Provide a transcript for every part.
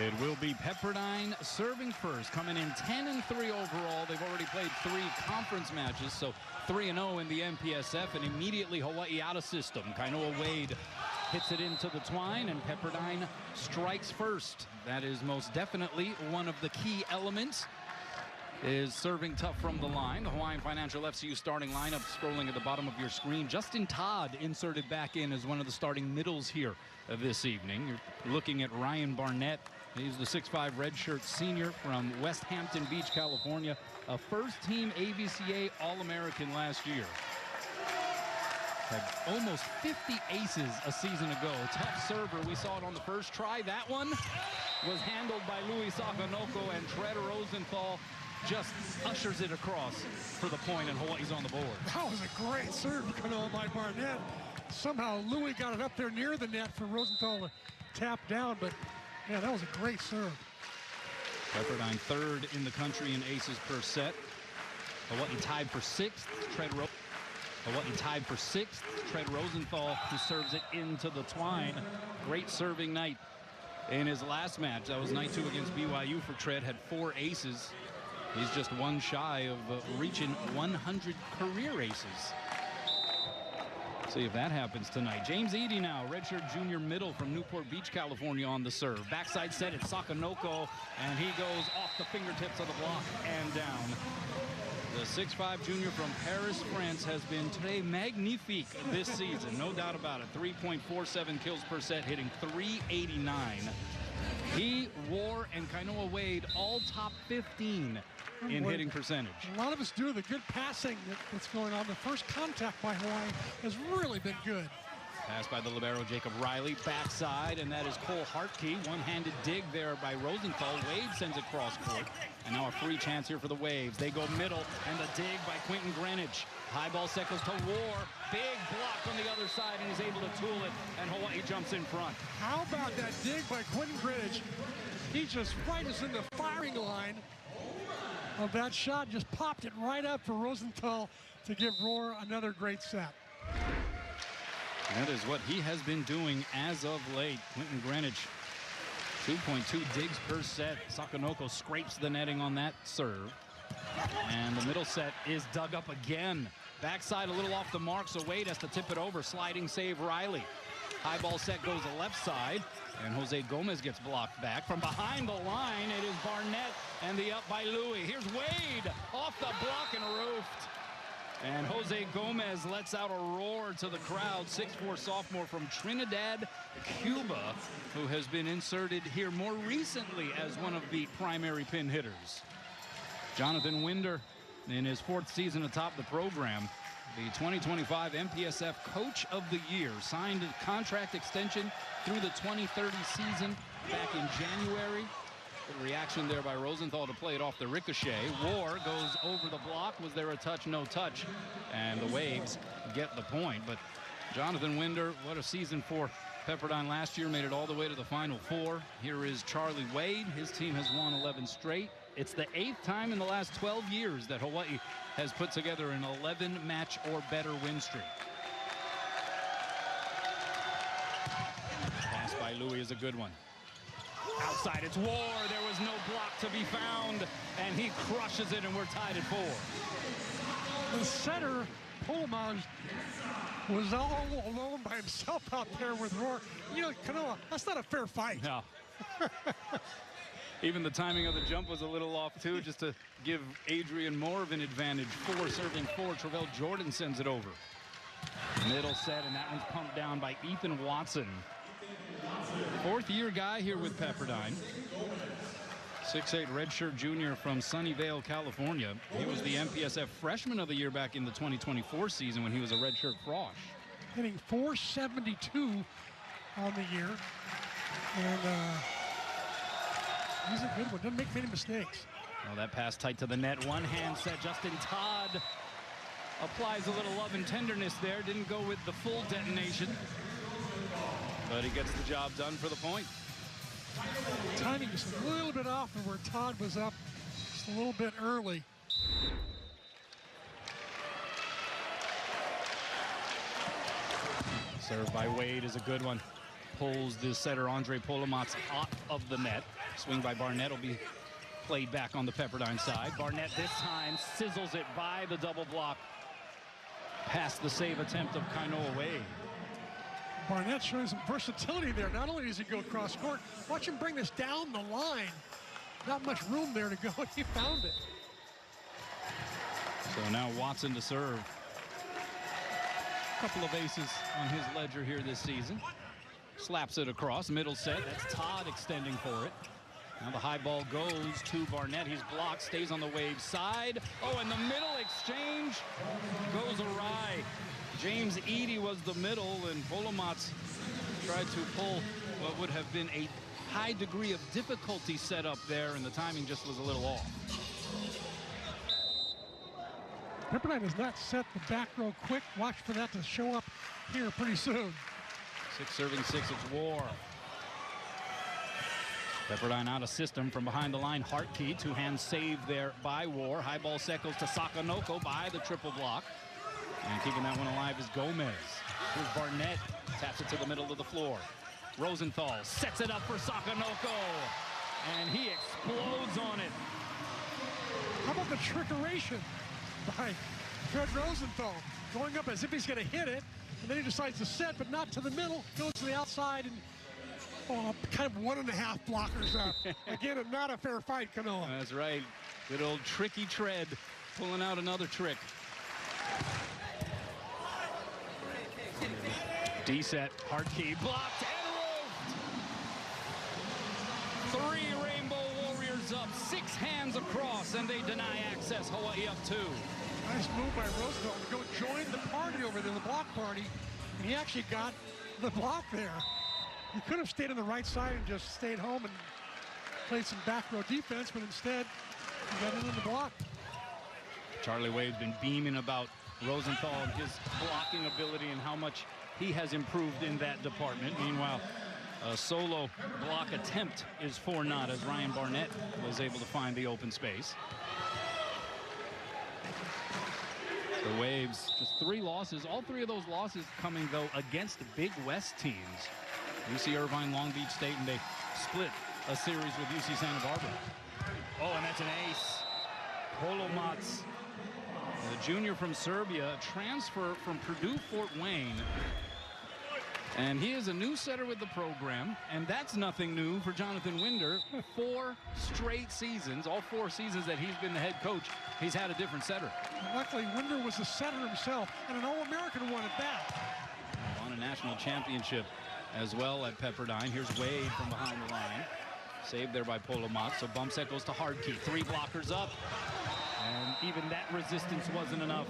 It will be Pepperdine serving first, coming in 10-3 overall. They've already played 3 conference matches, so 3-0 in the MPSF, and immediately Hawaii out of system. Kainoa Wade hits it into the twine, and Pepperdine strikes first. That is most definitely one of the key elements, is serving tough from the line. The Hawaiian Financial FCU starting lineup scrolling at the bottom of your screen. Justin Todd inserted back in as one of the starting middles here this evening. You're looking at Ryan Barnett. He's the 6'5" redshirt senior from West Hampton Beach, California, a first-team ABCA All-American last year. Had almost 50 aces a season ago. Tough server. We saw it on the first try. That one was handled by Louis Sakanoko, and Tread Rosenthal just ushers it across for the point, and Hawaii's on the board. That was a great serve by Barnett. Somehow Louis got it up there near the net for Rosenthal to tap down, but yeah, that was a great serve. Pepperdine third in the country in aces per set. Hawaii tied for 6th. Tread Rosenthal, who serves it into the twine. Great serving night in his last match. That was night 2 against BYU for Tread. Had 4 aces. He's just one shy of reaching 100 career aces. See if that happens tonight. James Eady now, redshirt junior middle from Newport Beach, California, on the serve. Backside set, it's Sakanoko, and he goes off the fingertips of the block and down. The 6'5" junior from Paris, France, has been très magnifique this season, no doubt about it. 3.47 kills per set, hitting .389. He, War, and Kainoa Wade all top 15 in hitting percentage. A lot of us do the good passing that's going on. The first contact by Hawaii has really been good. Pass by the libero Jacob Riley, backside, and that is Cole Hartke. One-handed dig there by Rosenthal. Wade sends it cross court, and now a free chance here for the Waves. They go middle, and the dig by Quentin Greenwich. High ball set goes to War. Big block on the other side, and he's able to tool it, and Hawaii jumps in front. How about that dig by Quentin Greenwich? He just right is in the firing line of that shot, just popped it right up for Rosenthal to give Roar another great set. That is what he has been doing as of late. Quentin Greenwich, 2.2 digs per set. Sakanoko scrapes the netting on that serve. And the middle set is dug up again. Backside a little off the mark, so Wade has to tip it over. Sliding save Riley. High ball set goes to left side, and Jose Gomez gets blocked back. From behind the line, it is Barnett, and the up by Louis. Here's Wade off the block and roofed. And Jose Gomez lets out a roar to the crowd. 6'4" sophomore from Trinidad, Cuba, who has been inserted here more recently as one of the primary pin hitters. Jonathan Winder, in his 4th season atop the program, the 2025 MPSF Coach of the Year, signed a contract extension through the 2030 season back in January. Good reaction there by Rosenthal to play it off the ricochet. War goes over the block. Was there a touch? No touch. And the Waves get the point. But Jonathan Winder, what a season for Pepperdine last year. Made it all the way to the Final Four. Here is Charlie Wade. His team has won 11 straight. It's the 8th time in the last 12 years that Hawaii has put together an 11-match or better win streak. Pass by Louis is a good one. Outside, it's War. There was no block to be found, and he crushes it, and we're tied at 4. The center, Polmaj, was all alone by himself out there with Roar. You know, Kanoa, that's not a fair fight. No. Even the timing of the jump was a little off, too, just to give Adrian more of an advantage. 4 serving 4. Travell Jordan sends it over. Middle set, and that one's pumped down by Ethan Watson. 4th-year guy here with Pepperdine. 6'8" redshirt junior from Sunnyvale, California. He was the MPSF Freshman of the Year back in the 2024 season when he was a redshirt frosh. Hitting .472 on the year. And he's a good one. Doesn't make many mistakes. Well, that pass tight to the net. One hand set. Justin Todd applies a little love and tenderness there. Didn't go with the full detonation, but he gets the job done for the point. Timing just a little bit off of where Todd was up just a little bit early. Serve by Wade is a good one. pulls the setter Andre Polomatz off of the net. Swing by Barnett will be played back on the Pepperdine side. Barnett this time sizzles it by the double block. Past the save attempt of Kainoa Wade. Barnett showing some versatility there. Not only does he go across court, watch him bring this down the line. Not much room there to go, and he found it. So now Watson to serve. A couple of aces on his ledger here this season. Slaps it across, middle set. That's Todd extending for it. Now the high ball goes to Barnett. He's blocked, stays on the Wave side. Oh, and the middle exchange goes awry. James Eady was the middle, and Polomatz tried to pull what would have been a high degree of difficulty set up there, and the timing just was a little off. Pepperdine has not set the back row quick. Watch for that to show up here pretty soon. 6 serving 6, it's War. Pepperdine out of system from behind the line. Hartke, two-hand save there by War. High ball set goes to Sakonoko by the triple block. And keeping that one alive is Gomez. Here's Barnett, taps it to the middle of the floor. Rosenthal sets it up for Sakonoko, and he explodes on it. How about the trickeration by Fred Rosenthal? Going up as if he's going to hit it, and then he decides to set, but not to the middle, goes to the outside, and kind of 1.5 blockers up. Again, not a fair fight, Kanoa. That's right. Good old tricky tread, pulling out another trick. D-set, Hartke, blocked and roofed. 3 Rainbow Warriors up, 6 hands across, and they deny access. Hawaii up 2. Nice move by Rosenthal to go join the party over there, the block party. And he actually got the block there. He could have stayed on the right side and just stayed home and played some back row defense, but instead he got in the block. Charlie Wade's been beaming about Rosenthal and his blocking ability and how much he has improved in that department. Meanwhile, a solo block attempt is for naught as Ryan Barnett was able to find the open space. The Waves, just 3 losses. All 3 of those losses coming, though, against Big West teams. UC Irvine, Long Beach State, and they split a series with UC Santa Barbara. Oh, and that's an ace. Polomatz, the junior from Serbia, a transfer from Purdue Fort Wayne. And he is a new setter with the program, and that's nothing new for Jonathan Winder. 4 straight seasons, all 4 seasons that he's been the head coach, he's had a different setter. And luckily, Winder was the setter himself, and an All-American one at that. Won a national championship as well at Pepperdine. Here's Wade from behind the line. Saved there by Polomatz. So bump set goes to Hartke. 3 blockers up, and even that resistance wasn't enough.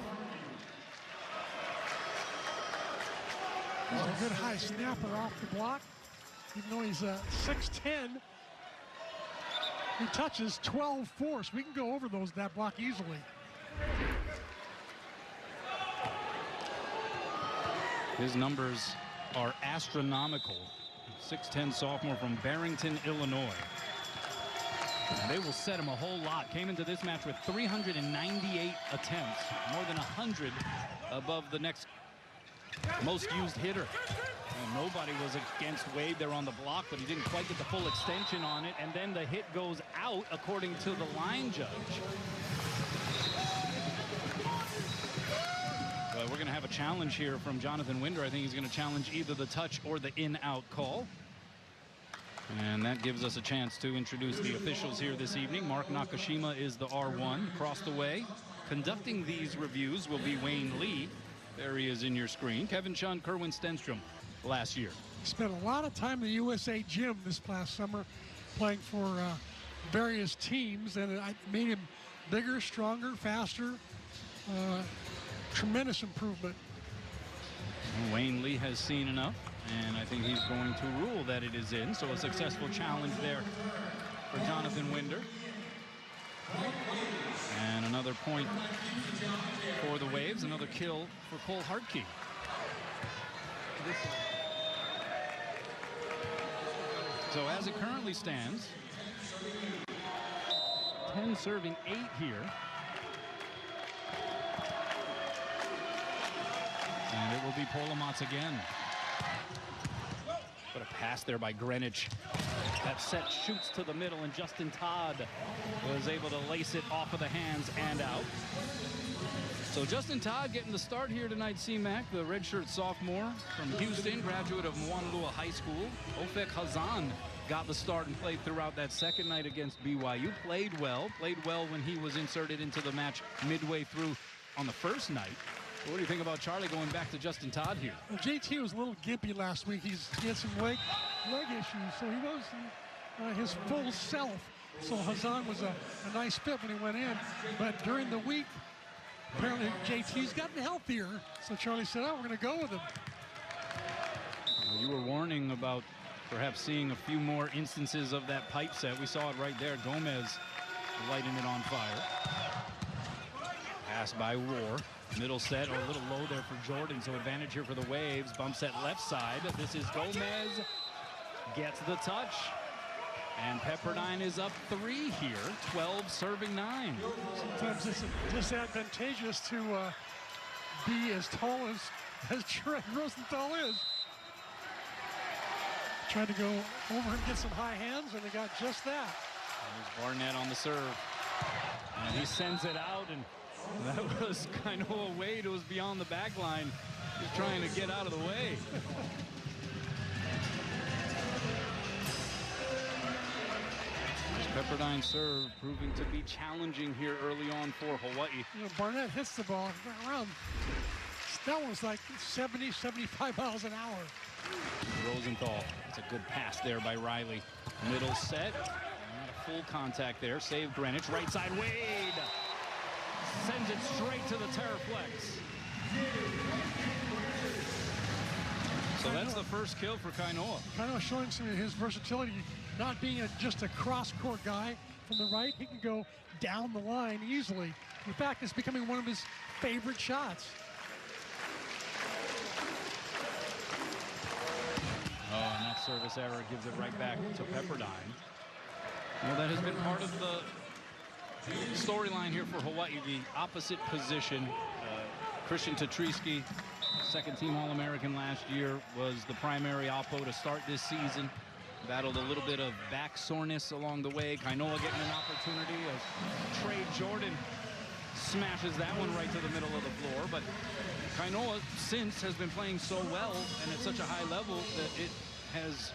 He's a good high snapper off the block. Even though he's 6'10", he touches 12 force. We can go over that block easily. His numbers are astronomical. 6'10" sophomore from Barrington, Illinois. And they will set him a whole lot. Came into this match with 398 attempts, more than 100 above the next most used hitter. And nobody was against Wade there on the block, but he didn't quite get the full extension on it. And then the hit goes out, according to the line judge. But we're going to have a challenge here from Jonathan Winder. I think he's going to challenge either the touch or the in-out call. And that gives us a chance to introduce the officials here this evening. Mark Nakashima is the R1 across the way. Conducting these reviews will be Wayne Lee. There he is in your screen. Kevin Chun, Kerwin Stenstrom last year. Spent a lot of time in the USA gym this past summer playing for various teams, and I made him bigger, stronger, faster. Tremendous improvement. Wayne Lee has seen enough, and I think he's going to rule that it is in. So a successful challenge there for Jonathan Winder. And another point for the Waves, another kill for Cole Hartke. So as it currently stands, 10 serving 8 here. And it will be Polomatz again. But a pass there by Greenwich. That set shoots to the middle, and Justin Todd was able to lace it off of the hands and out. So Justin Todd getting the start here tonight, C-Mac, the redshirt sophomore from Houston, graduate of Moanalua High School. Ofek Hazan got the start and played throughout that second night against BYU. Played well when he was inserted into the match midway through on the first night. What do you think about Charlie going back to Justin Todd here? Well, JT was a little gimpy last week. He had some leg issues, so he wasn't his full self. So Hazan was a nice fit when he went in. But during the week, apparently JT's gotten healthier. So Charlie said, oh, we're going to go with him. You were warning about perhaps seeing a few more instances of that pipe set. We saw it right there. Gomez lighting it on fire. Pass by Roar. Middle set, a little low there for Jordan, so advantage here for the Waves. Bump set left side. This is Gomez. Gets the touch. And Pepperdine is up 3 here, 12 serving 9. Sometimes it's disadvantageous to be as tall as Trey Rosenthal is. Trying to go over and get some high hands, and they got just that. There's Barnett on the serve. And he sends it out, and that was kind of a Wade who was beyond the back line. He's trying to get out of the way. Pepperdine serve proving to be challenging here early on for Hawaii. You know, Barnett hits the ball around. That was like 70, 75 miles an hour. Rosenthal. It's a good pass there by Riley. Middle set. Not a full contact there. Save Greenwich. Right side, Wade. Sends it straight to the Terraflex. So that's the first kill for Kainoa. Kainoa showing some of his versatility, not being just a cross-court guy from the right. He can go down the line easily. In fact, it's becoming one of his favorite shots. Oh, and that service error gives it right back to Pepperdine. Well, that has been part of the storyline here for Hawaii, the opposite position. Christian Tatrisky, second-team All-American last year, was the primary oppo to start this season. Battled a little bit of back soreness along the way. Kainoa getting an opportunity as Trey Jordan smashes that one right to the middle of the floor. But Kainoa since has been playing so well and at such a high level that it has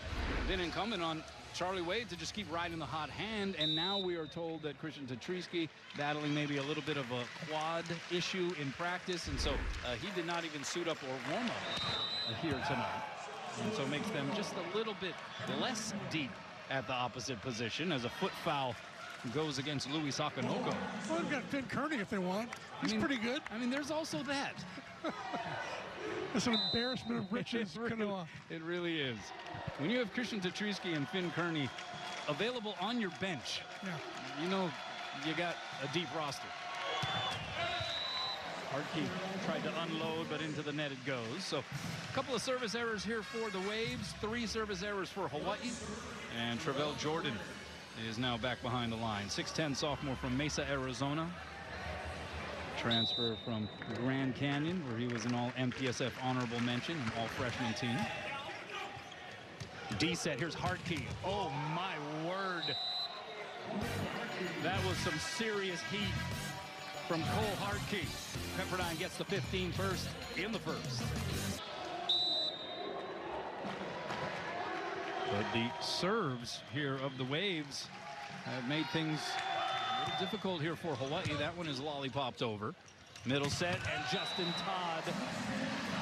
been incumbent on Charlie Wade to just keep riding the hot hand, and now we are told that Christian Tatrisky battling maybe a little bit of a quad issue in practice, and so he did not even suit up or warm up here tonight, and so makes them just a little bit less deep at the opposite position as a foot foul goes against Louis Sakanoko. Well, they've got Finn Kearney if they want. He's pretty good. I mean, there's also that. It's an embarrassment of riches. It really is. When you have Christian Tatrisky and Finn Kearney available on your bench, you know you got a deep roster. Hartke tried to unload, but into the net it goes. So a couple of service errors here for the Waves, 3 service errors for Hawaii. And Travell Jordan is now back behind the line. 6'10" sophomore from Mesa, Arizona. Transfer from Grand Canyon, where he was an all-MPSF honorable mention, an all-freshman team. D-set, here's Hartke. Oh, my word. That was some serious heat from Cole Hartke. Pepperdine gets the 15 first in the first. But the serves here of the Waves have made things a little difficult here for Hawaii. That one is lollipopped over. Middle set, and Justin Todd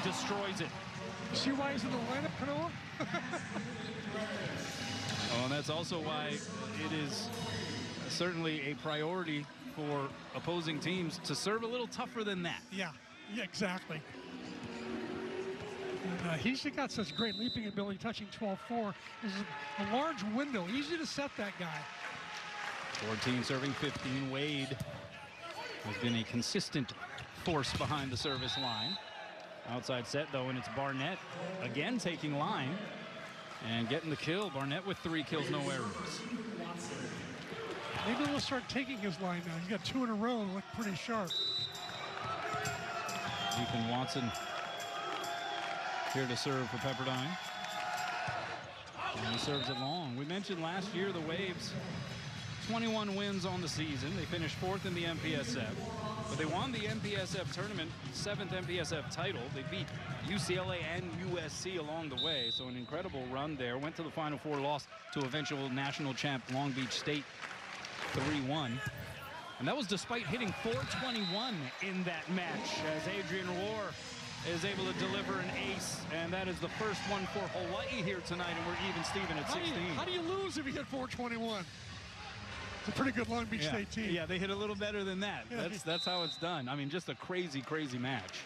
destroys it. See why he's in the lineup, Kainoa? Oh, and that's also why it is certainly a priority for opposing teams to serve a little tougher than that. Yeah, exactly. And, he's got such great leaping ability, touching 12-4. There's a large window, easy to set that guy. 14 serving 15. Wade has been a consistent force behind the service line. Outside set, though, and it's Barnett again taking line and getting the kill. Barnett with 3 kills, no errors. Maybe we'll start taking his line now. He's got 2 in a row and look pretty sharp. Ethan Watson here to serve for Pepperdine. And he serves it long. We mentioned last year the Waves, 21 wins on the season. They finished 4th in the MPSF. But they won the MPSF tournament, 7th MPSF title. They beat UCLA and USC along the way. So an incredible run there. Went to the Final Four, lost to eventual national champ Long Beach State 3-1. And that was despite hitting .421 in that match, as Adrian Roar is able to deliver an ace. And that is the first one for Hawaii here tonight. And we're even Steven at 16. How do you lose if you hit .421? It's a pretty good Long Beach State team. Yeah, they hit a little better than that. That's how it's done. I mean, just a crazy, crazy match.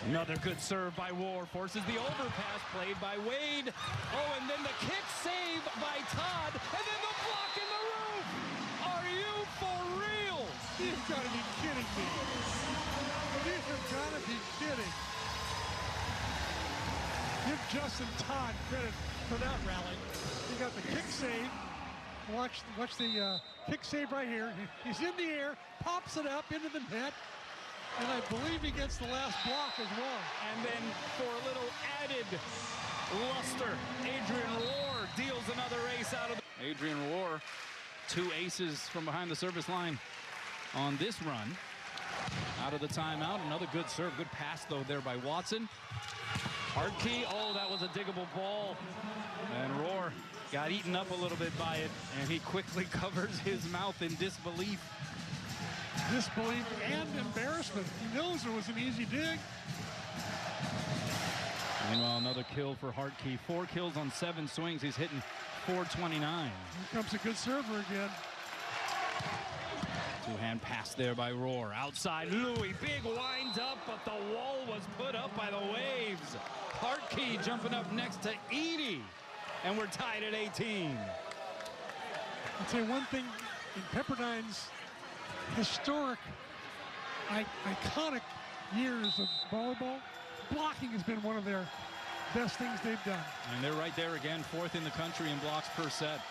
Another good serve by War. Forces the overpass played by Wade. Oh, and then the kick save by Todd. And then the block in the roof. Are you for real? You've got to be kidding me. You have got to be kidding. Give Justin Todd credit for that rally. He got the kick save. Watch the kick save right here. He's in the air, pops it up into the net, and I believe he gets the last block as well. And then for a little added luster, Adrian Roar deals another ace out of the... Adrian Roar, 2 aces from behind the service line on this run. Out of the timeout, another good serve, good pass though there by Watson. Hardkey, oh, that was a diggable ball. And Roar got eaten up a little bit by it, and he quickly covers his mouth in disbelief. Disbelief and embarrassment. He knows it was an easy dig. Meanwhile, another kill for Hardkey. 4 kills on 7 swings. He's hitting .429. Here comes a good server again. Two-hand pass there by Roar. Outside, Louis, big wind up, but the wall was put up by the Waves. Hardkey jumping up next to Edie. And we're tied at 18. I'll tell you one thing, in Pepperdine's historic, iconic years of volleyball, blocking has been one of their best things they've done. And they're right there again, 4th in the country in blocks per set.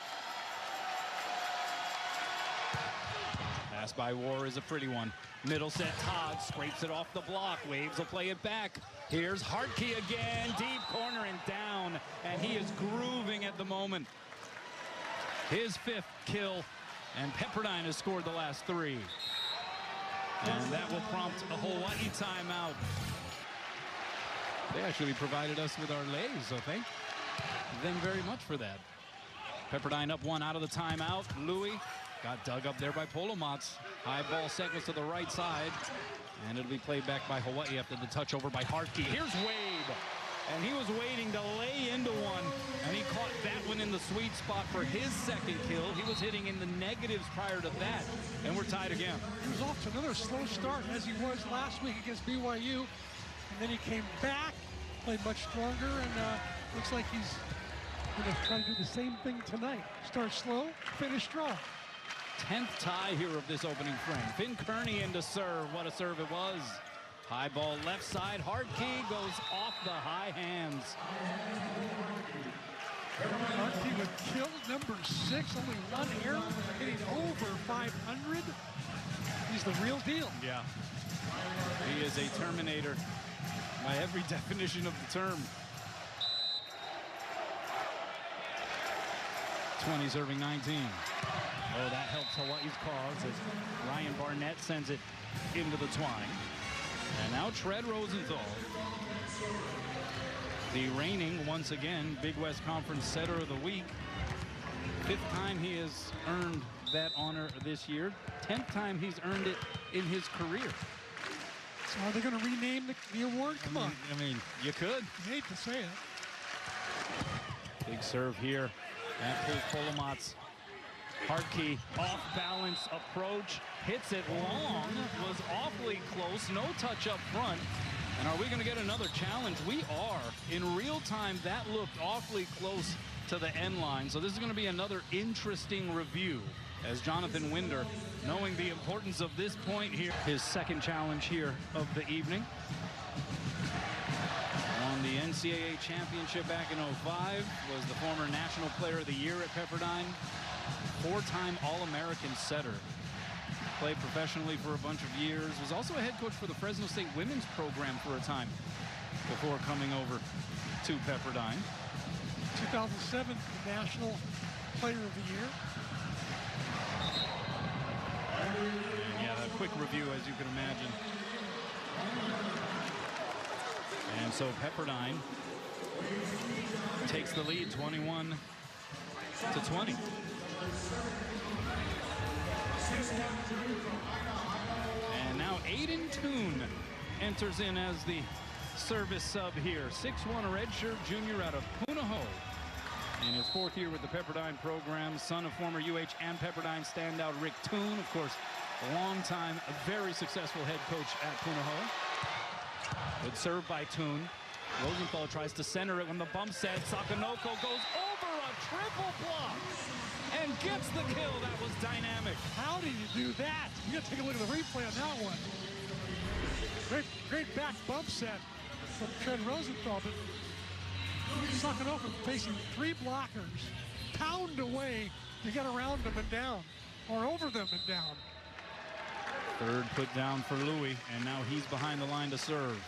Pass by War is a pretty one. Middle set, Todd scrapes it off the block. Waves will play it back. Here's Hardkey again, deep corner and down, and he is grooving at the moment. His 5th kill, and Pepperdine has scored the last 3. And that will prompt a Hawaii timeout. They actually provided us with our lays, so thank them very much for that. Pepperdine up 1 out of the timeout. Louis got dug up there by Polomots. High ball set goes to the right side. And it'll be played back by Hawaii after the touch over by Hardkey. Here's Wade. And he was waiting to lay into one. And he caught that one in the sweet spot for his 2nd kill. He was hitting in the negatives prior to that. And we're tied again. He was off to another slow start as he was last week against BYU. And then he came back, played much stronger, and looks like he's going to try to do the same thing tonight. Start slow, finish strong. 10th tie here of this opening frame. Finn Kearney in to serve. What a serve it was. High ball left side. Hardkey goes off the high hands. Hardkey would kill number 6. Only 1 error, hitting over 500. He's the real deal. Yeah. He is a Terminator by every definition of the term. 20 serving 19. Oh, that helps Hawaii's cause as Ryan Barnett sends it into the twine. And now Tread Rosenthal, the reigning, once again, Big West Conference Setter of the Week. 5th time he has earned that honor this year. 10th time he's earned it in his career. So are they going to rename the award? Come on. I mean, you could. I hate to say it. Big serve here at Polomots. Hardkey off balance approach, hits it long, was awfully close, no touch up front. And are we going to get another challenge? We are. In real time, that looked awfully close to the end line. So this is going to be another interesting review as Jonathan Winder, knowing the importance of this point here, his 2nd challenge here of the evening. Won the NCAA championship back in '05, was the former National Player of the Year at Pepperdine. 4-time All-American setter. Played professionally for a bunch of years. Was also a head coach for the Fresno State women's program for a time before coming over to Pepperdine. 2007 National Player of the Year. Yeah, a quick review, as you can imagine. And so Pepperdine takes the lead, 21-20. And now Aiden Toon enters in as the service sub here. 6'1", redshirt junior out of Punahou. In his 4th year with the Pepperdine program, son of former UH and Pepperdine standout Rick Toon, of course, a long-time, very successful head coach at Punahou. Good serve by Toon. Rosenthal tries to center it when the bump set. Sakonoko goes over a triple block and gets the kill. That was dynamic. How do you do that? You got to take a look at the replay on that one. Great back bump set from Trent Rosenthal, but Sakonoko facing 3 blockers, pound away to get around them and down, or over them and down. Third put down for Louis, and now he's behind the line to serve.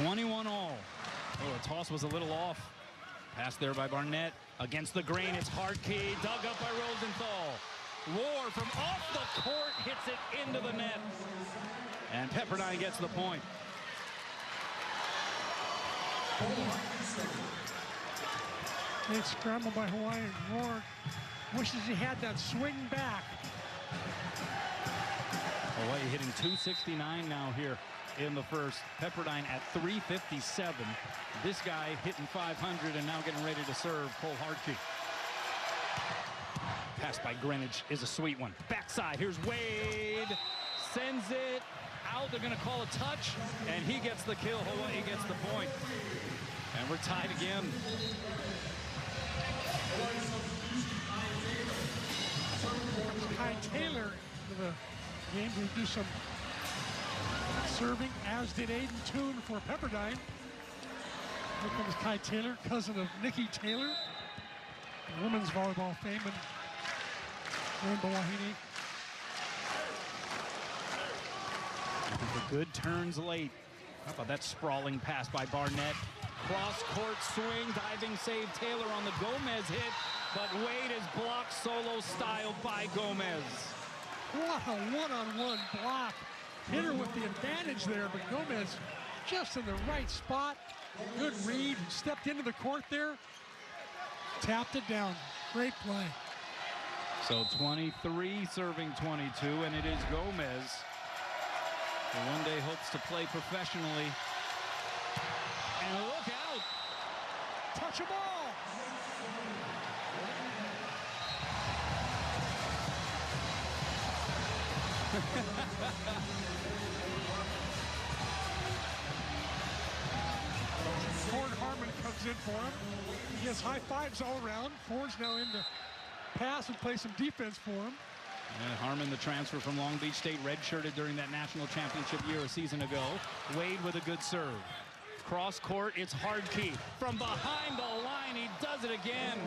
21 all. Oh, the toss was a little off. Pass there by Barnett. Against the grain, it's Hartke, dug up by Rosenthal. Roar from off the court, hits it into the net. And Pepperdine gets the point. Great scramble by Hawaii. Roar wishes he had that swing back. Hawaii hitting 269 now here in the first. Pepperdine at 357. This guy hitting 500 and now getting ready to serve, Cole Hartke. Pass by Greenwich is a sweet one. Backside, here's Wade. Sends it out. They're going to call a touch, and he gets the kill. Hawaii gets the point. And we're tied again. Kai Taylor to the game to do some serving, as did Aiden Toon for Pepperdine. Here comes Kai Taylor, cousin of Nikki Taylor, women's volleyball fame in Rainbow Wahine. The good turns late. How about that sprawling pass by Barnett? Cross-court swing, diving save. Taylor on the Gomez hit, but Wade is blocked solo style by Gomez. What a one-on-one block. Hit her with the advantage there, but Gomez just in the right spot. Good read, stepped into the court there, tapped it down. Great play. So 23 serving 22, and it is Gomez, who one day hopes to play professionally. And look out! Touch a ball! Ford Harmon comes in for him. He has high fives all around. Ford's now in to pass and play some defense for him. And Harmon, the transfer from Long Beach State, redshirted during that national championship year a season ago. Wade with a good serve. Cross court, it's Hartke. From behind the line, he does it again.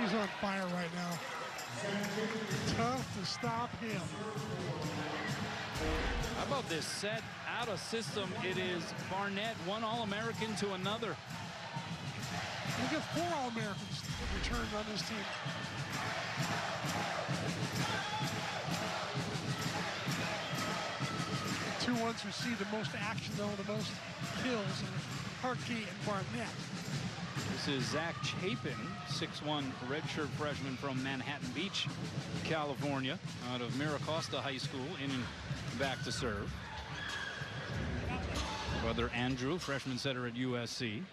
He's on fire right now. Tough to stop him. How about this set out of system? It is Barnett, one All-American to another. We got 4 All-Americans returned on this team. Two ones who see the most action, though, the most kills, Hartke and Barnett. This is Zach Chapin, 6'1", redshirt freshman from Manhattan Beach, California, out of Miracosta High School, in and back to serve. Brother Andrew, freshman setter at USC.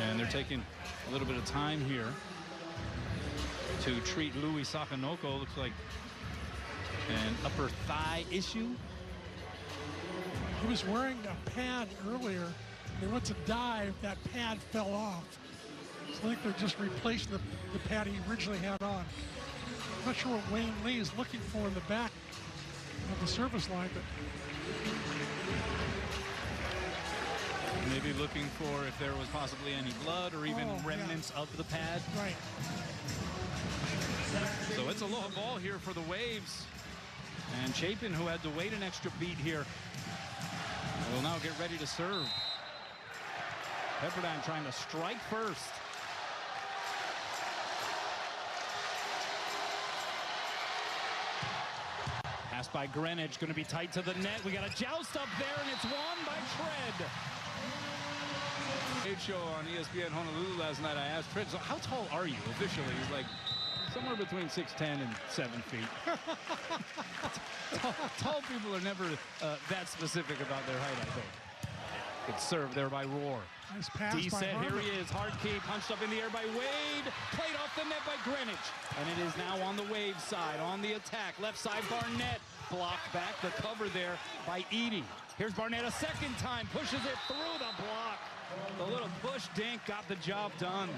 And they're taking a little bit of time here to treat Louis Sakonoko. Looks like an upper thigh issue. He was wearing a pad earlier. They went to dive, that pad fell off. So I think they're just replacing the pad he originally had on. I'm not sure what Wayne Lee is looking for in the back of the service line, but maybe looking for if there was possibly any blood or even remnants of the pad. Right. So it's a low ball here for the Waves. And Chapin, who had to wait an extra beat here, will now get ready to serve. Pepperdine trying to strike first. Pass by Greenwich, going to be tight to the net. We got a joust up there, and it's won by Tread. Show on ESPN Honolulu last night, I asked Tread, so how tall are you officially? He's like, somewhere between 6'10" and 7 feet. Tall people are never that specific about their height, I think. Good serve there by Roar. Nice pass D by set, Harmon. here he is, hard key, punched up in the air by Wade, played off the net by Greenwich. And it is now on the Wave side, on the attack, left side Barnett, blocked back, the cover there by Edie. Here's Barnett a second time, pushes it through the block. The little push dink got the job done.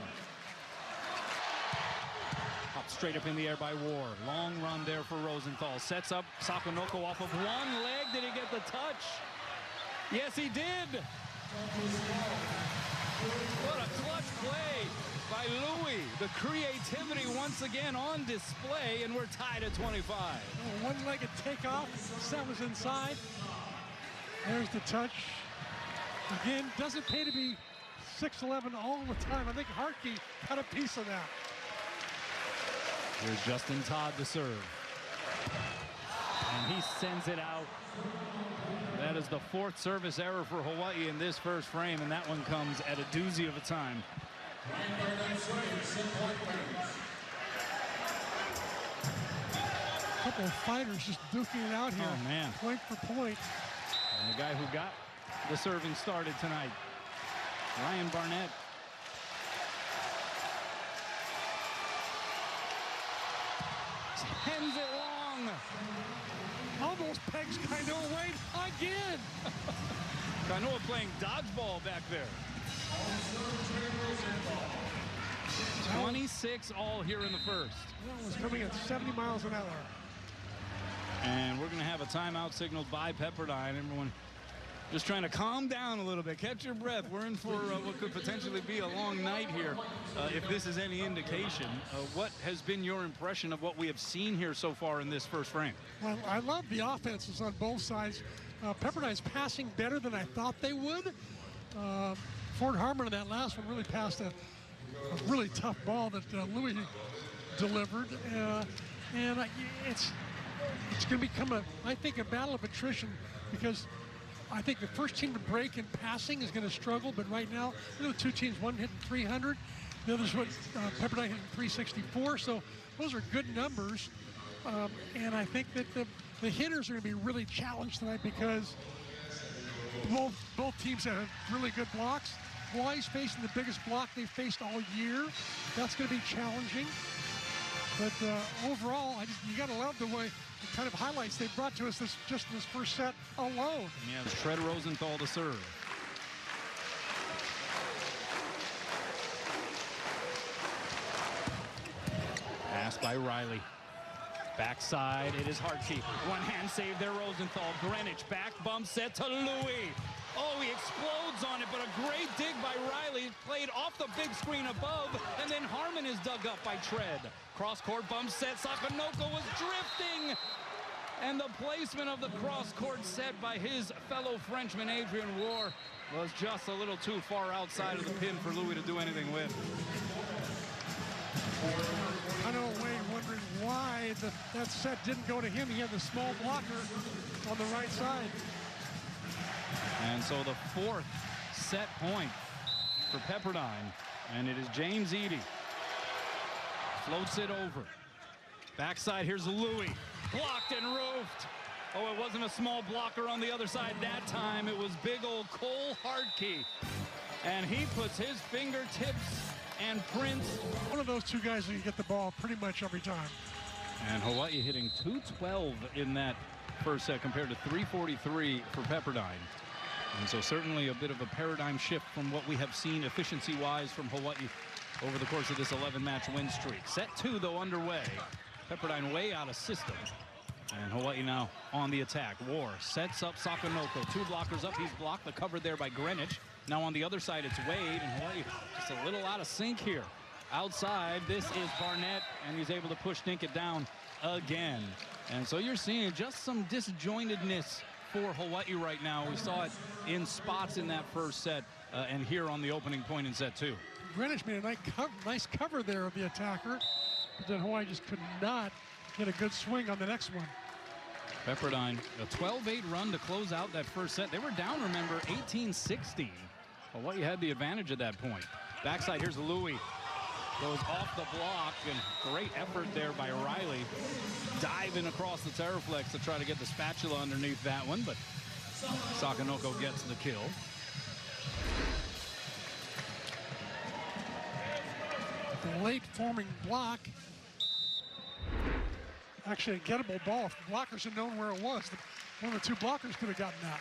Up straight up in the air by War. Long run there for Rosenthal. Sets up Sakonoko off of one leg. Did he get the touch? Yes, he did. What a clutch play by Louis. The creativity once again on display, and we're tied at 25. One-legged takeoff. Set was inside. There's the touch. Again, doesn't pay to be 6'11" all the time. I think Hartke got a piece of that. Here's Justin Todd to serve. And he sends it out. That is the fourth service error for Hawaii in this first frame, and that one comes at a doozy of a time. A couple of fighters just duking it out here. Oh, man. Point for point. And the guy who got the serving started tonight, Ryan Barnett. Sends it long. Almost pegs Kainoa away again. Kainoa playing dodgeball back there. 26 all here in the first. That was coming at 70 miles an hour. And we're going to have a timeout signaled by Pepperdine. Everyone just trying to calm down a little bit. Catch your breath. We're in for what could potentially be a long night here. If this is any indication, what has been your impression of what we have seen here so far in this first frame? Well, I love the offenses on both sides. Pepperdine's passing better than I thought they would. Ford Harmon in that last one really passed a really tough ball that Louis delivered. It's going to become, I think, a battle of attrition, because I think the first team to break in passing is going to struggle, but right now, the two teams, one hitting 300, the other's Pepperdine hitting 364, so those are good numbers. And I think that the hitters are going to be really challenged tonight, because both teams have really good blocks. Hawaii's facing the biggest block they've faced all year. That's going to be challenging. But overall, you got to love the way, the kind of highlights they brought to us just in this first set alone. Yeah, Tread Rosenthal to serve. Pass by Riley. Backside, it is Hartke. One hand save there, Rosenthal. Greenwich back bump set to Louis. Oh, he explodes on it, but a great dig by Riley. Played off the big screen above, and then Harmon is dug up by Tread. Cross-court bump set. Sakonoko was drifting. And the placement of the cross-court set by his fellow Frenchman, Adrian Roar, was just a little too far outside of the pin for Louis to do anything with. I know Wayne wondering why that set didn't go to him. He had the small blocker on the right side. And so the fourth set point for Pepperdine, and it is James Edie. Floats it over. Backside, here's Louis. Blocked and roofed. Oh, it wasn't a small blocker on the other side that time. It was big old Cole Hartke. And he puts his fingertips and prints. One of those two guys who can get the ball pretty much every time. And Hawaii hitting 212 in that first set compared to 343 for Pepperdine. And so certainly a bit of a paradigm shift from what we have seen efficiency-wise from Hawaii over the course of this 11-match win streak. Set 2, though, underway. Pepperdine way out of system. And Hawaii now on the attack. War sets up Sakonoko. Two blockers up. He's blocked. The cover there by Greenwich. Now on the other side, it's Wade. And Hawaii just a little out of sync here. Outside, this is Barnett. And he's able to push dink it down again. And so you're seeing just some disjointedness for Hawaii right now. We saw it in spots in that first set and here on the opening point in set 2. Greenwich made a nice cover there of the attacker, but then Hawaii just could not get a good swing on the next one. Pepperdine, a 12-8 run to close out that first set. They were down, remember, 18-16. Hawaii had the advantage at that point. Backside, here's Louis. Goes off the block, and great effort there by Riley. Diving across the Terraflex to try to get the spatula underneath that one, but Sakanoko gets the kill. The late forming block. Actually a gettable ball. If the blockers had known where it was, one of the two blockers could have gotten that.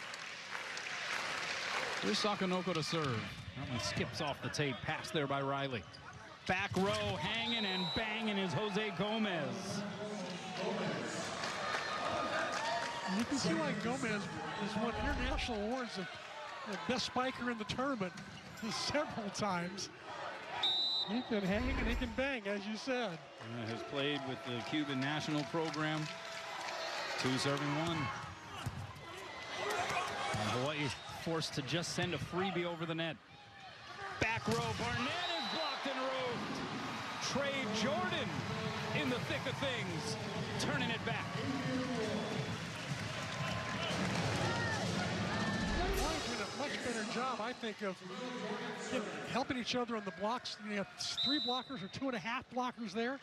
Here's Sakanoko to serve. That one skips off the tape. Pass there by Riley. Back row, hanging and banging is Jose Gomez. And you can see why Gomez has won international awards of the best spiker in the tournament several times. He can hang and he can bang, as you said. Has played with the Cuban national program. 2 serving 1. And Hawaii forced to just send a freebie over the net. Back row, Barnett is blocked and roved. Trey Jordan in the thick of things, turning it back. Hawaii's doing a much better job, I think, of helping each other on the blocks. You have 3 blockers or 2.5 blockers there.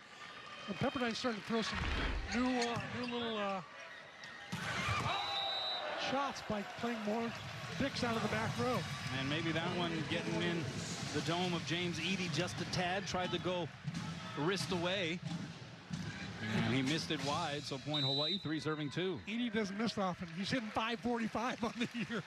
And Pepperdine's starting to throw some new little shots by playing more picks out of the back row. And maybe that one getting in the dome of James Eady just a tad. Tried to go wrist away. And he missed it wide, so point Hawaii, 3 serving 2. Eady doesn't miss often. He's hitting .545 on the year.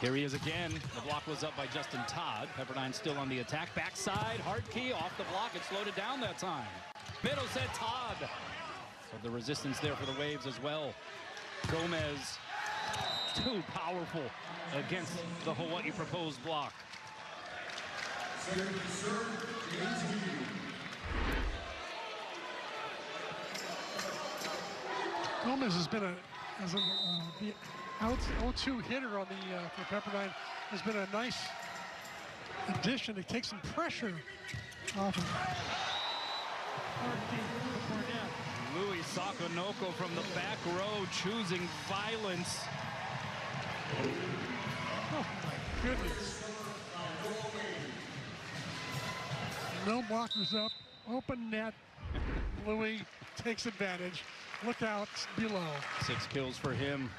Here he is again. The block was up by Justin Todd. Pepperdine still on the attack. Backside, Hartke off the block. It slowed it down that time. Middle set, Todd. So the resistance there for the Waves as well. Gomez, too powerful against the Hawaii proposed block. Gomez has been the 0-2 hitter on the for Pepperdine. Has been a nice addition to take some pressure off of Louis Sakanoko from the back row choosing violence. Oh my goodness. No blockers up, open net. Louis takes advantage. Look out below. 6 kills for him.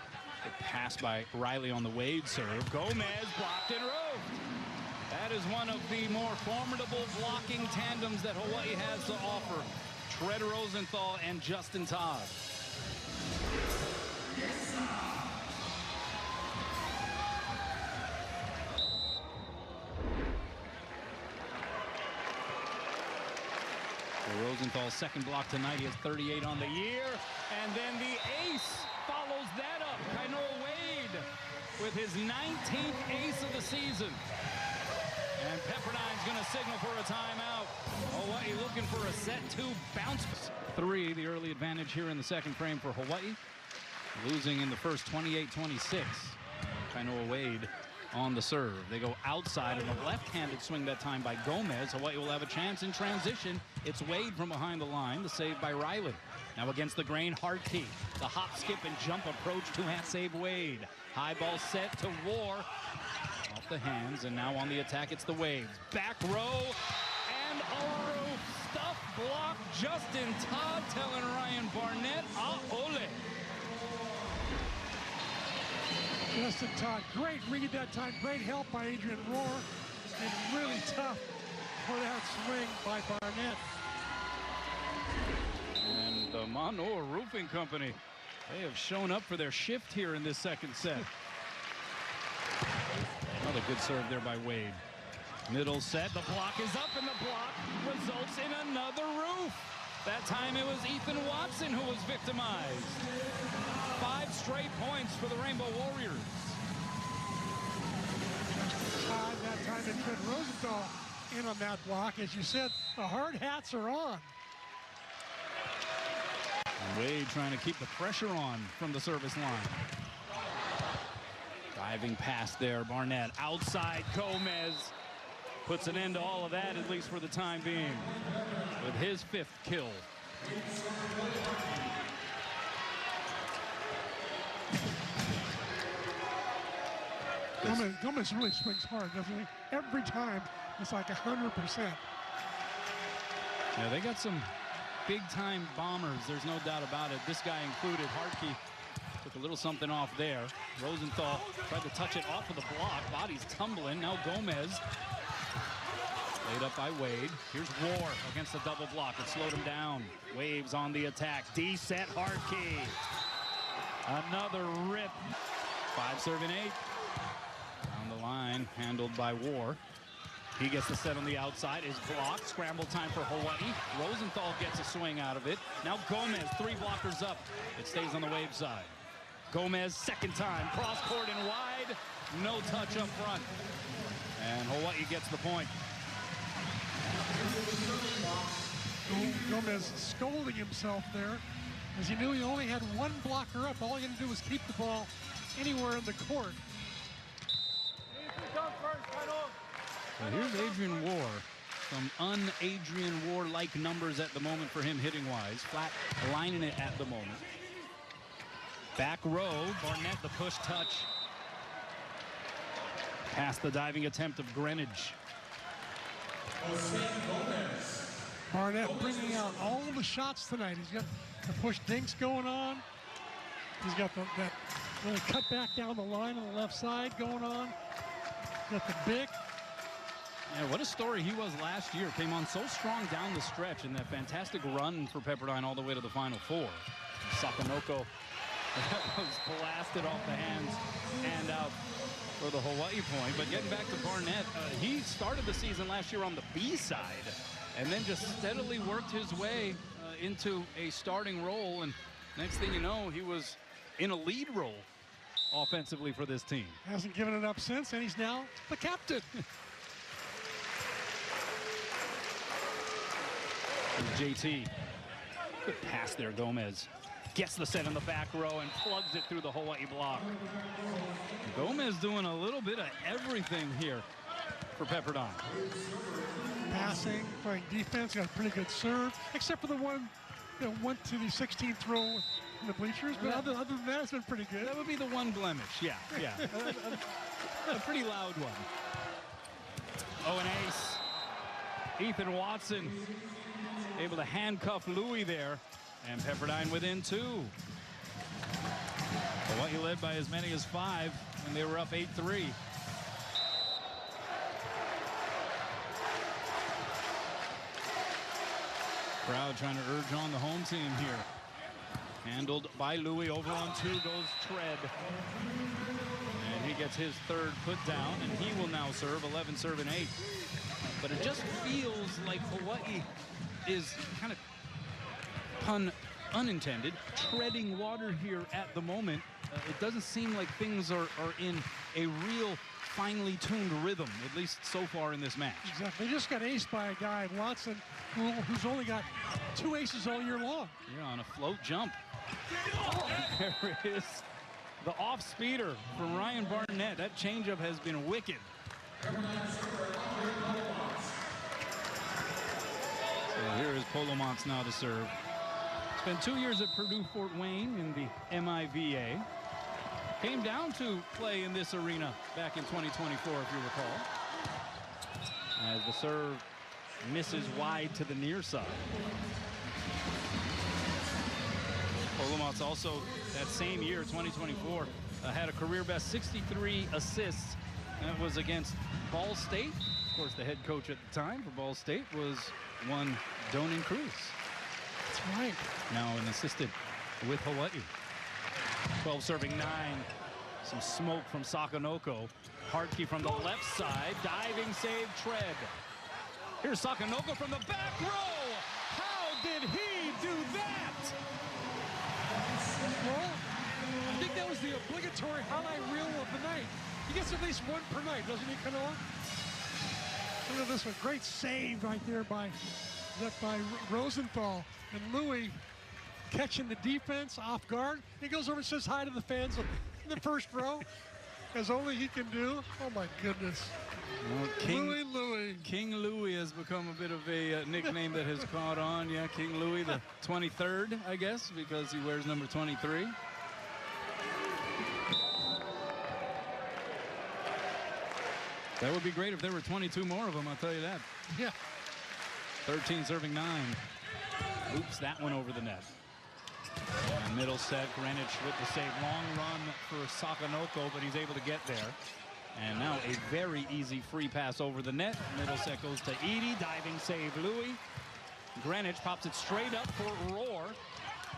A pass by Riley on the Wade serve. Gomez blocked and roved. That is one of the more formidable blocking tandems that Hawaii has to offer. Tread Rosenthal and Justin Todd. Rosenthal's second block tonight. He has 38 on the year. And then the ace follows that up. Kainoa Wade with his 19th ace of the season. And Pepperdine's going to signal for a timeout. Hawaii looking for a set 2 bounce. 3, the early advantage here in the second frame for Hawaii. Losing in the first 28-26. Kainoa Wade on the serve. They go outside on a left-handed swing that time by Gomez. Hawaii will have a chance in transition. It's Wade from behind the line. The save by Riley. Now against the grain, Hartke. The hop, skip, and jump approach. 2-hand save Wade. High ball set to War. Off the hands, and now on the attack, it's the Waves. Back row, and a roof stuff block. Justin Todd telling Ryan Barnett, ole. Justin Todd, great read that time. Great help by Adrian Rohr. And really tough for that swing by Barnett. And the Manoa Roofing Company, they have shown up for their shift here in this second set. Another good serve there by Wade. Middle set, the block is up, and the block results in another roof. That time it was Ethan Watson who was victimized. 5 straight points for the Rainbow Warriors. That time it put Rosenthal in on that block. As you said, the hard hats are on. Wade trying to keep the pressure on from the service line. Diving pass there, Barnett. Outside, Gomez puts an end to all of that, at least for the time being, with his 5th kill. Gomez really swings hard, doesn't he? Every time, it's like 100%. Yeah, they got some big-time bombers. There's no doubt about it. This guy included. Hartke took a little something off there. Rosenthal tried to touch it off of the block. Body's tumbling. Now Gomez. Laid up by Wade. Here's War against the double block. It slowed him down. Waves on the attack. D-set Hartke. Another rip. 5 serving 8. Down the line, handled by War. He gets the set on the outside, is blocked. Scramble time for Hawaii. Rosenthal gets a swing out of it. Now Gomez, 3 blockers up. It stays on the Wave side. Gomez, second time, cross court and wide. No touch up front. And Hawaii gets the point. Gomez scolding himself there, as he knew he only had 1 blocker up. All he had to do was keep the ball anywhere in the court. So here's Adrian War. Some un-Adrian War-like numbers at the moment for him hitting-wise. Flat lining it at the moment. Back row, Barnett, the push touch. Past the diving attempt of Greenwich. Barnett bringing out all the shots tonight. He's got the push dinks going on. He's got that little cut back down the line on the left side going on. Got the big. Yeah, what a story he was last year. Came on so strong down the stretch in that fantastic run for Pepperdine all the way to the Final Four. Sakonoko was blasted off the hands and out for the Hawaii point. But getting back to Barnett, he started the season last year on the B side and then just steadily worked his way into a starting role. And next thing you know, he was in a lead role offensively for this team. Hasn't given it up since, and he's now the captain. JT. Good pass there, Gomez. Gets the set in the back row and plugs it through the Hawaii block. Gomez doing a little bit of everything here for Pepperdine. Passing, playing defense, got a pretty good serve, except for the one that went to the 16th row in the bleachers. But other than that, it's been pretty good. That would be the one blemish, yeah. A pretty loud one. Oh, an ace. Ethan Watson able to handcuff Louis there, and Pepperdine within 2. Hawaii led by as many as 5 when they were up 8-3. Crowd trying to urge on the home team here. Handled by Louis. Over on 2 goes Tread. And he gets his 3rd put down, and he will now serve 11 serving 8. But it just feels like Hawaii is kind of, pun unintended, treading water here at the moment. It doesn't seem like things are in a real finely tuned rhythm, at least so far in this match. Exactly. They just got aced by a guy, Watson, who's only got 2 aces all year long. Yeah, on a float jump. There is the off-speeder from Ryan Barnett. That changeup has been wicked. So here is Polomonts now to serve. Spent 2 years at Purdue Fort Wayne in the MIVA. Came down to play in this arena back in 2024, if you recall. As the serve misses wide to the near side. Polomonts also that same year, 2024, had a career best 63 assists. That was against Ball State. Of course, the head coach at the time for Ball State was one Donan Cruz. That's right. Now an assistant with Hawaii. 12 serving 9. Some smoke from Sakonoko. Hartke from the left side. Diving save, Tread. Here's Sakonoko from the back row. How did he do that? Well, I think that was the obligatory highlight reel of the night. He gets at least 1 per night, doesn't he, Kanoa? Look at this one. Great save right there by Rosenthal. And Louis catching the defense off guard. He goes over and says hi to the fans in the first row, as only he can do. Oh my goodness. Well, Louie. King Louie has become a bit of a nickname that has caught on. Yeah, King Louie, the 23rd, I guess, because he wears number 23. That would be great if there were 22 more of them, I'll tell you that. Yeah. 13 serving 9. Oops, that one over the net. And middle set, Greenwich with the save. Long run for Sakanoko, but he's able to get there. And now a very easy free pass over the net. Middle set goes to Edie. Diving save, Louie. Greenwich pops it straight up for Rohr.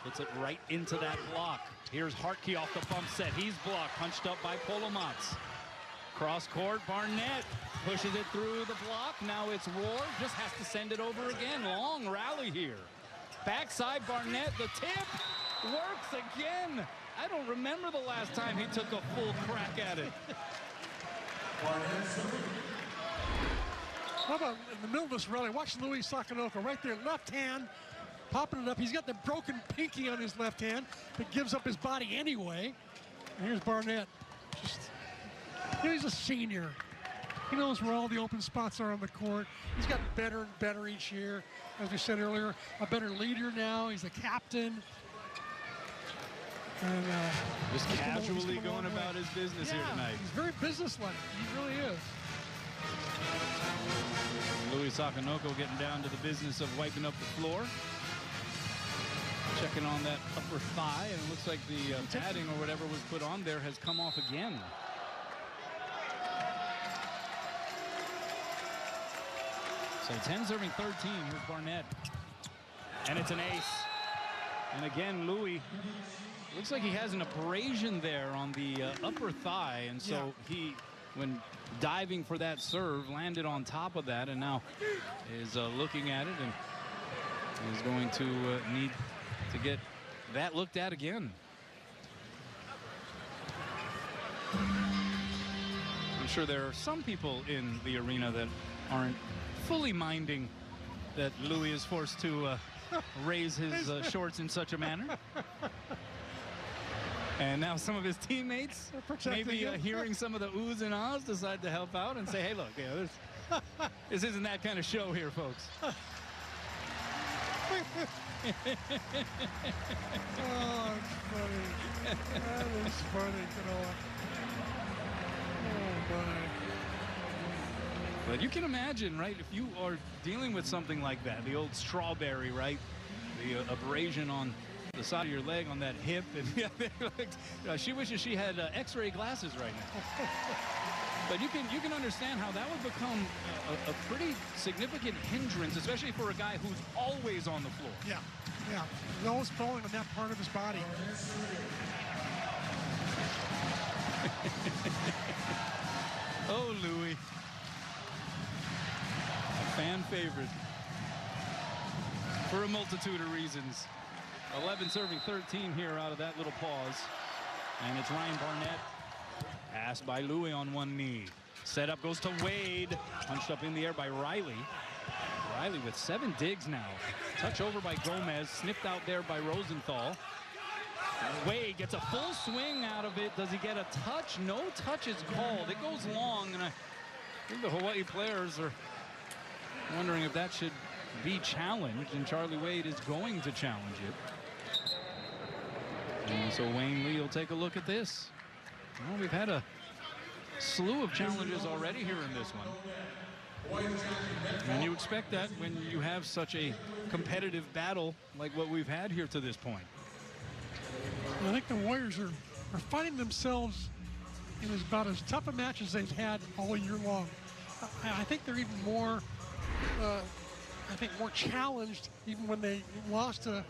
Puts it right into that block. Here's Hartke off the bump set. He's blocked, punched up by Polomats. Cross court, Barnett pushes it through the block. Now it's Rohr, just has to send it over again. Long rally here. Backside Barnett, the tip works again. I don't remember the last time he took a full crack at it. How about in the middle of this rally, watch Louie Sakanoko right there, left hand, popping it up. He's got the broken pinky on his left hand, but gives up his body anyway. And here's Barnett. He's a senior. He knows where all the open spots are on the court. He's gotten better and better each year. As we said earlier, a better leader now. He's a captain. And, just casually going about his business here tonight. He's very businesslike. He really is. Louie Sakanoko getting down to the business of wiping up the floor. Checking on that upper thigh, and it looks like the padding or whatever was put on there has come off again. So 10 serving 13. Here's Barnett. And it's an ace. And again, Louie, looks like he has an abrasion there on the upper thigh. And so he, when diving for that serve, landed on top of that and now is looking at it and is going to need to get that looked at again. I'm sure there are some people in the arena that aren't fully minding that Louie is forced to raise his shorts in such a manner. And now some of his teammates, maybe hearing some of the oohs and ahs, decide to help out and say, hey, look, this isn't that kind of show here, folks. Oh, it's funny. That is funny, Kanoa. Oh, my. But you can imagine, right, if you are dealing with something like that, the old strawberry, right, the abrasion on the side of your leg on that hip, and she wishes she had X-ray glasses right now. But you can understand how that would become a pretty significant hindrance, especially for a guy who's always on the floor. Yeah, he's always falling on that part of his body. Oh, Louie. A fan favorite for a multitude of reasons. 11 serving 13 here out of that little pause. And it's Ryan Barnett. Passed by Louie on one knee. Set up goes to Wade. Punched up in the air by Riley. Riley with 7 digs now. Touch over by Gomez. Snipped out there by Rosenthal. Wade gets a full swing out of it. Does he get a touch? No touch is called. It goes long, and I think the Hawaii players are wondering if that should be challenged, and Charlie Wade is going to challenge it. And so Wayne Lee will take a look at this. Well, we've had a slew of challenges already here in this one. And you expect that when you have such a competitive battle like what we've had here to this point. I think the Warriors are finding themselves in about as tough a match as they've had all year long. I think they're even more, more challenged even when they lost to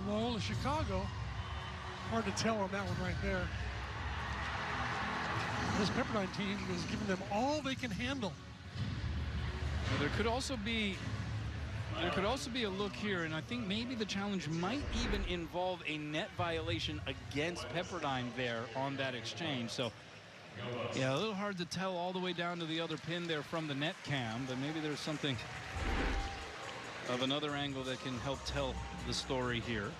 Loyola Chicago. Hard to tell on that one right there. This Pepperdine team is giving them all they can handle. Well, there could also be a look here, and I think maybe the challenge might even involve a net violation against Pepperdine there on that exchange. So, yeah, a little hard to tell all the way down to the other pin there from the net cam, but maybe there's something of another angle that can help tell the story here.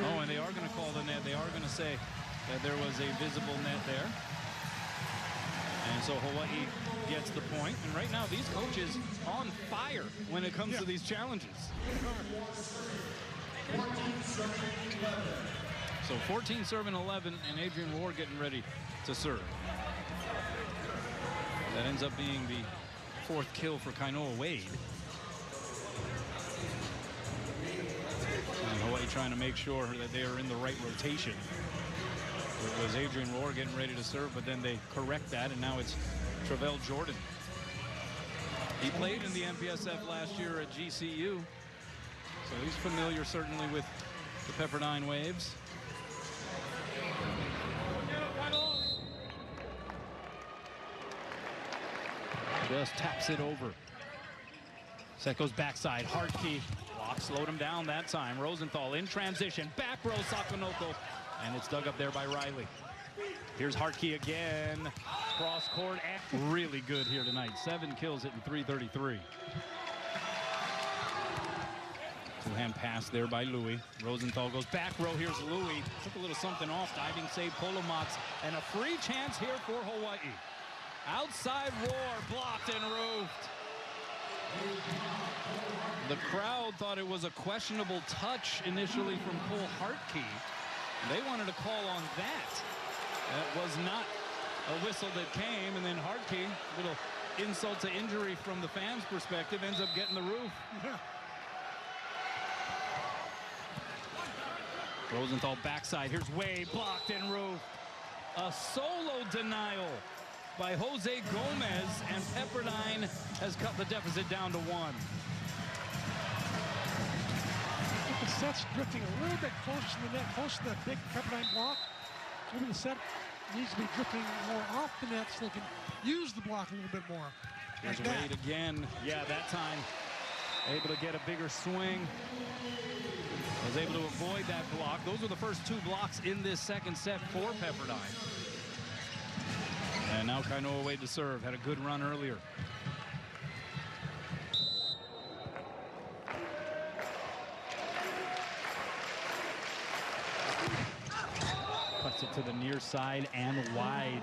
Oh, and they are going to call the net. They are going to say that there was a visible net there. And so Hawaii gets the point. And right now, these coaches on fire when it comes to these challenges. So 14 serving 11, and Adrian Rohr getting ready to serve. That ends up being the 4th kill for Kainoa Wade. And Hawaii trying to make sure that they are in the right rotation. It was Adrian Rohr getting ready to serve, but then they correct that, and now it's Travell Jordan. He played in the MPSF last year at GCU, so he's familiar certainly with the Pepperdine Waves. Just taps it over. Set goes backside. Hartke block, slowed him down that time. Rosenthal in transition. Back row Sakonoko. And it's dug up there by Riley. Here's Hartke again. Cross court. Really good here tonight. 7 kills hitting .333. Two-hand pass there by Louis. Rosenthal goes back row. Here's Louis. Took a little something off. Diving save Polomox. And a free chance here for Hawaii. Outside Rohr, blocked and roofed. The crowd thought it was a questionable touch initially from Cole Hartke. They wanted to call on that. That was not a whistle that came, and then Hartke, little insult to injury from the fans' perspective, ends up getting the roof. Yeah. Rosenthal backside. Here's Wade, blocked and roofed. A solo denial by Jose Gomez, and Pepperdine has cut the deficit down to 1. The set's drifting a little bit close to the net, close to that big Pepperdine block. Maybe the set needs to be drifting more off the net so they can use the block a little bit more. Here's Like Wade again. Yeah, that time able to get a bigger swing. Was able to avoid that block. Those were the first 2 blocks in this second set for Pepperdine. And now Kainoa Wade to serve. Had a good run earlier. Cuts it to the near side and wide.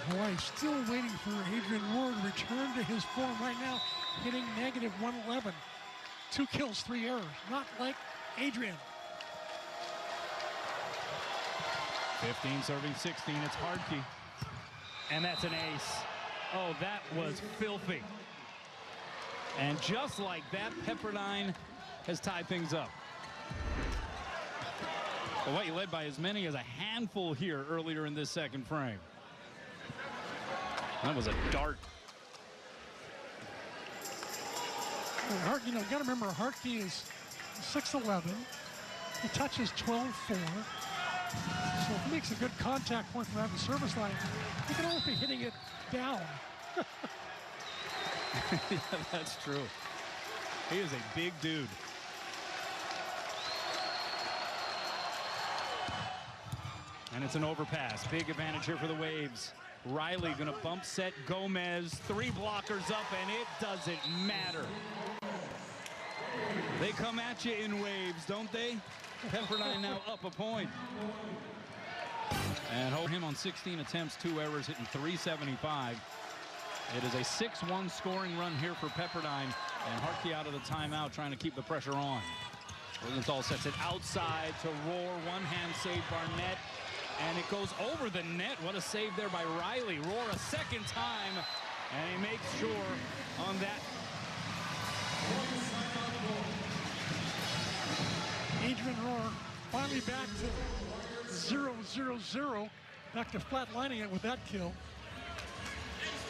Hawaii still waiting for Adrian Rohr to return to his form right now, hitting -111. 2 kills, 3 errors. Not like Adrian. 15 serving 16. It's Hartke. And that's an ace. Oh, that was filthy. And just like that, Pepperdine has tied things up. Hawaii led by as many as a handful here earlier in this second frame. That was a dart. Hartke, you got to remember, Hartke is 6'11". He touches 12'4". So if he makes a good contact point from out the service line, he can almost be hitting it down. Yeah, that's true. He is a big dude. And it's an overpass. Big advantage here for the Waves. Riley gonna bump set Gomez. 3 blockers up, and it doesn't matter. They come at you in waves, don't they? Pepperdine now up a point. And hold him on 16 attempts, 2 errors, hitting .375. It is a 6-1 scoring run here for Pepperdine, and Hartke out of the timeout trying to keep the pressure on. Rosenthal sets it outside to Rohr. One-hand save Barnett, and it goes over the net. What a save there by Riley. Rohr a second time, and he makes sure on that. Adrian Rohr finally back to 0-0-0. Back to flatlining it with that kill.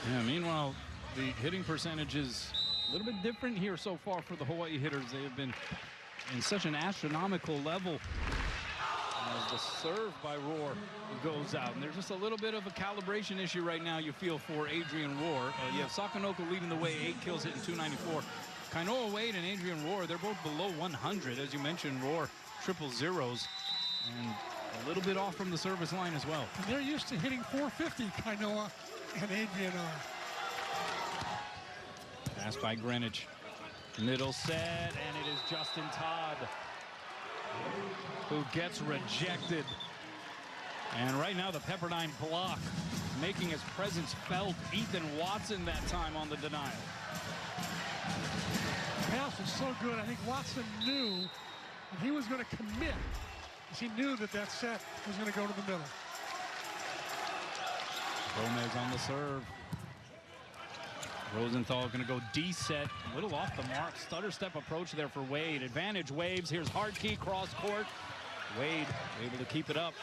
Yeah, meanwhile, the hitting percentage is a little bit different here so far for the Hawaii hitters. They have been in such an astronomical level as the serve by Rohr goes out. And there's just a little bit of a calibration issue right now, you feel, for Adrian Rohr. You have Sakonoko leading the way, 8 kills, hitting .294. Kainoa Wade and Adrian Rohr, they're both below 100. As you mentioned, Rohr triple zeros. And A little bit off from the service line as well. And they're used to hitting 450, Kainoa and Adrian are. Pass by Greenwich. Middle set, and it is Justin Todd who gets rejected. And right now the Pepperdine block making his presence felt. Ethan Watson that time on the denial. The pass was so good. I think Watson knew that he was going to commit, because he knew that that set was going to go to the middle. Gomez on the serve. Rosenthal going to go D-set, a little off the mark. Stutter step approach there for Wade. Advantage waves. Here's Hartke cross court. Wade able to keep it up.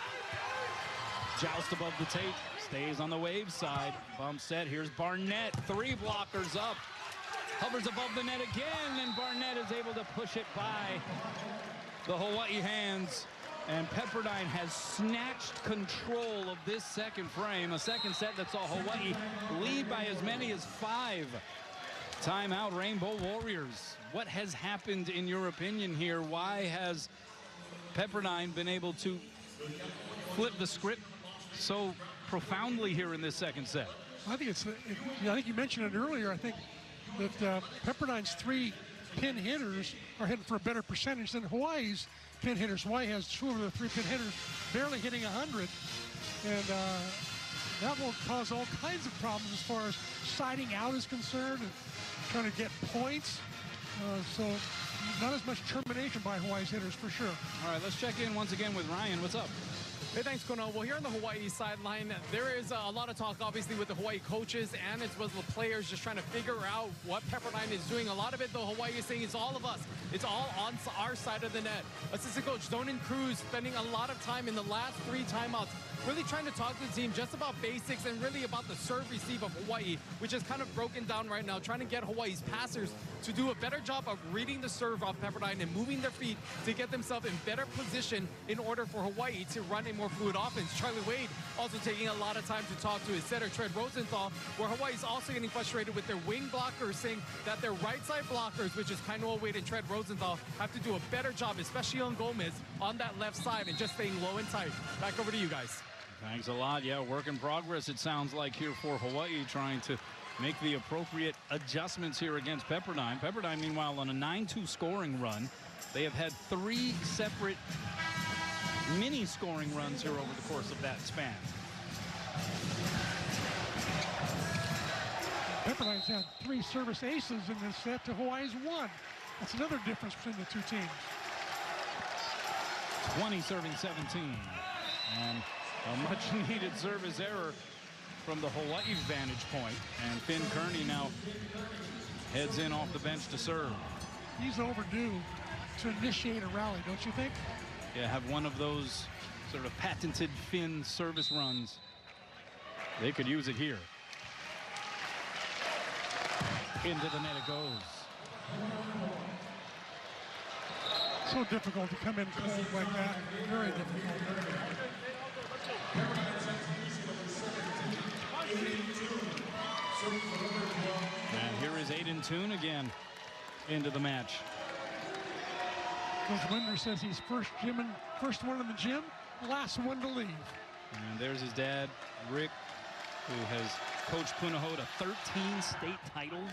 Joust above the tape. Stays on the wave side. Bump set. Here's Barnett. 3 blockers up. Hovers above the net again, and Barnett is able to push it by the Hawaii hands. And Pepperdine has snatched control of this second frame. A second set that saw Hawaii lead by as many as 5. Timeout, Rainbow Warriors. What has happened in your opinion here? Why has Pepperdine been able to flip the script so profoundly here in this second set? I think I think you mentioned it earlier. I think that Pepperdine's 3 pin hitters are hitting for a better percentage than Hawaii's pin hitters. Hawaii has 2 of the 3 pin hitters barely hitting 100, and that will cause all kinds of problems as far as siding out is concerned and trying to get points. So not as much termination by Hawaii's hitters for sure. All right, let's check in once again with Ryan. What's up? Hey, thanks, Kono. Well, here on the Hawaii sideline, there is a lot of talk, obviously, with the Hawaii coaches and as well as the players just trying to figure out what Pepperdine is doing. A lot of it, though, Hawaii is saying it's all of us. It's all on our side of the net. Assistant coach Donan Cruz spending a lot of time in the last 3 timeouts really trying to talk to the team just about basics and really about the serve-receive of Hawaii, which is kind of broken down right now, trying to get Hawaii's passers to do a better job of reading the serve off Pepperdine and moving their feet to get themselves in better position in order for Hawaii to run a more fluid offense. Charlie Wade also taking a lot of time to talk to his setter, Tread Rosenthal, where Hawaii's also getting frustrated with their wing blockers, saying that their right side blockers, which is Kainoa Wade and Tread Rosenthal, have to do a better job, especially on Gomez, on that left side and just staying low and tight. Back over to you guys. Thanks a lot. Yeah, work in progress, it sounds like, here for Hawaii, trying to make the appropriate adjustments here against Pepperdine. Pepperdine, meanwhile, on a 9-2 scoring run. They have had 3 separate mini scoring runs here over the course of that span. Pepperdine's had 3 service aces in this set to Hawaii's 1. That's another difference between the 2 teams. 20 serving 17. And a much-needed service error from the Hawaii vantage point. And Finn Kearney now heads in off the bench to serve. He's overdue to initiate a rally, don't you think? Yeah, have one of those sort of patented Finn service runs. They could use it here. Into the net it goes. So difficult to come in cold like that. Very difficult. And here is Aiden Toon again into the match. Coach Winder says he's first one in the gym, last one to leave. And there's his dad, Rick, who has coached Punahou to 13 state titles.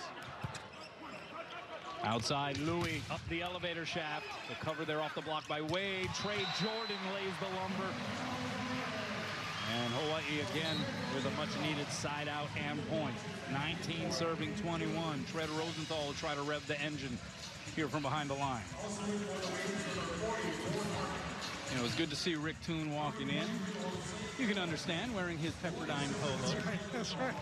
Outside, Louis up the elevator shaft. The cover there off the block by Wade. Trey Jordan lays the lumber. And Hawaii again with a much-needed side out and point. 19 serving 21. Tread Rosenthal will try to rev the engine here from behind the line. You know, it's good to see Rick Toon walking in. You can understand wearing his Pepperdine polo. That's right. That's right.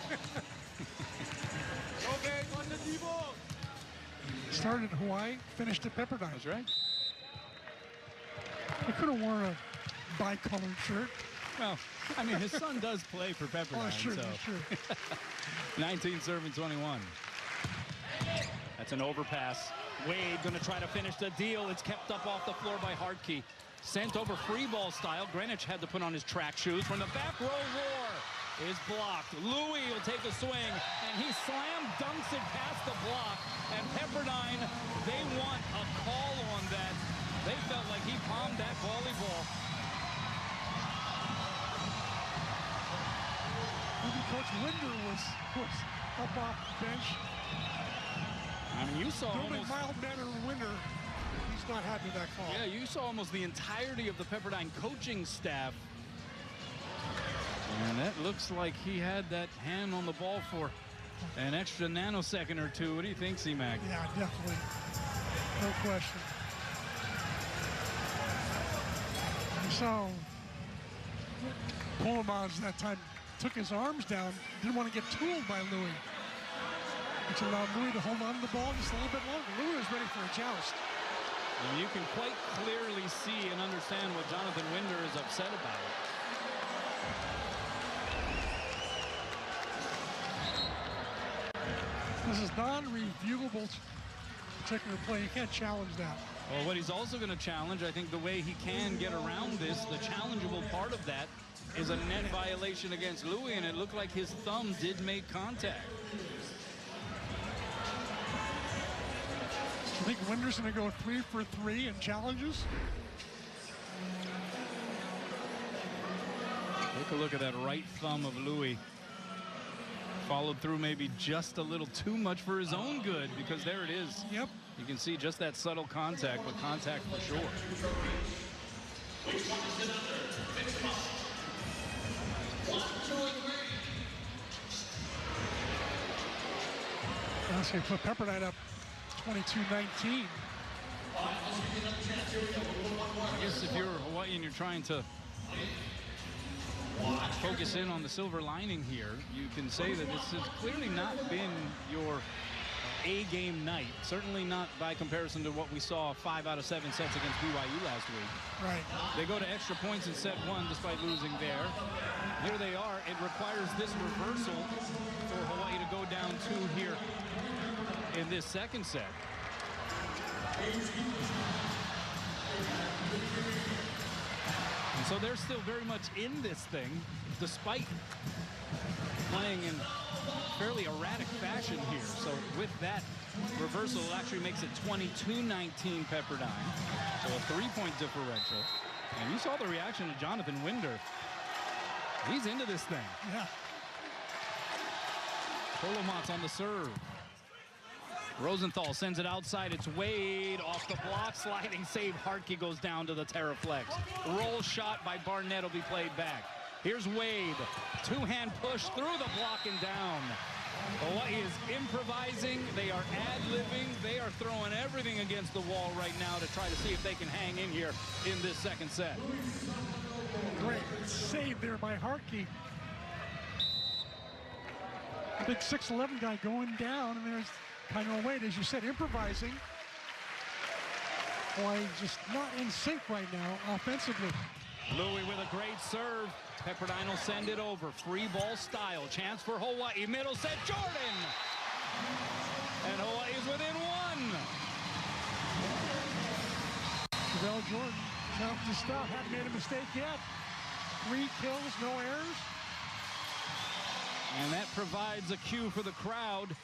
Started at Hawaii, finished at Pepperdine. That's right. He could have worn a bi-colored shirt. Well, I mean, his son does play for Pepperdine. Oh, sure, so. sure. 19 serving 21. That's an overpass. Wade going to try to finish the deal. It's kept up off the floor by Hartke. Sent over free ball style. Greenwich had to put on his track shoes. From the back row, Roar is blocked. Louis will take a swing, and he slam dunks it past the block. And Pepperdine, they want a call on that. They felt like he palmed that volleyball. Coach Winder was up off the bench. I mean, you saw almost mild-mannered Winder. He's not happy with that call. Yeah, you saw almost the entirety of the Pepperdine coaching staff. And that looks like he had that hand on the ball for an extra nanosecond or two. What do you think, C-Mac? Yeah, definitely. No question. So, Polemans that time took his arms down, didn't want to get tooled by Louis, which allowed Louis to hold on to the ball just a little bit longer. Louis was ready for a joust. And you can quite clearly see and understand what Jonathan Winder is upset about. This is non-reviewable particular play. You can't challenge that. Well, what he's also going to challenge, I think the way he can get around this, the challengeable part of that is a net violation against Louis, and it looked like his thumb did make contact. I think Winder's going to go 3 for 3 in challenges. Take a look at that right thumb of Louis. Followed through maybe just a little too much for his own good, because there it is. Yep. You can see just that subtle contact, but contact for sure. That's going to put Pepperdine up 22-19. I guess if you're Hawaii and you're trying to focus in on the silver lining here, you can say that this has clearly not been your A-game night. Certainly not by comparison to what we saw 5 out of 7 sets against BYU last week. Right. They go to extra points in set 1 despite losing there. Here they are. It requires this reversal for Hawaii to go down 2 here in this second set. And so they're still very much in this thing, despite playing in fairly erratic fashion here. So with that reversal, it actually makes it 22-19 Pepperdine. So a 3-point differential. And you saw the reaction of Jonathan Winder. He's into this thing. Yeah. Polemans on the serve. Rosenthal sends it outside. It's Wade off the block. Sliding save. Hartke goes down to the Terraflex. Roll shot by Barnett will be played back. Here's Wade. Two-hand push through the block and down. Hawaii is improvising. They are ad-libbing. They are throwing everything against the wall right now to try to see if they can hang in here in this second set. Great save there by Hartke. Big 6'11" guy going down, and there's kind of Wade, as you said, improvising. Hawaii just not in sync right now offensively. Louis with a great serve. Pepperdine will send it over. Free ball style. Chance for Hawaii. Middle set. Jordan! And Hawaii is within 1. Javale Jordan trying to stop. Hadn't made a mistake yet. 3 kills, no errors. And that provides a cue for the crowd.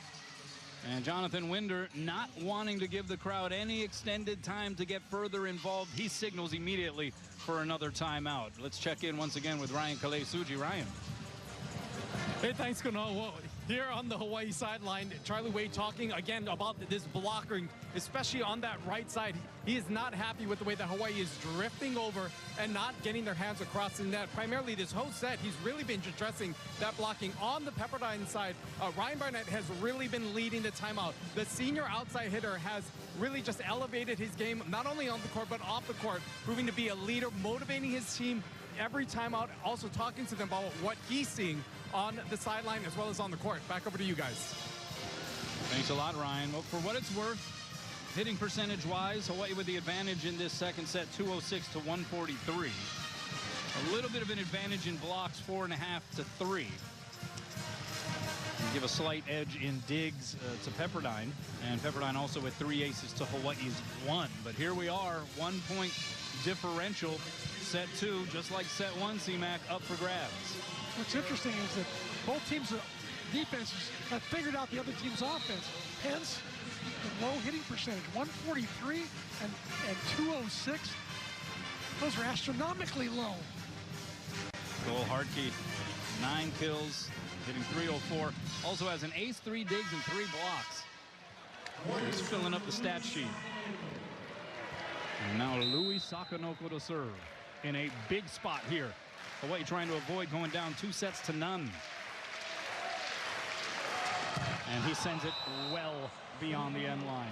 And Jonathan Winder not wanting to give the crowd any extended time to get further involved. He signals immediately for another timeout. Let's check in once again with Ryan Kalei-Suji. Ryan. Hey, thanks, Kunal. Well, here on the Hawaii sideline, Charlie Wade talking again about this blocker, especially on that right side. He is not happy with the way that Hawaii is drifting over and not getting their hands across the net. Primarily this whole set, he's really been addressing that blocking on the Pepperdine side. Ryan Barnett has really been leading the timeout. The senior outside hitter has really just elevated his game, not only on the court, but off the court, proving to be a leader, motivating his team every time out, also talking to them about what he's seeing on the sideline as well as on the court. Back over to you guys. Thanks a lot, Ryan. Well, for what it's worth, hitting percentage-wise, Hawaii with the advantage in this second set, 206 to 143. A little bit of an advantage in blocks, 4.5 to 3. Give a slight edge in digs to Pepperdine, and Pepperdine also with 3 aces to Hawaii's 1. But here we are, 1-point differential. Set 2, just like set 1, C-Mac, up for grabs. What's interesting is that both teams' defenses have figured out the other team's offense. Hence, the low hitting percentage, 143 and 206. Those are astronomically low. Cole Hartke, 9 kills, hitting .304. Also has an ace, 3 digs, and 3 blocks. He's filling up the stat sheet. And now Louis Sakanoko to serve in a big spot here. Hawaii trying to avoid going down 2-0. And he sends it well beyond the end line.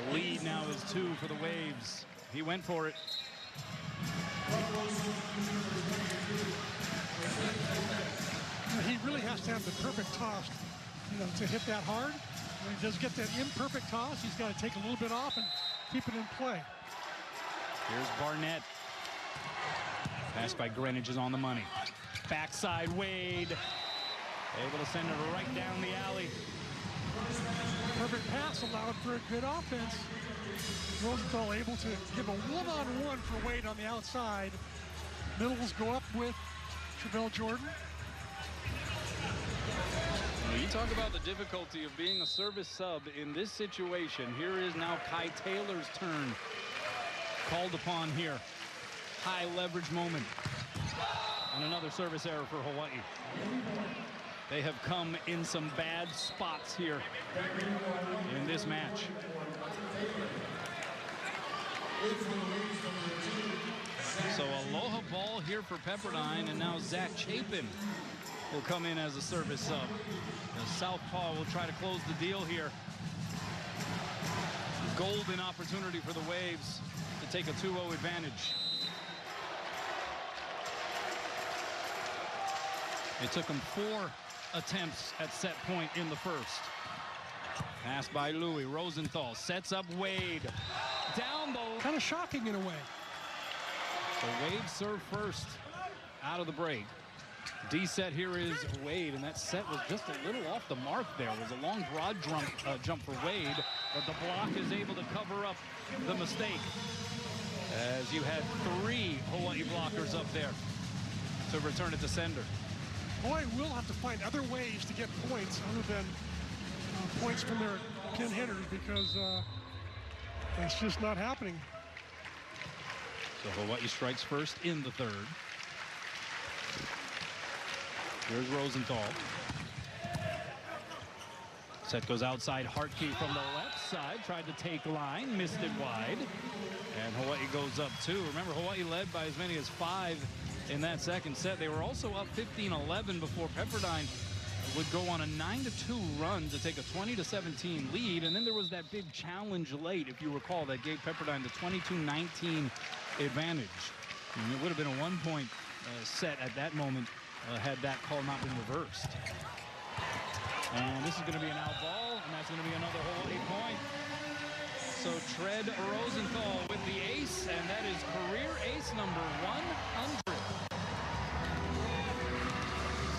The lead now is 2 for the Waves. He went for it. He really has to have the perfect toss, to hit that hard. When he does get that imperfect toss, he's got to take a little bit off and keep it in play. Here's Barnett. Pass by Greenwich is on the money. Backside Wade. Able to send it right down the alley. Perfect pass allowed for a good offense. Rosenthal able to give a one-on-one for Wade on the outside. Middles go up with Travell Jordan. Well, you talk about the difficulty of being a service sub in this situation. Here is now Kai Taylor's turn. Called upon here. High leverage moment. And another service error for Hawaii. They have come in some bad spots here in this match. So Aloha ball here for Pepperdine, and now Zach Chapin will come in as a service sub. The southpaw will try to close the deal here. Golden opportunity for the Waves to take a 2-0 advantage. It took them 4 attempts at set point in the first. Pass by Louis. Rosenthal sets up Wade. Down the... Kind of shocking in a way. So Wade served first out of the break. D set here is Wade, and that set was just a little off the mark there. It was a long broad jump for Wade, but the block is able to cover up the mistake. As you had 3 Hawaii blockers up there to return it to sender. Hawaii will have to find other ways to get points other than points from their pin hitters, because it's just not happening. So Hawaii strikes first in the third. Here's Rosenthal. Set goes outside. Hartke from the left side. Tried to take line. Missed it wide. And Hawaii goes up 2. Remember, Hawaii led by as many as 5 in that second set. They were also up 15-11 before Pepperdine would go on a 9-2 run to take a 20-17 lead. And then there was that big challenge late, if you recall, that gave Pepperdine the 22-19 advantage. And it would have been a 1-point set at that moment had that call not been reversed. And this is going to be an out ball, and that's going to be another Hawaii point. So Tread Rosenthal with the ace, and that is career ace number 100.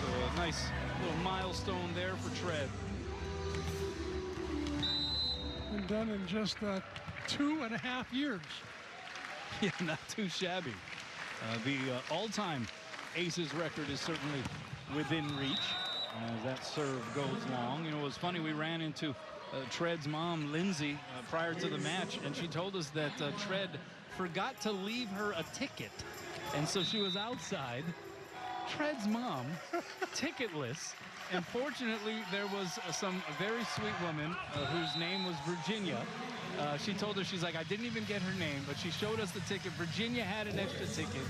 So a nice little milestone there for Tread. And done in just 2.5 years. Yeah, not too shabby. The all-time aces record is certainly within reach as that serve goes long. You know, it was funny, we ran into Tread's mom, Lindsay, prior to the match, and she told us that Tread forgot to leave her a ticket. And so she was outside, Tread's mom, ticketless. And fortunately, there was some very sweet woman whose name was Virginia. She told us, she's like, I didn't even get her name, but she showed us the ticket. Virginia had an extra ticket.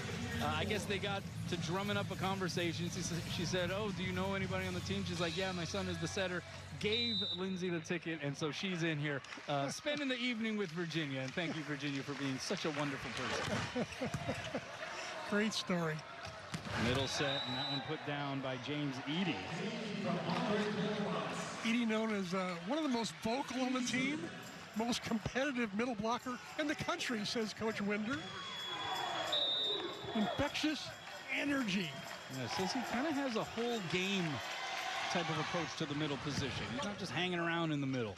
I guess they got to drumming up a conversation. She said, oh, do you know anybody on the team? She's like, yeah, my son is the setter. Gave Lindsay the ticket, and so she's in here spending the evening with Virginia. And thank you, Virginia, for being such a wonderful person. Great story. Middle set, and that one put down by James Eady. Eady, known as one of the most vocal on the team, most competitive middle blocker in the country, says Coach Winder. Infectious energy. Yeah, says he kind of has a whole game type of approach to the middle position. He's not just hanging around in the middle.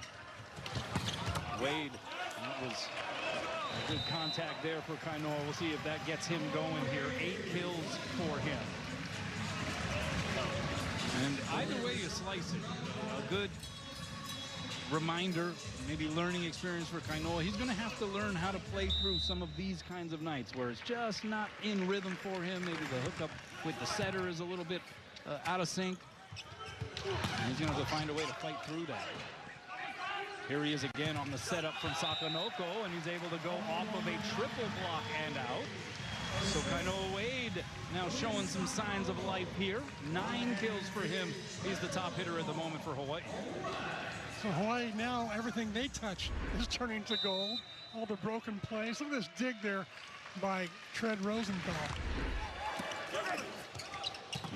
Wade, that was a good contact there for Kainoa. We'll see if that gets him going here. 8 kills for him. And either way you slice it, a good reminder, maybe learning experience for Kainoa. He's going to have to learn how to play through some of these kinds of nights where it's just not in rhythm for him. Maybe the hookup with the setter is a little bit out of sync. And he's going to have to find a way to fight through that. Here he is again on the setup from Sakonoko, and he's able to go off of a triple block and out. So Kainoa Wade now showing some signs of life here. 9 kills for him. He's the top hitter at the moment for Hawaii. So Hawaii now, everything they touch is turning to gold. All the broken plays. Look at this dig there by Tread Rosenthal.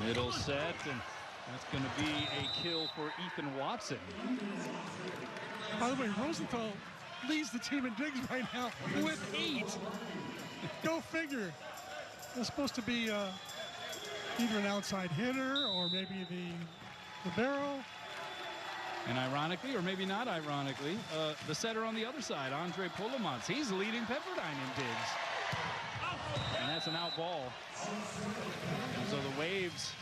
Middle set, and that's going to be a kill for Ethan Watson. By the way, Rosenthal leads the team in digs right now with 8. Go figure. It's supposed to be either an outside hitter or maybe the barrel. And ironically, or maybe not ironically, the setter on the other side, Andre Polomats, he's leading Pepperdine in digs. And that's an out ball. And so the Waves,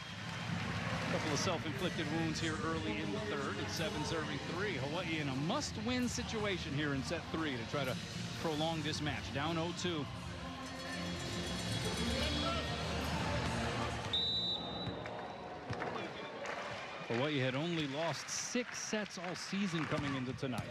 a couple of self-inflicted wounds here early in the third. It's 7 serving 3. Hawaii in a must-win situation here in set 3 to try to prolong this match. Down 0-2. Hawaii had only lost 6 sets all season coming into tonight.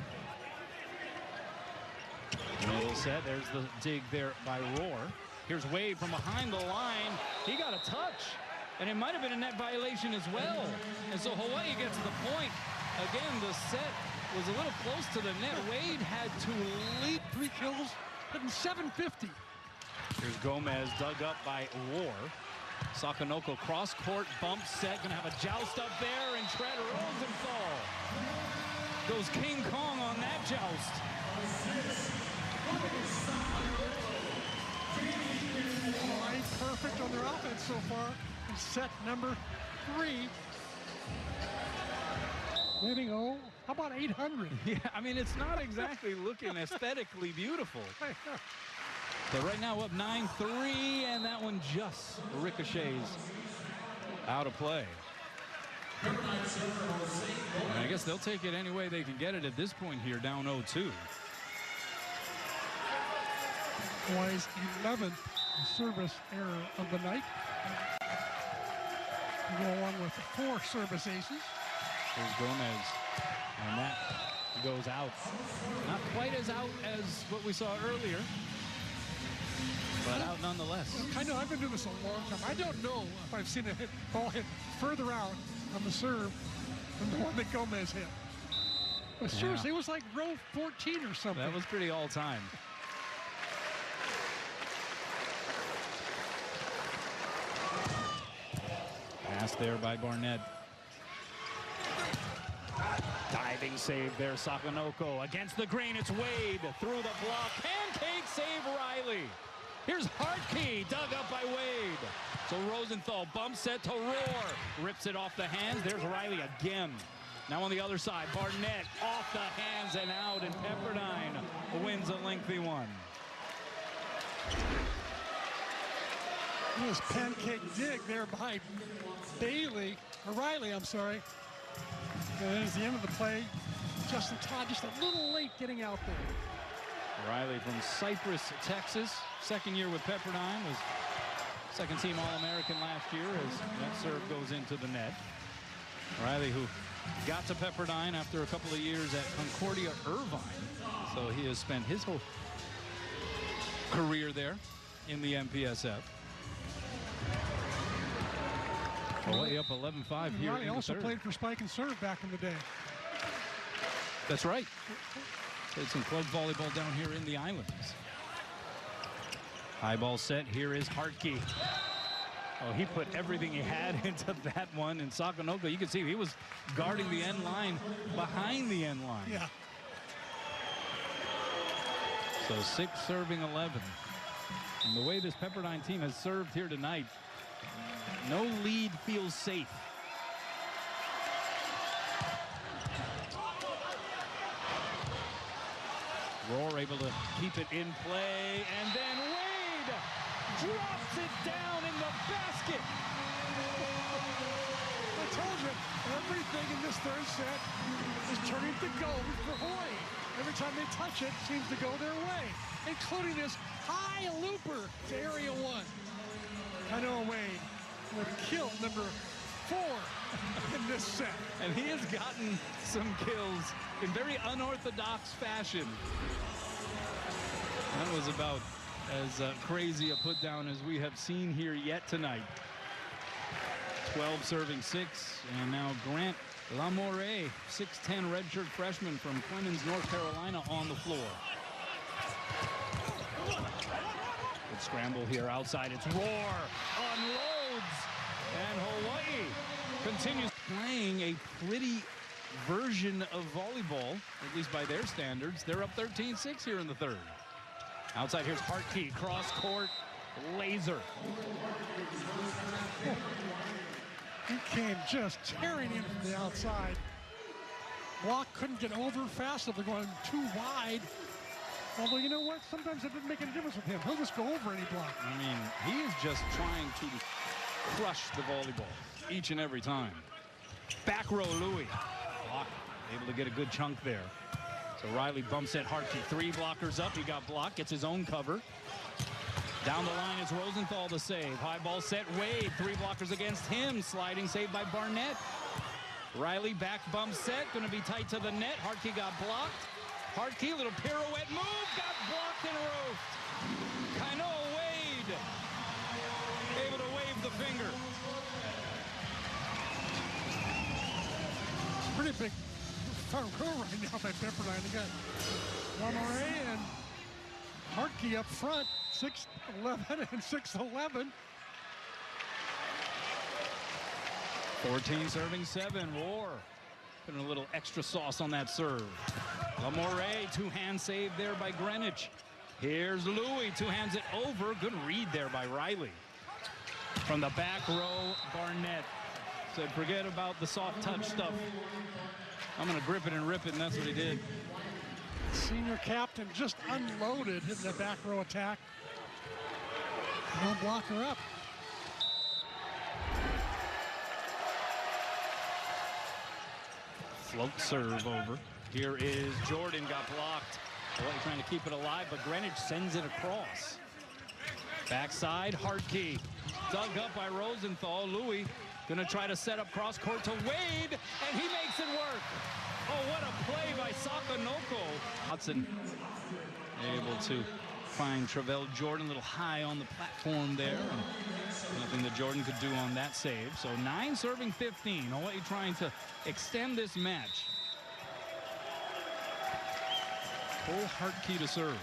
Middle set, there's the dig there by Rohr. Here's Wade from behind the line. He got a touch, and it might have been a net violation as well. And so Hawaii gets the point. Again, the set was a little close to the net. Wade had to leap. 3 kills, hitting 750. Here's Gomez dug up by Rohr. Sakonoko cross-court bump set, gonna have a joust up there, and Tread Rosenthal goes King Kong on that joust. Hawaii perfect on their offense so far in set number 3. Hitting, how about 800? Yeah, I mean, it's not exactly looking aesthetically beautiful. But right now up 9-3, and that one just ricochets out of play. And I guess they'll take it any way they can get it at this point here, down 0-2. Hawaii's 11th service error of the night. We go along with 4 service aces. Here's Gomez, and that goes out. Not quite as out as what we saw earlier, but out nonetheless. I know, I've been doing this a long time. I don't know if I've seen a ball hit further out on the serve than the one that Gomez hit. But seriously, it was like row 14 or something. That was pretty all-time. Pass there by Barnett. Diving save there, Sakonoko against the green. It's Wade through the block. Pancake save, Riley. Here's Hartke, dug up by Wade. So Rosenthal bumps it to Rohr. Rips it off the hands. There's Riley again. Now on the other side, Barnett off the hands and out, and Pepperdine wins a lengthy one. This pancake dig there by Riley, I'm sorry. And there's the end of the play. Justin Todd just a little late getting out there. Riley from Cypress, Texas. Second year with Pepperdine. Was second team All-American last year as that serve goes into the net. Riley, who got to Pepperdine after a couple of years at Concordia Irvine. So he has spent his whole career there in the MPSF. Hawaii up 11-5 here in the also third. played for Spike and Serve back in the day. That's right. Played some club volleyball down here in the islands. High ball set. Here is Hartke. Oh, he put everything he had into that one. And Sakonoko, you can see he was guarding the end line behind the end line. Yeah. So 6 serving 11. And the way this Pepperdine team has served here tonight, no lead feels safe. Rohr able to keep it in play, and then Wade drops it down in the basket. I told you, everything in this third set is turning to gold for Hawaii. Every time they touch it, seems to go their way, including this high looper to area 1. Kainoa Wade with kill number 4 in this set. And he has gotten some kills in very unorthodox fashion. That was about as crazy a put down as we have seen here yet tonight. 12 serving 6, and now Grant Lamore, 6'10" redshirt freshman from Clemens, North Carolina, on the floor. Good scramble here outside. It's Roar unloads, and Hawaii continues playing a pretty version of volleyball, at least by their standards. They're up 13-6 here in the third. Outside, here's Hartke, cross court, laser. He came just tearing in from the outside. Block couldn't get over fast enough. They're going too wide. Although, you know what? Sometimes it didn't make any difference with him. He'll just go over any block. I mean, he is just trying to crush the volleyball each and every time. Back row, Louis. Block, able to get a good chunk there. So Riley bumps at Hartke. 3 blockers up. He got blocked. Gets his own cover. Down the line is Rosenthal to save. High ball set. Wade. 3 blockers against him. Sliding save by Barnett. Riley back bump set. Going to be tight to the net. Hartke got blocked. Hartke, little pirouette move. Got blocked and roofed. Kainoa Wade. Able to wave the finger. Pretty big front row right now by Pepperdine. They got Lamore and Hartke up front. 6'11" and 6'11". 14 serving 7. Roar. Putting a little extra sauce on that serve. Lamore, 2-hand save there by Greenwich. Here's Louis, 2 hands it over. Good read there by Riley. From the back row, Barnett said, forget about the soft touch stuff. I'm going to grip it and rip it, and that's what he did. Senior captain just unloaded in the back row attack. No blocker up. Float serve over. Here is Jordan, got blocked. Hawaii trying to keep it alive, but Greenwich sends it across. Backside, Hartke. Dug up by Rosenthal. Louis gonna try to set up cross court to Wade, and he makes it work. Oh, what a play by Sakanoko. Hudson able to find Travell Jordan a little high on the platform there. And nothing that Jordan could do on that save. So 9 serving 15. Hawaii trying to extend this match. Cole Hartke to serve.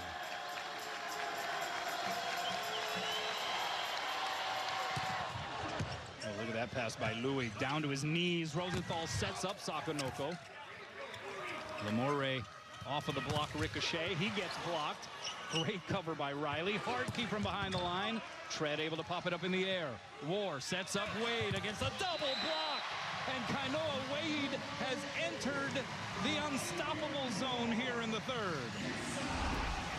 Oh, look at that pass by Louis. Down to his knees. Rosenthal sets up Sakanoko. Lamore off of the block ricochet. He gets blocked. Great cover by Riley. Hartke from behind the line. Tread able to pop it up in the air. War sets up Wade against a double block. And Kainoa Wade has entered the unstoppable zone here in the third.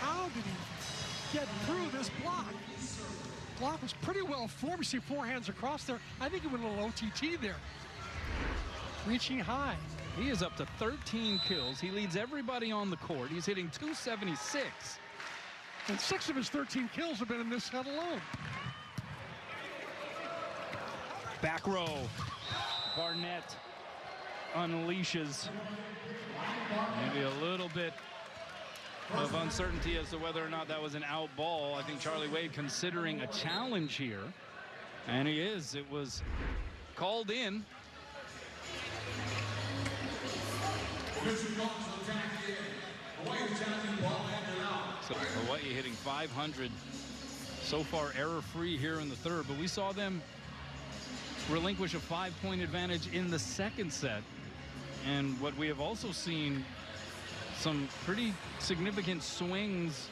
How did he get through this block? Block was pretty well formed. You see 4 hands across there. I think he went a little OTT there. Reaching high. He is up to 13 kills. He leads everybody on the court. He's hitting .276. And 6 of his 13 kills have been in this set alone. Back row. Barnett unleashes. Maybe a little bit of uncertainty as to whether or not that was an out ball. I think Charlie Wade considering a challenge here. And he is. It was called in. So Hawaii hitting .500 so far, error-free here in the third. But we saw them relinquish a 5-point advantage in the second set. And what we have also seen, some pretty significant swings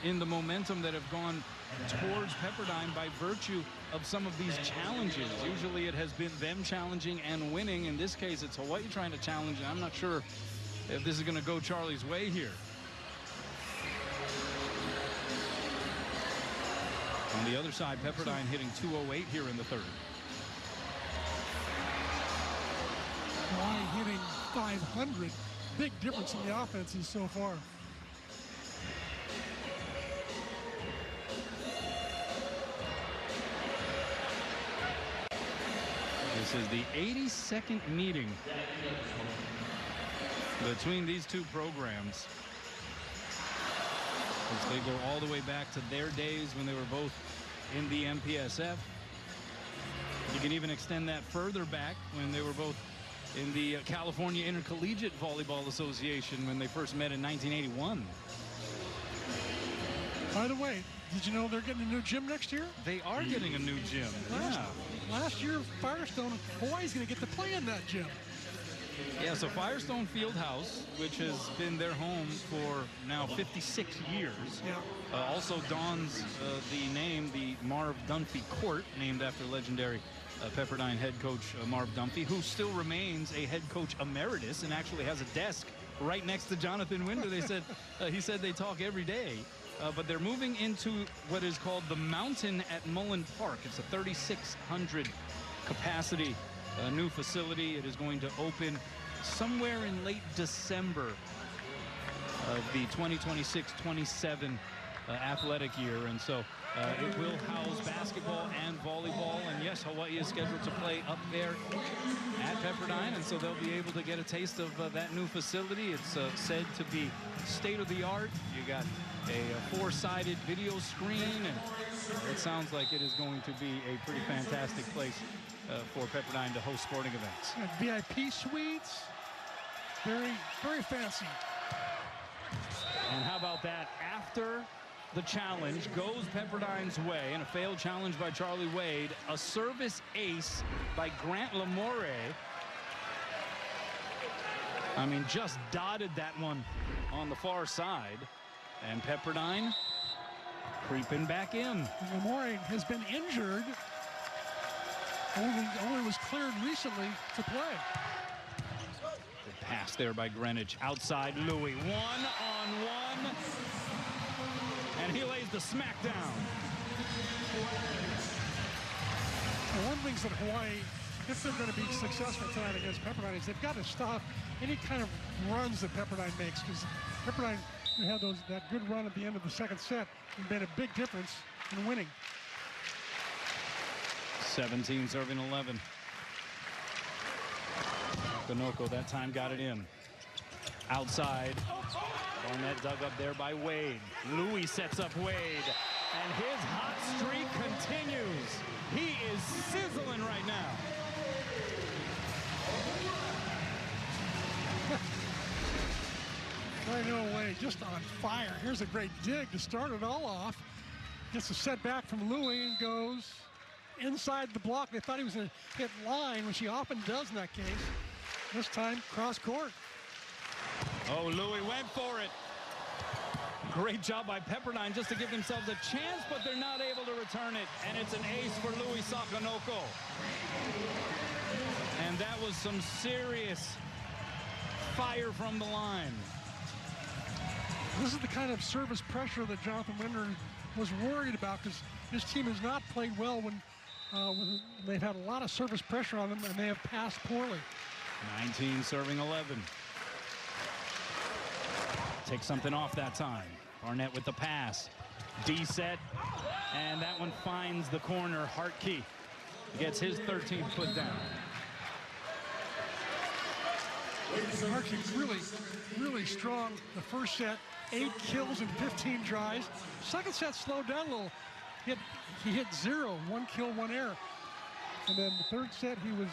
in the momentum that have gone towards Pepperdine by virtue of some of these challenges. Usually it has been them challenging and winning. In this case, it's Hawaii trying to challenge, and I'm not sure if this is going to go Charlie's way here. On the other side, Pepperdine hitting .208 here in the third. Hawaii hitting .500. Big difference in the offenses so far. This This is the 82nd meeting between these two programs. As they go all the way back to their days when they were both in the MPSF. You can even extend that further back when they were both in the California Intercollegiate Volleyball Association when they first met in 1981. By the way, did you know they're getting a new gym next year? They are getting a new gym. Last year, Firestone, Hawaii's going to get to play in that gym. Yeah, so Firestone Fieldhouse, which has been their home for now 56 years, also dons the name, the Marv Dunphy Court, named after legendary Pepperdine head coach Marv Dunphy, who still remains a head coach emeritus and actually has a desk right next to Jonathan Winder. They said he said they talk every day, but they're moving into what is called the Mountain at Mullen Park. It's a 3,600 capacity new facility. It is going to open somewhere in late December of the 2026-27 athletic year, and so it will house basketball and volleyball. And yes, Hawaii is scheduled to play up there at Pepperdine, and so they'll be able to get a taste of that new facility. It's said to be state-of-the-art. You got a four-sided video screen, and it sounds like it is going to be a pretty fantastic place for Pepperdine to host sporting events. VIP suites, very, very fancy. And how about that? After the challenge goes Pepperdine's way, and a failed challenge by Charlie Wade, a service ace by Grant Lamore. I mean, just dotted that one on the far side, and Pepperdine creeping back in. Lamore has been injured. Only was cleared recently to play. Good pass there by Greenwich. Outside Louis. One-on-one. And he lays the smack down. Well, one of the things that Hawaii, if they're going to be successful tonight against Pepperdine, is they've got to stop any kind of runs that Pepperdine makes, because Pepperdine had that good run at the end of the second set and made a big difference in winning. 17 serving 11. Kanoko that time got it in. Outside. Barnett dug up there by Wade. Louis sets up Wade. And his hot streak continues. He is sizzling right now. Right away, just on fire. Here's a great dig to start it all off. Gets a set back from Louis and goes inside the block. They thought he was going to hit line, which he often does in that case. This time, cross court. Oh, Louis went for it. Great job by Pepperdine just to give themselves a chance, but they're not able to return it. And it's an ace for Louis Sakanoko. And that was some serious fire from the line. This is the kind of service pressure that Jonathan Winder was worried about, because his team has not played well when they've had a lot of service pressure on them, and they have passed poorly. 19 serving 11. Take something off that time. Barnett with the pass. D set. And that one finds the corner. Hartke gets his 13th foot down. Hartke really, really strong the first set. 8 kills and 15 tries. Second set slowed down a little. He hit 0, 1 kill, 1 error. And then the third set, he was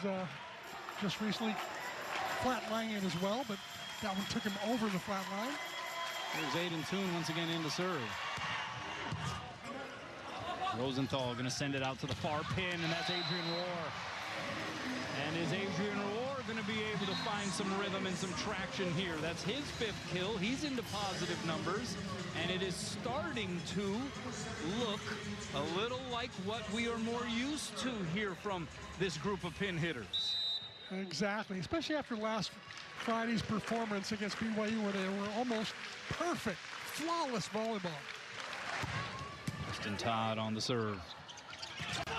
just recently flat-lining it as well, but that one took him over the flat line. There's Aiden Toon once again in to serve. Rosenthal going to send it out to the far pin, and that's Adrian Rohr. And is Adrian Rohr going to be able to find some rhythm and some traction here? That's his 5th kill. He's into positive numbers, and it is starting to look a little like what we are more used to here from this group of pin hitters. Exactly, especially after last Friday's performance against BYU, where they were almost perfect, flawless volleyball. Justin Todd on the serve.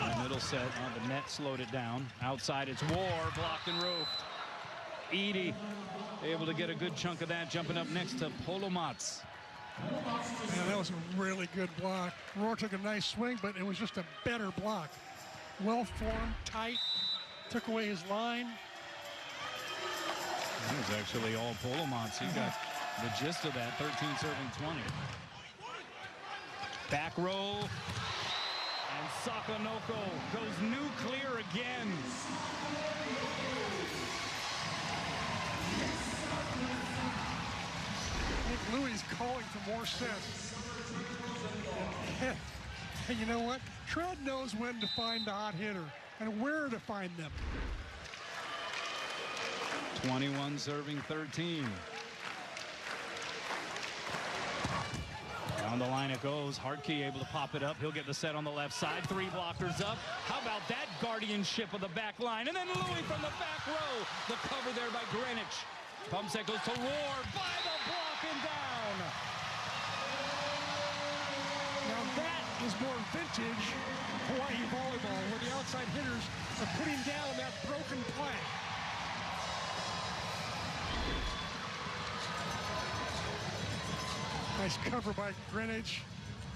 In the middle set, the net slowed it down. Outside, it's War, blocked and roofed. Edie able to get a good chunk of that, jumping up next to Polomats. Man, that was a really good block. Rohr took a nice swing, but it was just a better block. Well-formed, tight. took away his line. It was actually all Polomonts. He got the gist of that. 13 serving 20. Back row. And Sakonoko goes nuclear again. I think Louis calling for more sets. And you know what? Tread knows when to find the hot hitter and where to find them. 21 serving 13. Down the line it goes. Hartke able to pop it up. He'll get the set on the left side. 3 blockers up. How about that guardianship of the back line? And then Louis from the back row. The cover there by Greenwich. Pump set goes to Roar by the block and down. Now that is more vintage Hawaii volleyball, where the outside hitters are putting down that broken play. Nice cover by Greenwich.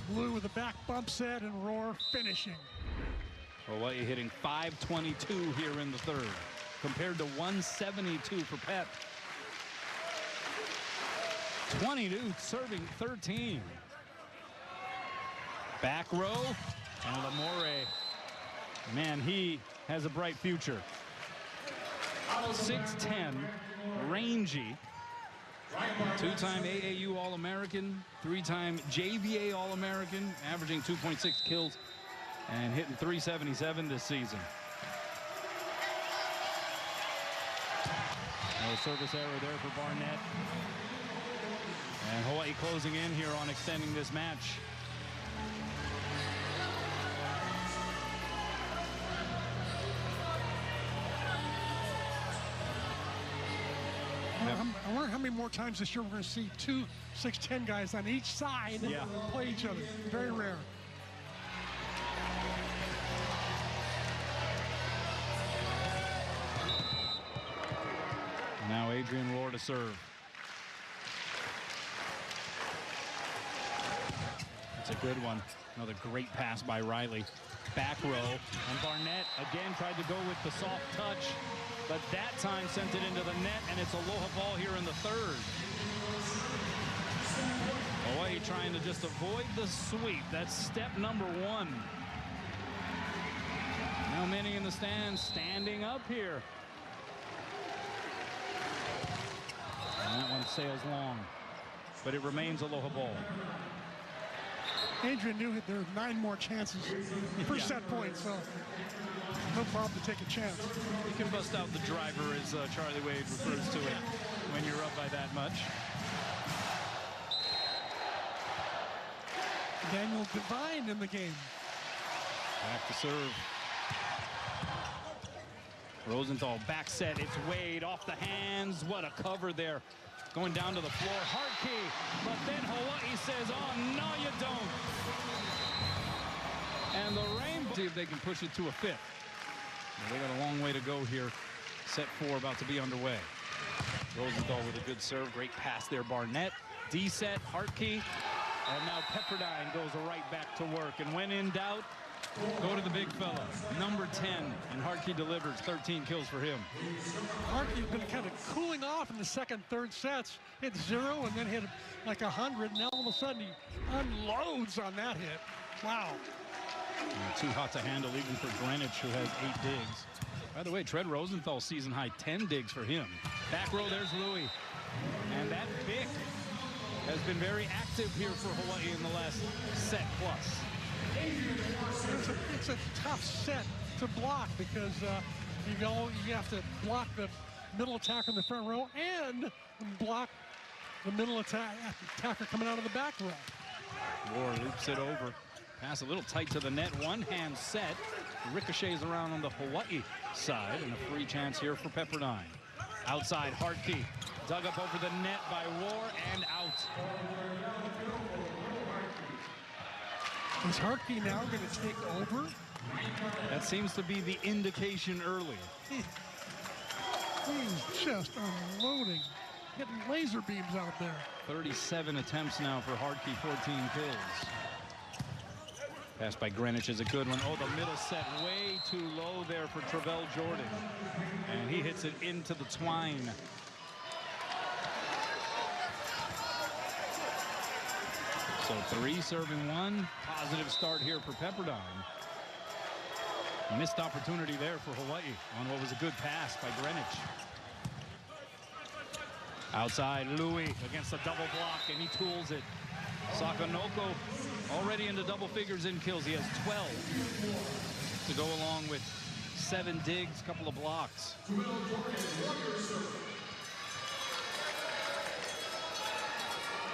Blue with a back bump set and Roar finishing. Hawaii hitting .522 here in the third, compared to 172 for Pep. 22 serving 13. Back row, and Lamore. Man, he has a bright future. 6'10", rangy. 2-time AAU All-American, 3-time JVA All-American, averaging 2.6 kills and hitting .377 this season. No service error there for Barnett. And Hawaii closing in here on extending this match. I wonder how many more times this year we're going to see 2 6'10" guys on each side play each other. Very rare. Now Adrian Roar to serve. That's a good one. Another great pass by Riley. Back row, and Barnett again tried to go with the soft touch, but that time sent it into the net, and it's aloha ball here in the third. Hawaii trying to just avoid the sweep. That's step number 1. Now many in the stands standing up here. And that one sails long, but it remains aloha ball. Adrian knew that there were 9 more chances per set point, so no problem to take a chance. You can bust out the driver, as Charlie Wade refers to it, when you're up by that much. Daniel Devine in the game. Back to serve. Rosenthal back set. It's Wade off the hands. What a cover there. Going down to the floor. Hartke. But then Hawaii says, oh, no, you don't. And the Rainbow. See if they can push it to a 5th. Well, they got a long way to go here. Set 4 about to be underway. Rosenthal with a good serve. Great pass there. Barnett. D-set. Hartke. And now Pepperdine goes right back to work. And when in doubt, go to the big fella, number 10, and Hartke delivers. 13 kills for him. Hartke's been kind of cooling off in the second, third sets. Hit 0 and then hit like 100. Now all of a sudden he unloads on that hit. Wow. And too hot to handle even for Greenwich, who has 8 digs. By the way, Tread Rosenthal season high 10 digs for him. Back row, there's Louis. And that pick has been very active here for Hawaii in the last set plus. It's a tough set to block because you have to block the middle attacker in the front row and block the middle attacker coming out of the back row. Moore loops it over. Pass a little tight to the net. One-hand set. Ricochets around on the Hawaii side, and a free chance here for Pepperdine. Outside, Hartke. Dug up over the net by Roar and out. Is Hartke now going to take over? That seems to be the indication early. He's just unloading, hitting laser beams out there. 37 attempts now for Hartke, 14 kills. Pass by Greenwich is a good one. Oh, the middle set way too low there for Travell Jordan. And he hits it into the twine. So 3 serving 1. Positive start here for Pepperdine. Missed opportunity there for Hawaii on what was a good pass by Greenwich. Outside, Louis against a double block, and he tools it. Sakanoko already into double figures in kills. He has 12 to go along with 7 digs, couple of blocks.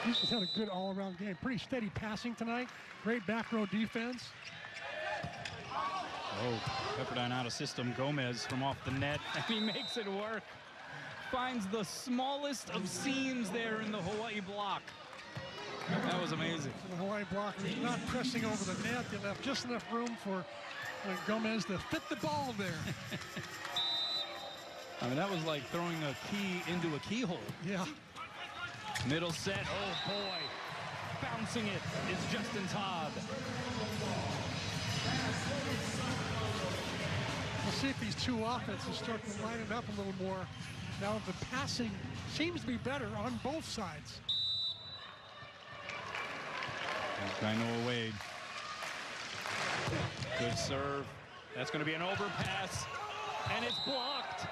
He's just had a good all-around game. Pretty steady passing tonight. Great back row defense. Oh, Pepperdine out of system. Gomez from off the net, and he makes it work. Finds the smallest of seams there in the Hawaii block. That was amazing. And the Hawaii block was not pressing over the net. They left just enough room for Gomez to fit the ball there. I mean, that was like throwing a key into a keyhole. Yeah. Middle set, oh boy. Bouncing it is Justin Todd. We'll see if these two offenses start to line it up a little more. Now the passing seems to be better on both sides. Kainoa Wade. Good serve. That's going to be an overpass, and it's blocked.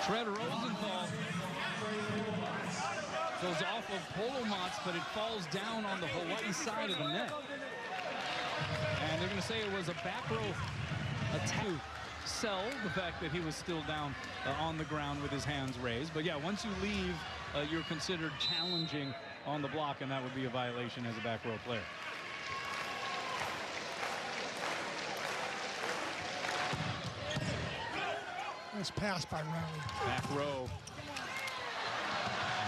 Fred Rosenthal goes off of Polomots, but it falls down on the Hawaii side of the net. And they're going to say it was a back row attack to sell the fact that he was still down on the ground with his hands raised. But yeah, once you leave, you're considered challenging on the block, and that would be a violation as a back row player. Nice pass by Riley. Back row.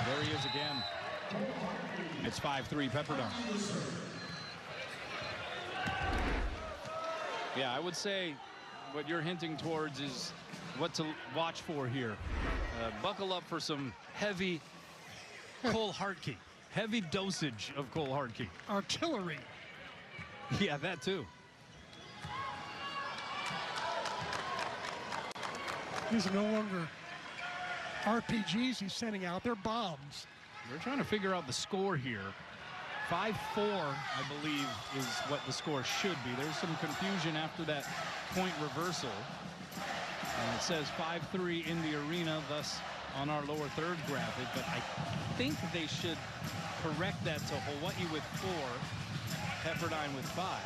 There he is again. It's 5-3 Pepperdine. Yeah, I would say what you're hinting towards is what to watch for here. Buckle up for some heavy Cole Hartke. Heavy dosage of Cole Hartke. Artillery. Yeah, that too. These are no longer RPGs he's sending out. They're bombs. We're trying to figure out the score here. 5-4, I believe, is what the score should be. There's some confusion after that point reversal. And it says 5-3 in the arena, thus on our lower third graphic. But I think they should correct that to Hawaii with 4, Pepperdine with 5.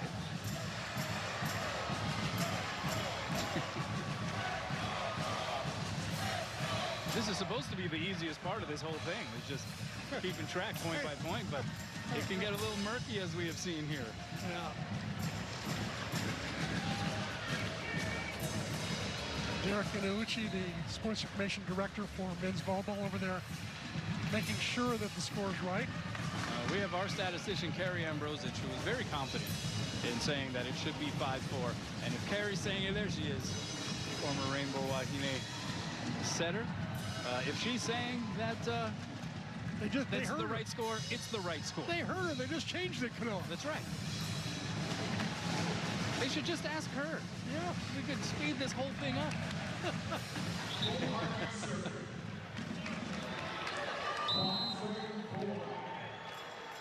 This is supposed to be the easiest part of this whole thing. It's just keeping track point by point, but it can get a little murky as we have seen here. Yeah. Derek Inuuchi, the sports information director for men's volleyball over there, making sure that the score is right. We have our statistician, Carrie Ambrosich, who is very confident in saying that it should be 5-4. And if Carrie's saying it, there she is, former Rainbow Wahine setter. If she's saying that that's the right score, it's the right score. They heard her. They just changed it, Kanoa. That's right. They should just ask her. Yeah. We could speed this whole thing up.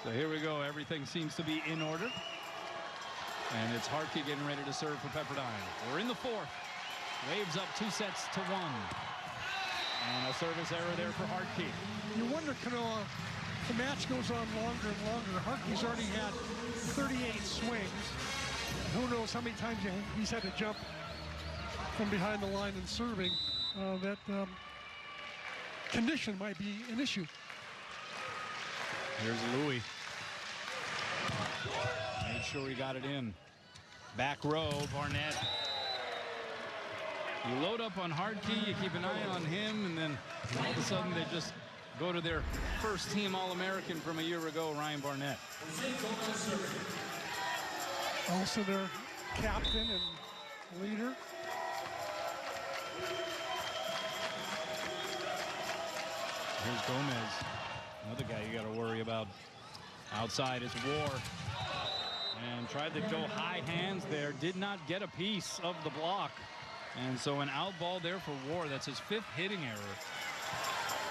So here we go. Everything seems to be in order. And it's Hartke getting ready to serve for Pepperdine. We're in the 4th. Waves up 2-1. And a service error there for Hartke. You wonder, Kanoa, the match goes on longer and longer. Hartke's already had 38 swings. Who knows how many times he's had to jump from behind the line and serving. That condition might be an issue. Here's Louis. Made sure he got it in. Back row, Barnett. You load up on Hartke, you keep an eye on him, and then all of a sudden they just go to their first team All-American from a year ago, Ryan Barnett. Also their captain and leader. Here's Gomez, another guy you got to worry about Outside is War. And tried to go high hands there. Did not get a piece of the block. And so an out ball there for War. That's his 5th hitting error.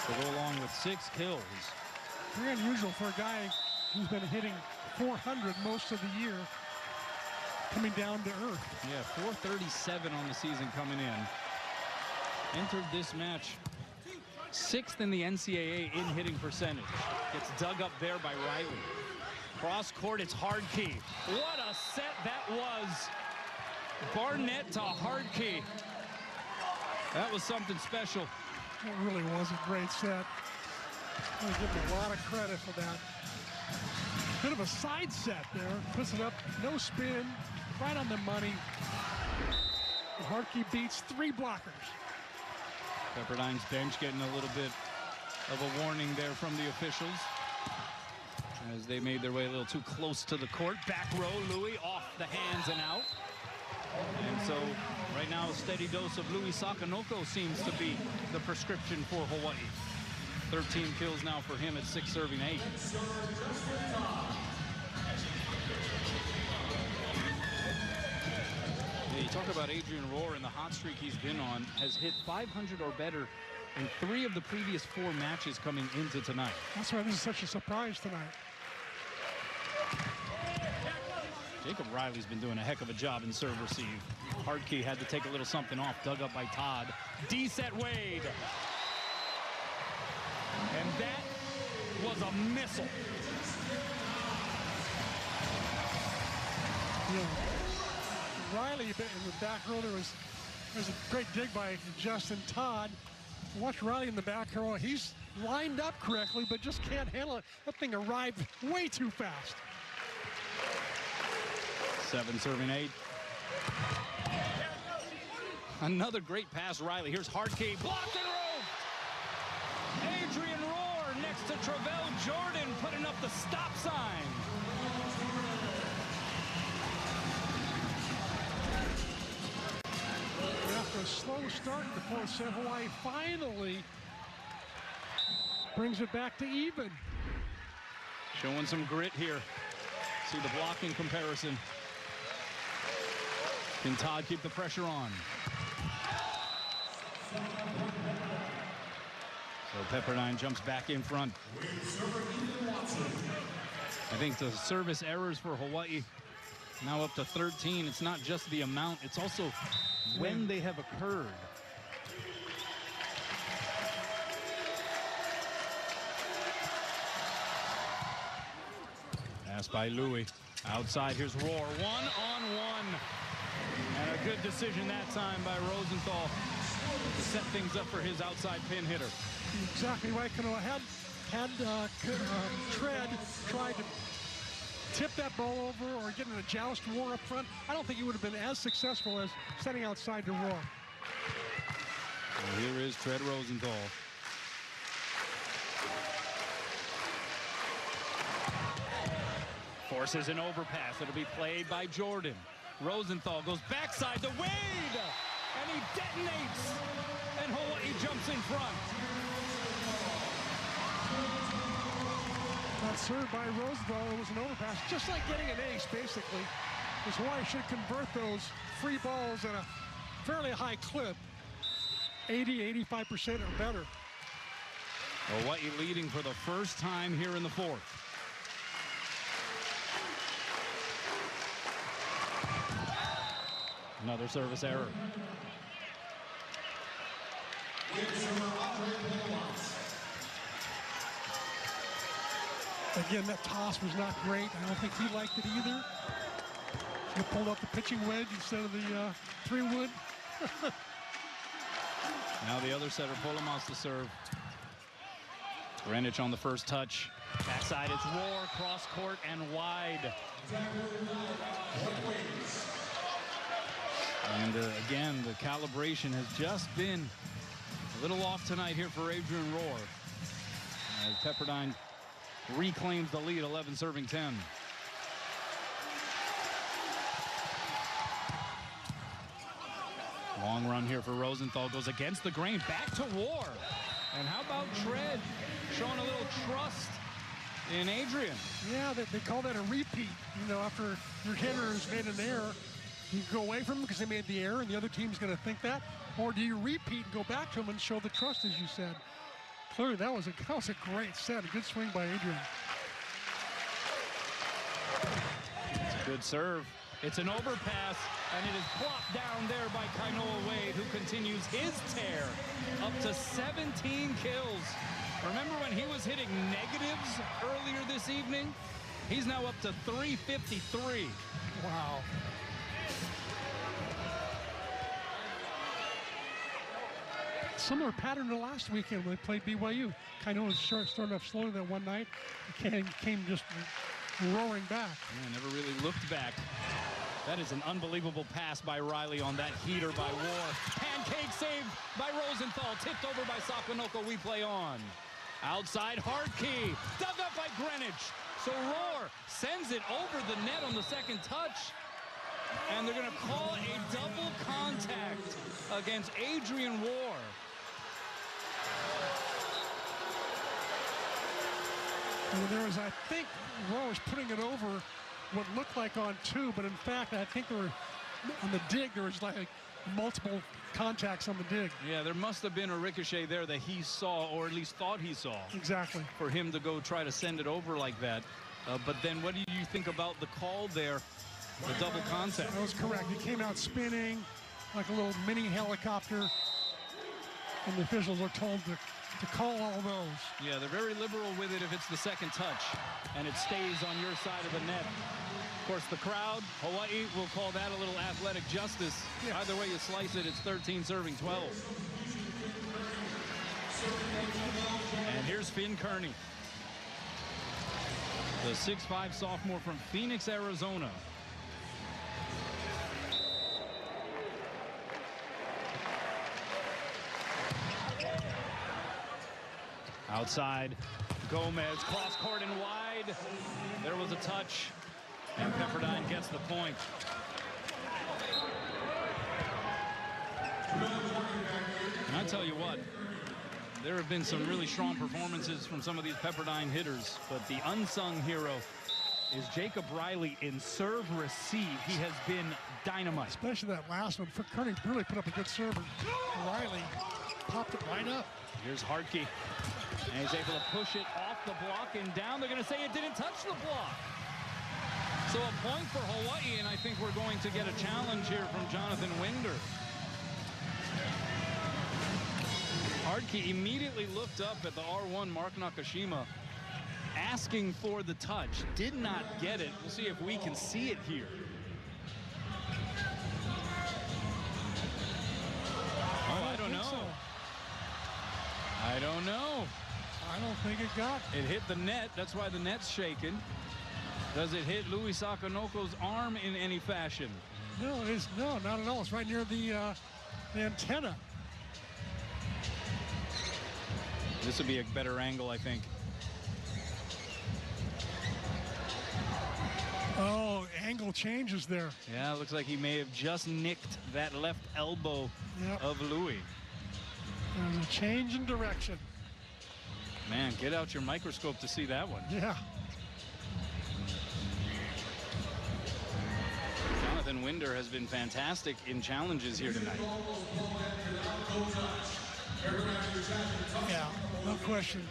To go along with 6 kills. Very unusual for a guy who's been hitting 400 most of the year, coming down to earth. Yeah, 437 on the season coming in. Entered this match 6th in the NCAA in hitting percentage. Gets dug up there by Riley. Cross court, it's Hardkey. What a set that was. Barnett to Hardkey. That was something special. It really was a great set. I give him a lot of credit for that. Bit of a side set there. Puts it up, no spin, right on the money. Hardkey beats 3 blockers. Pepperdine's bench getting a little bit of a warning there from the officials as they made their way a little too close to the court. Back row, Louis off the hands and out. And so right now a steady dose of Louis Sakanoko seems to be the prescription for Hawaii. 13 kills now for him at 6 serving 8. Yeah, you talk about Adrian Rohr and the hot streak he's been on. Has hit 500 or better in 3 of the previous 4 matches coming into tonight. That's why this is such a surprise tonight. Jacob Riley's been doing a heck of a job in serve receive. Hardkey had to take a little something off, dug up by Todd. D-set Wade. And that was a missile. Yeah. Riley in the back row, there's a great dig by Justin Todd. Watch Riley in the back row. He's lined up correctly, but just can't handle it. That thing arrived way too fast. 7 serving 8. Another great pass, Riley. Here's Hardkey, blocked and roped. Adrian Rohr next to Travell Jordan putting up the stop sign. After a slow start in the 4th set, Hawaii finally brings it back to even. Showing some grit here. See the blocking comparison. Can Todd keep the pressure on? So Pepperdine jumps back in front. I think the service errors for Hawaii now up to 13. It's not just the amount, it's also when they have occurred. Pass by Louis. Outside, here's Rohr. 1-on-1. And a good decision that time by Rosenthal to set things up for his outside pin hitter. Exactly right. Had Tread tried to tip that ball over or get in a joust Rohr up front, I don't think he would have been as successful as setting outside to Rohr. Well, here is Tread Rosenthal. Forces an overpass. It'll be played by Jordan. Rosenthal goes backside to Wade, and he detonates, and Hawaii jumps in front. That served by Rosenthal, it was an overpass, just like getting an ace, basically. Because Hawaii should convert those free balls at a fairly high clip, 80, 85% or better. Hawaii leading for the first time here in the 4th. Another service error. Again, that toss was not great. I don't think he liked it either. He pulled up the pitching wedge instead of the 3-wood. Now the other setter, Polamos to serve. Greenwich on the first touch. Backside, it's Rohr, cross court and wide. And again, the calibration has just been a little off tonight here for Adrian Rohr. As Pepperdine reclaims the lead, 11 serving 10. Long run here for Rosenthal, goes against the grain, back to Rohr. And how about Tread showing a little trust in Adrian. Yeah, they call that a repeat. You know, after your hitter has made an error, you go away from them because they made the error and the other team's going to think that? Or do you repeat and go back to them and show the trust, as you said? Clearly, that was a great set. A good swing by Adrian. It's a good serve. It's an overpass, and it is plopped down there by Kainoa Wade, who continues his tear up to 17 kills. Remember when he was hitting negatives earlier this evening? He's now up to 353. Wow. Similar pattern to last weekend when they played BYU. Kainoa was starting off slowly that one night. Came just roaring back. Yeah, never really looked back. That is an unbelievable pass by Riley on that heater by Rohr. Pancake saved by Rosenthal. Tipped over by Sakonoko. We play on. Outside Hartke. Dug up by Greenwich. So Rohr sends it over the net on the second touch. And they're going to call a double contact against Adrian Rohr. And there was, I think, Rohr was putting it over what looked like on two, but in fact, I think there were, on the dig, there was like multiple contacts on the dig. Yeah, there must have been a ricochet there that he saw, or at least thought he saw. Exactly. For him to go try to send it over like that. But then what do you think about the call there, the double contact? That was correct. He came out spinning like a little mini helicopter, and the officials are told to call all those. Yeah, they're very liberal with it if it's the second touch and it stays on your side of the net. Of course, the crowd, Hawaii, will call that a little athletic justice. Yeah. Either way you slice it, it's 13 serving 12. And here's Finn Kearney, the 6'5" sophomore from Phoenix, Arizona. Outside, Gomez, cross court and wide. There was a touch, and Pepperdine gets the point. And I tell you what, there have been some really strong performances from some of these Pepperdine hitters, but the unsung hero is Jacob Riley in serve receive. He has been dynamite. Especially that last one. Kearney really put up a good serve. Riley popped it right up. Here's Hartke. And he's able to push it off the block and down. They're going to say it didn't touch the block. So a point for Hawaii, and I think we're going to get a challenge here from Jonathan Winder. Hartke immediately looked up at the R1 Mark Nakashima, asking for the touch. Did not get it. We'll see if we can see it here. Oh, I don't know. So. I don't know. I don't think it got. It hit the net. That's why the net's shaking. Does it hit Louis Sakonoko's arm in any fashion? No, it is not at all. It's right near the antenna. This would be a better angle, I think. Oh, angle changes there. Yeah, it looks like he may have just nicked that left elbow of Louis. There's a change in direction. Man, get out your microscope to see that one. Yeah. Jonathan Winder has been fantastic in challenges here tonight. Yeah, no question.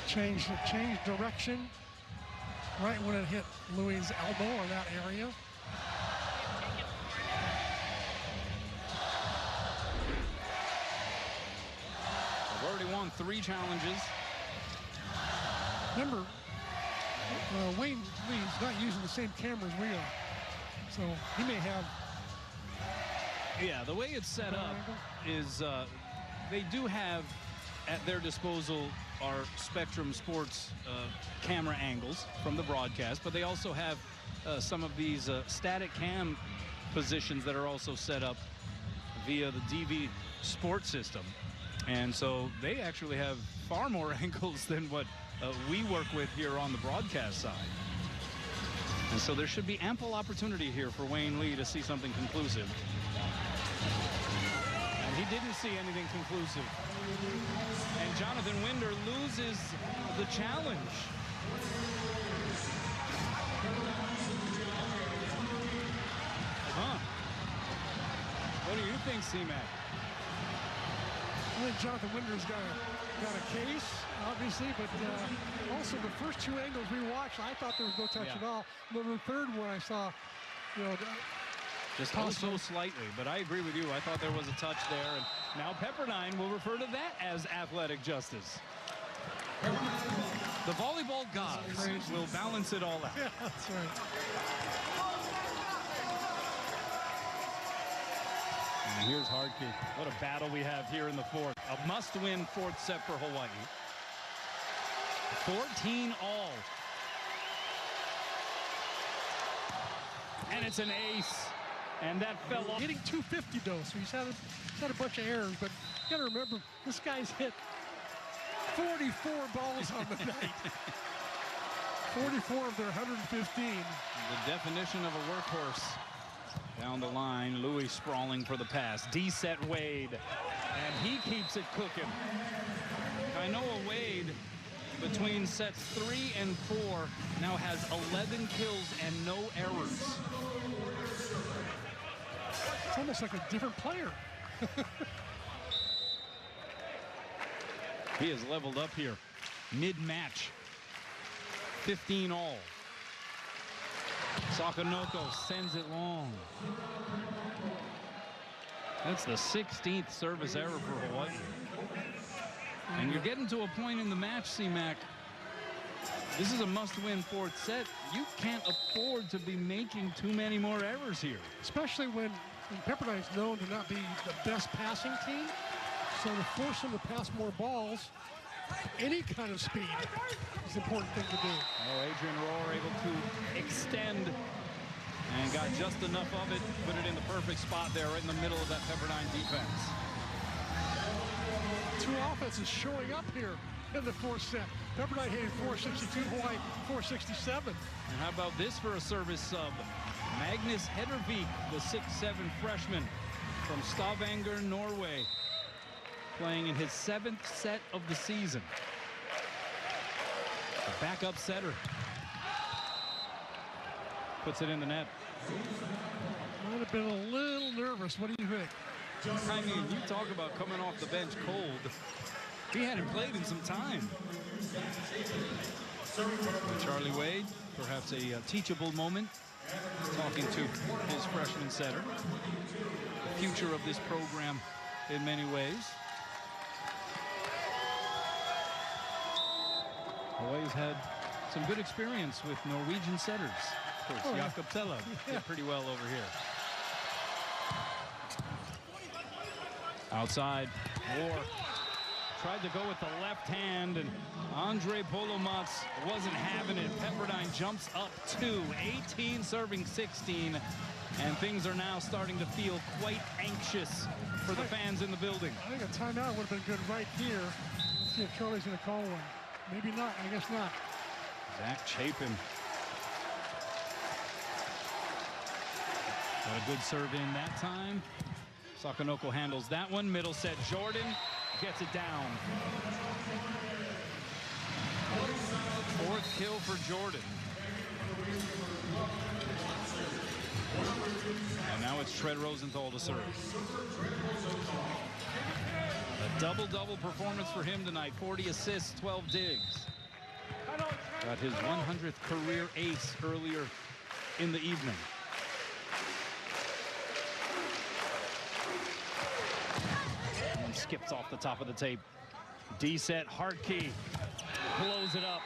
Change direction right when it hit Louis' elbow or that area. They've already won 3 challenges. Remember, Wayne Lee's not using the same camera as we are, so he may have. Yeah, the way it's set up is they do have at their disposal our Spectrum Sports camera angles from the broadcast, but they also have some of these static cam positions that are also set up via the DV Sports system. And so they actually have far more angles than what we work with here on the broadcast side. And so there should be ample opportunity here for Wayne Lee to see something conclusive. And And he didn't see anything conclusive. And Jonathan Winder loses the challenge. Huh. What do you think, C-Mac? I think Jonathan Winder's got a case, obviously, but also the first two angles we watched, I thought there was no touch at all. But the third one I saw, you know, just so slightly, but I agree with you. I thought there was a touch there, and now Pepperdine will refer to that as athletic justice. The volleyball gods will balance it all out. Yeah, that's right. And here's Hardkey. What a battle we have here in the fourth. A must-win fourth set for Hawaii. 14 all. And it's an ace. And that fell off. Hitting 250 though, so he's had a bunch of errors, but you gotta remember this guy's hit 44 balls on the night. 44 of their 115. The definition of a workhorse. Down the line, Louis sprawling for the pass. D-set Wade, and he keeps it cooking. Kainoa Wade, between sets 3 and 4, now has 11 kills and no errors. It's almost like a different player. He has leveled up here. Mid-match. 15 all. Sakanoko sends it long. That's the 16th service error for Hawaii. And you're getting to a point in the match, C-Mac. This is a must-win fourth set. You can't afford to be making too many more errors here. Especially when Pepperdine is known to not be the best passing team. So to force them to pass more balls, any kind of speed is an important thing to do. Oh, Adrian Rohr able to extend and got just enough of it, put it in the perfect spot there right in the middle of that Pepperdine defense. Two offenses showing up here in the fourth set. Pepperdine hitting 462, Hawaii 467. And how about this for a service sub? Magnus Heddervik, the 6'7" freshman from Stavanger, Norway, playing in his 7th set of the season. A backup setter. Puts it in the net. Might have been a little nervous. What do you think? I mean, you talk about coming off the bench cold. He hadn't played in some time. And Charlie Wade, perhaps a teachable moment, talking to his freshman setter. The future of this program in many ways. Hawaii's had some good experience with Norwegian setters. Of course, Jakob Tella did pretty well over here. Outside, War tried to go with the left hand, and Andre Polomats wasn't having it. Pepperdine jumps up 2, 18 serving 16, and things are now starting to feel quite anxious for the fans in the building. I think a timeout would have been good right here. Let's see if Charlie's going to call one. Maybe not. I guess not. Zach Chapin. Got a good serve in that time. Sakanoko handles that one. Middle set, Jordan gets it down. 4th kill for Jordan. And now it's Tread Rosenthal to serve. A double-double performance for him tonight. 40 assists, 12 digs. Got his 100th career ace earlier in the evening. And skips off the top of the tape. D-set, Hardkey blows it up.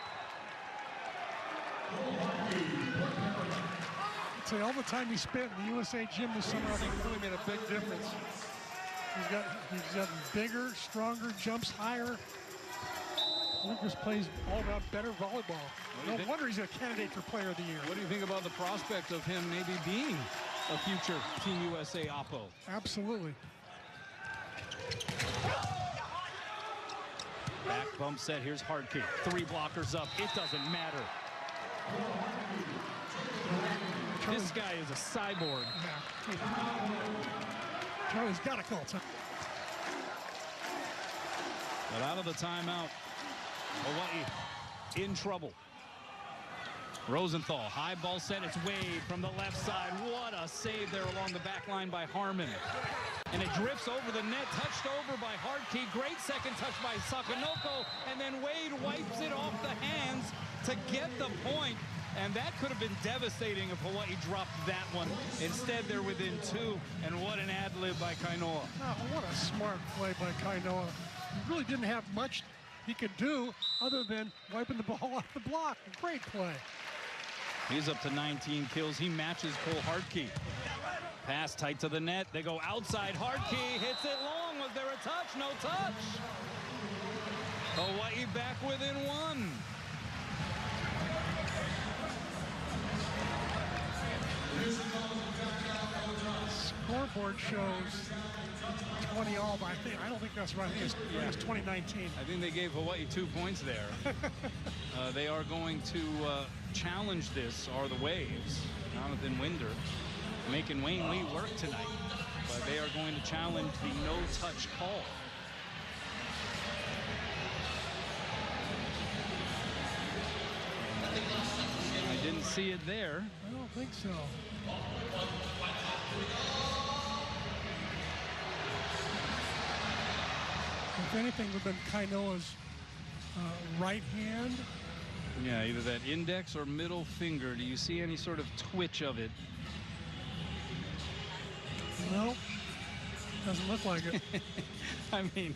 I'd say all the time he spent in the USA gym this summer, I think really made a big difference. He's gotten bigger, stronger, jumps higher. He just plays all around better volleyball. No wonder he's a candidate for Player of the Year. What do you think about the prospect of him maybe being a future Team USA Oppo? Absolutely. Back bump set. Here's Hardkey. 3 blockers up. It doesn't matter. This guy is a cyborg. Yeah. Charlie's got to call. But out of the timeout, Hawaii in trouble. Rosenthal, high ball set. It's Wade from the left side. What a save there along the back line by Harmon. And it drifts over the net, touched over by Hartke. Great second touch by Sakanoko. And then Wade wipes it off the hands to get the point. And that could have been devastating if Hawaii dropped that one. Instead, they're within 2. And what an ad-lib by Kainoa. Oh, what a smart play by Kainoa. He really didn't have much he could do other than wiping the ball off the block. Great play. He's up to 19 kills. He matches Cole Hartke. Pass tight to the net. They go outside. Hartke hits it long. Was there a touch? No touch. Hawaii back within 1. Scoreboard shows 20 all, but I don't think that's right. I think it's 2019. I think they gave Hawaii 2 points there. They are going to challenge this, are the Waves. Jonathan Winder making Wayne Lee work tonight. But they are going to challenge the no-touch call. I didn't see it there. I don't think so. If anything, would have been Kainoa's right hand. Yeah, either that index or middle finger. Do you see any sort of twitch of it? No, doesn't look like it. I mean,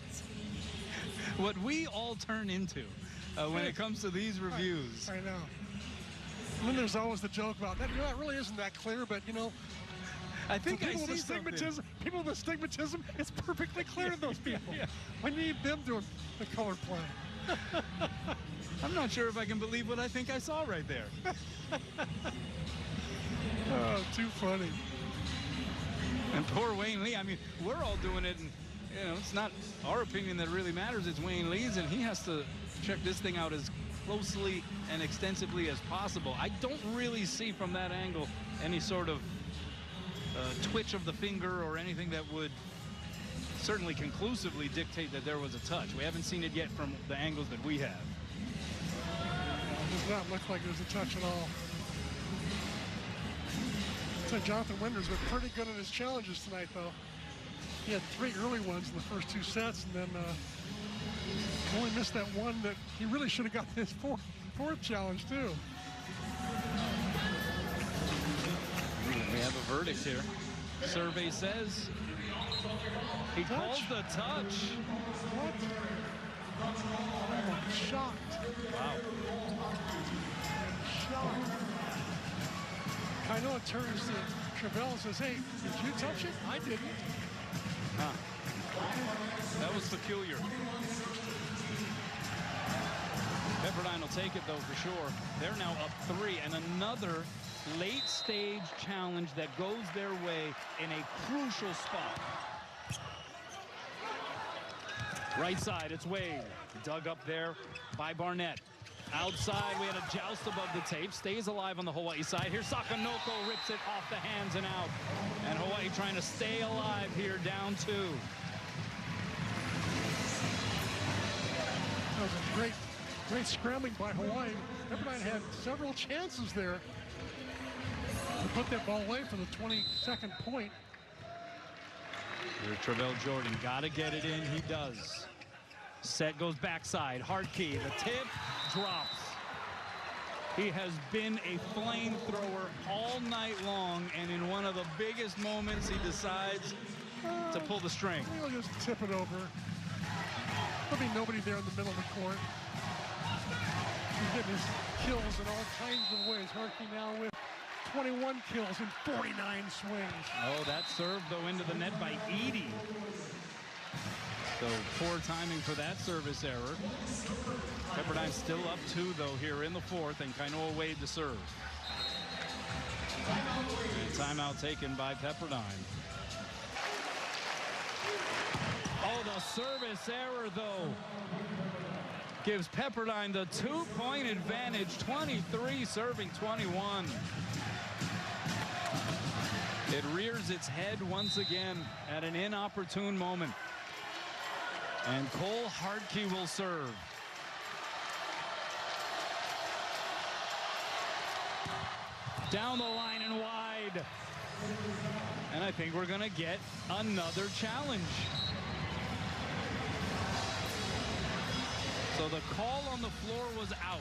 what we all turn into when it comes to these reviews. I know. And then there's always the joke about that. You know, that really isn't that clear, but you know, I think people with astigmatism, it's perfectly clear to those people. Yeah. We need them doing the color play. I'm not sure if I can believe what I think I saw right there. Oh, too funny. And poor Wayne Lee. I mean, we're all doing it, and you know, it's not our opinion that really matters. It's Wayne Lee's, and he has to check this thing out as closely and extensively as possible. I don't really see from that angle any sort of twitch of the finger or anything that would certainly conclusively dictate that there was a touch. We haven't seen it yet from the angles that we have. It does not look like there's a touch at all. So Jonathan Winder's been pretty good at his challenges tonight, though. He had 3 early ones in the first 2 sets, and then only missed that one that he really should have got his fourth challenge, too. We have a verdict here. Survey says he calls the touch. What? I'm shocked. Wow. Shocked. Kainoa turns to Travell and says, hey, did you touch it? I didn't. Huh. That was peculiar. Pepperdine will take it, though, for sure. They're now up 3, and another late-stage challenge that goes their way in a crucial spot. Right side, it's Wade. Dug up there by Barnett. Outside, we had a joust above the tape. Stays alive on the Hawaii side. Here's Sakanoko, rips it off the hands and out. And Hawaii trying to stay alive here, down 2. That was a great scrambling by Hawaii. Pepperdine had several chances there to put that ball away for the 22nd point. Here's Travell Jordan, gotta get it in, he does. Set goes backside, Hartke, the tip drops. He has been a flamethrower all night long, and in one of the biggest moments, he decides to pull the string. He'll just tip it over. There'll be nobody there in the middle of the court. He's getting his kills in all kinds of ways. Hartke now with 21 kills and 49 swings. Oh, that serve, though, into the net by Edie. So poor timing for that service error. Pepperdine still up 2, though, here in the 4th, and Kainoa Wade to serve. And timeout taken by Pepperdine. Oh, the service error, though, gives Pepperdine the 2-point advantage, 23 serving 21. It rears its head once again at an inopportune moment. And Cole Hartke will serve. Down the line and wide. And I think we're going to get another challenge. So the call on the floor was out.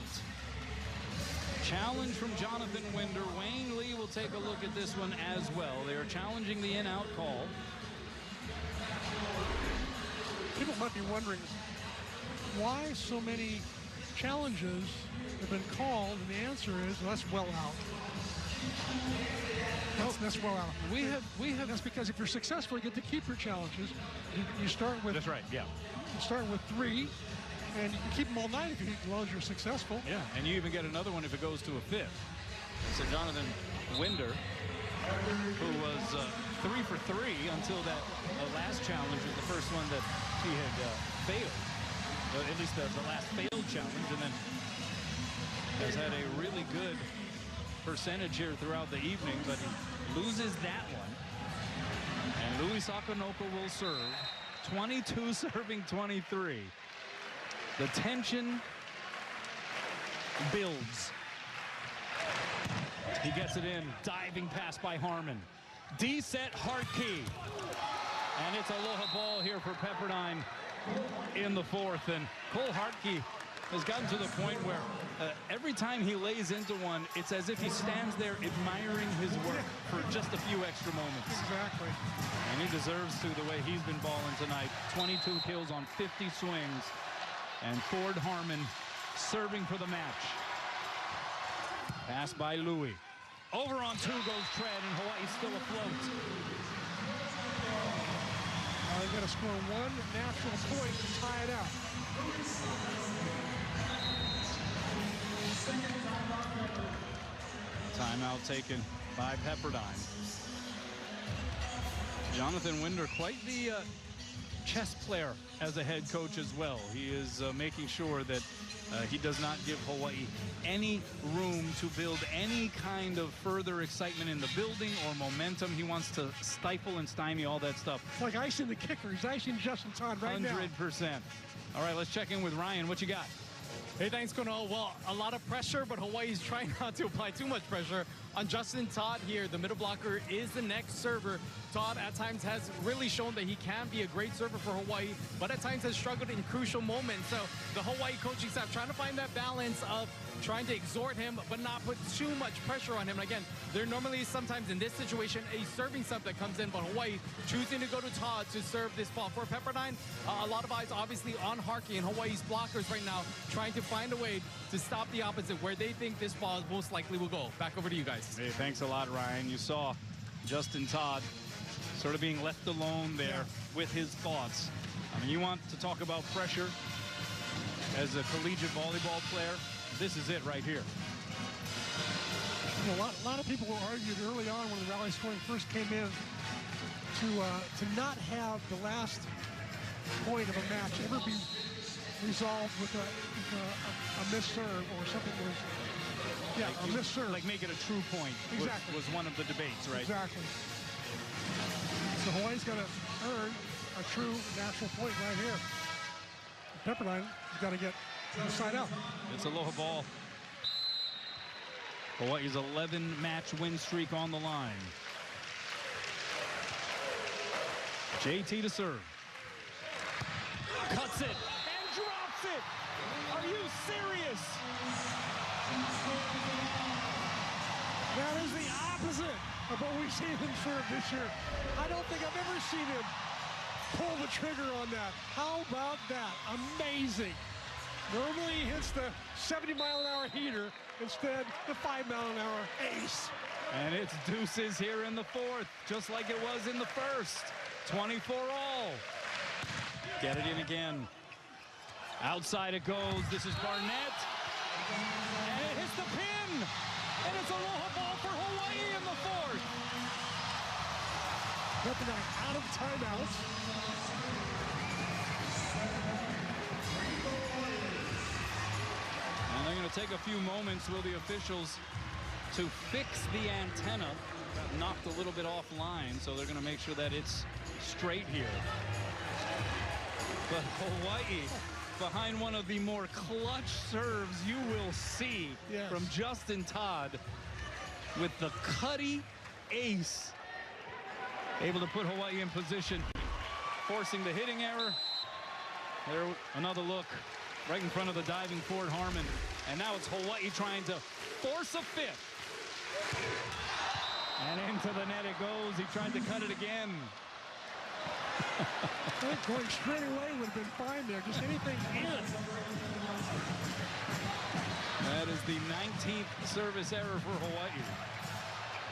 Challenge from Jonathan Winder. Wayne Lee will take a look at this one as well. They are challenging the in-out call. People might be wondering why so many challenges have been called, and the answer is, well, that's well out. That's well out. We have. That's because if you're successful, you get to keep your challenges. You start with. That's right. Yeah. You start with 3, and you can keep them all night if as long as you're successful. Yeah, and you even get another one if it goes to a 5th. So Jonathan Winder, who was 3 for 3 until that last challenge was the first one that he had failed. At least the last failed challenge, and then has had a really good percentage here throughout the evening, but he loses that one. And Louis Sakonoko will serve. 22 serving 23. The tension builds. He gets it in. Diving pass by Harmon. D-set Hartke. And it's a aloha ball here for Pepperdine in the 4th. And Cole Hartke has gotten to the point where every time he lays into one, it's as if he stands there admiring his work for just a few extra moments. Exactly. And he deserves to the way he's been balling tonight. 22 kills on 50 swings. And Ford Harmon serving for the match. Pass by Louis. Over on 2 goes Tread, and Hawaii's still afloat. They've got to score 1 natural point to tie it out. Timeout taken by Pepperdine. Jonathan Winder, quite the chess player as a head coach as well. He is making sure that he does not give Hawaii any room to build any kind of further excitement in the building or momentum. He wants to stifle and stymie all that stuff. It's like icing the kicker. He's icing Justin Todd right now. 100%. All right, let's check in with Ryan. What you got? Hey, thanks, Kono. Well, a lot of pressure, but Hawaii's trying not to apply too much pressure on Justin Todd here. The middle blocker is the next server. Todd at times has really shown that he can be a great server for Hawaii, but at times has struggled in crucial moments. So the Hawaii coaching staff trying to find that balance of trying to exhort him, but not put too much pressure on him. And again, there normally is sometimes in this situation a serving sub that comes in, but Hawaii choosing to go to Todd to serve this ball. For Pepperdine, a lot of eyes obviously on Hartke and Hawaii's blockers right now, trying to find a way to stop the opposite where they think this ball most likely will go. Back over to you guys. Hey, thanks a lot, Ryan. You saw Justin Todd sort of being left alone there with his thoughts. I mean, you want to talk about pressure as a collegiate volleyball player. This is it right here. You know, a lot of people argued early on when the rally scoring first came in to not have the last point of a match ever be resolved with a missed serve or something was, a missed serve. Like make it a true point. Exactly. Was one of the debates, right? Exactly. So Hawaii's got to earn a true natural point right here. Pepperdine has got to get inside out. It's aloha ball. Hawaii's 11-match win streak on the line. JT to serve. Cuts it and drops it. Are you serious? That is the opposite of what we've seen him serve this year. I don't think I've ever seen him pull the trigger on that. How about that? Amazing. Normally he hits the 70-mile-an-hour heater, instead the 5-mile-an-hour ace. And it's deuces here in the 4th, just like it was in the 1st. 24 all. Get it in again. Outside it goes. This is Barnett. And it hits the pin. And it's aloha ball for Hawaii in the 4th. Pepperdine out of timeouts. And they're going to take a few moments, will the officials, to fix the antenna. Got knocked a little bit offline, so they're going to make sure that it's straight here. But Hawaii behind one of the more clutch serves you will see from Justin Todd with the Cuddy ace. Able to put Hawaii in position, forcing the hitting error. There, another look right in front of the diving Ford Harmon. And now it's Hawaii trying to force a fifth. And into the net it goes. He tried to cut it again. I think going straight away would have been fine there. Just anything in. That is the 19th service error for Hawaii.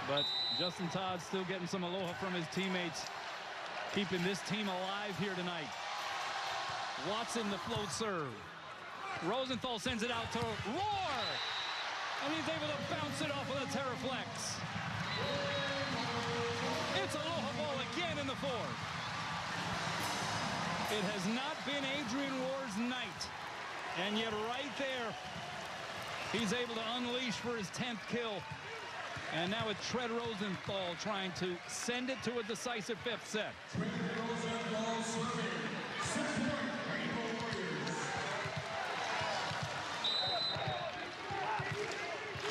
But Justin Todd still getting some aloha from his teammates, keeping this team alive here tonight. Watson the float serve. Rosenthal sends it out to Roar. And he's able to bounce it off with a Terraflex. It's aloha ball again in the fourth. It has not been Adrian Roar's night. And yet right there, he's able to unleash for his 10th kill. And now it's Tread Rosenthal trying to send it to a decisive fifth set.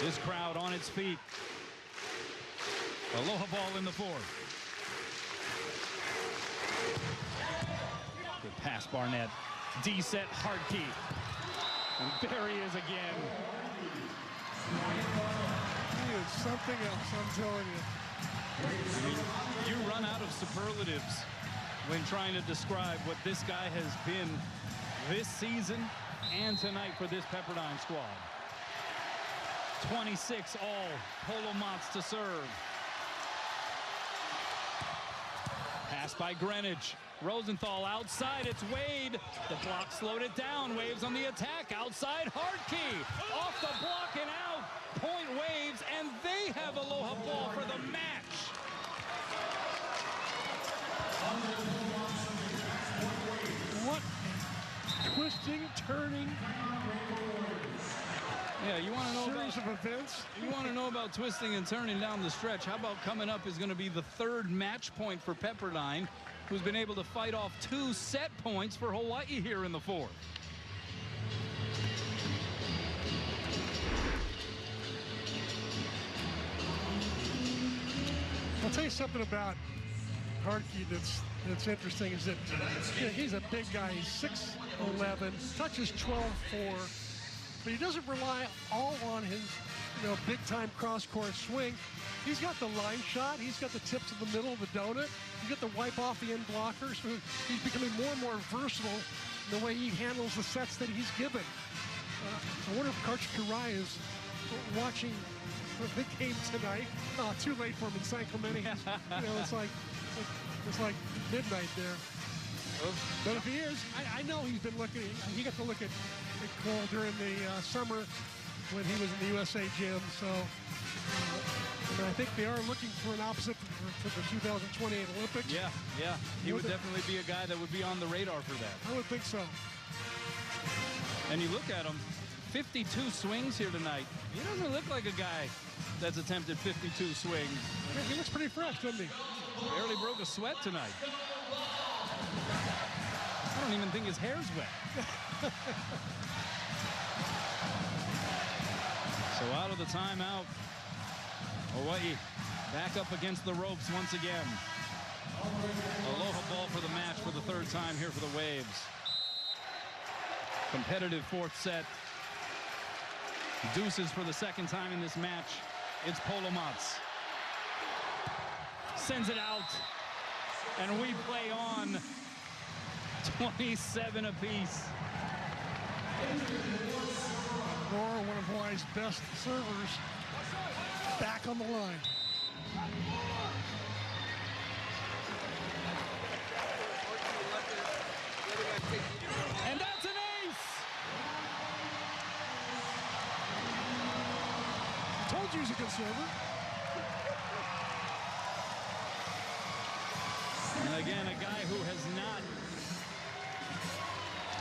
This crowd on its feet. Aloha ball in the fourth. Good pass, Barnett. D-set, Hartke. And there he is again. He is something else, I'm telling you. I mean, you run out of superlatives when trying to describe what this guy has been this season and tonight for this Pepperdine squad. 26 all, Polo Mats to serve. Pass by Greenwich. Rosenthal outside, it's Wade. The block slowed it down. Waves on the attack. Outside, Hartke. Off the block and out. Point Waves, and they have aloha ball for the match. What twisting, turning. Yeah, you want to know series of events. You want to know about twisting and turning down the stretch. How about coming up is going to be the third match point for Pepperdine, who's been able to fight off 2 set points for Hawaii here in the fourth. I'll tell you something about Hartke that's interesting is that he's a big guy. He's 6'11", touches 12'4", but he doesn't rely all on his big-time cross-court swing. He's got the line shot. He's got the tip to the middle of the donut. He's got the wipe off the end blocker. So he's becoming more and more versatile in the way he handles the sets that he's given. I wonder if Coach Kirai is watching the game tonight. Oh, too late for him in San Clemente. It's like midnight there. But if he is, I know he's been looking. He got to look at Cole during the summer when he was in the USA gym. So I think they are looking for an opposite for the 2028 Olympics. Yeah. He would definitely be a guy that would be on the radar for that. I would think so. And you look at him, 52 swings here tonight. He doesn't look like a guy that's attempted 52 swings. Yeah, he looks pretty fresh, doesn't he? Barely broke a sweat tonight. I don't even think his hair's wet. So out of the timeout, Hawaii back up against the ropes once again. Aloha ball for the match for the third time here for the Waves. Competitive fourth set. Deuces for the second time in this match. It's Polo Mats. Sends it out. And we play on 27 apiece. Roar, one of Hawaii's best servers, back on the line. And that's an ace! Told you he's a good server. And again, a guy who has not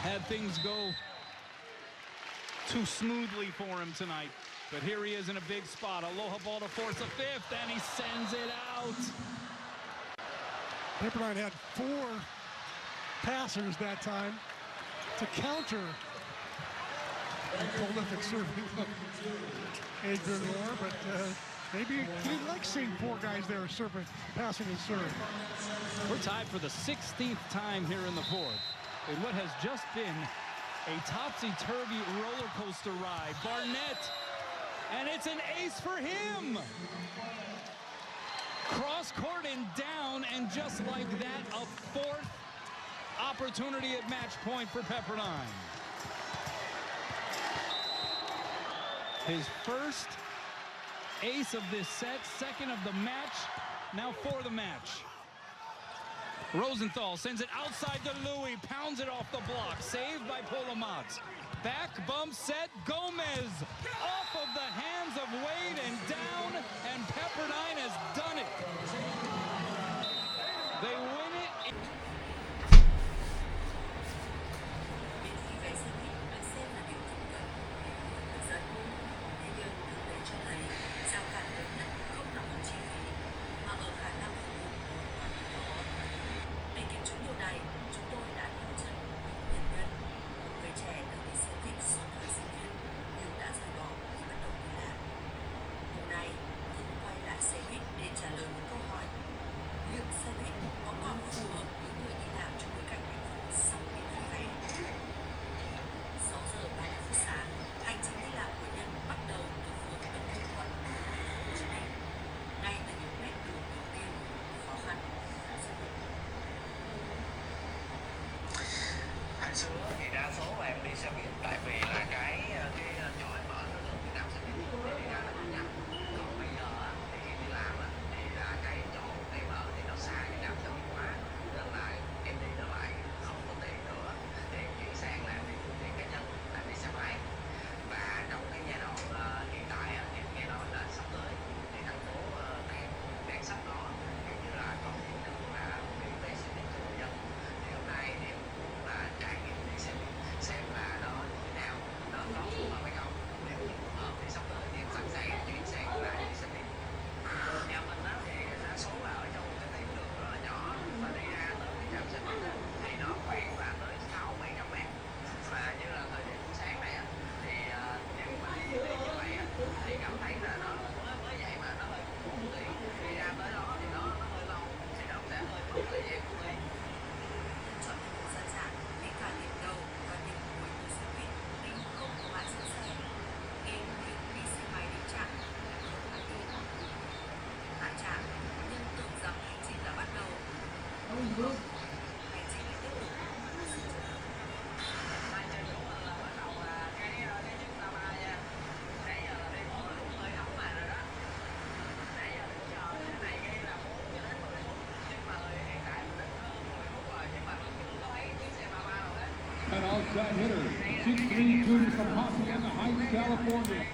had things go too smoothly for him tonight. But here he is in a big spot. Aloha ball to force a fifth, and he sends it out. Pepperdine had 4 passers that time to counter the prolific serving of Adrian Rohr, but maybe he likes seeing 4 guys there serving, passing and serving. We're tied for the 16th time here in the 4th in what has just been a topsy-turvy roller coaster ride. Barnett, and it's an ace for him. Cross court and down, and just like that, a 4th opportunity at match point for Pepperdine. His first ace of this set, 2nd of the match, now for the match. Rosenthal sends it outside to Louis, pounds it off the block, saved by Polomatz. Back bump set, Gomez off of the hands of Wade and down, and Pepperdine has done it. They win it. An outside hitter, 6'3" junior from Hacienda Heights, California.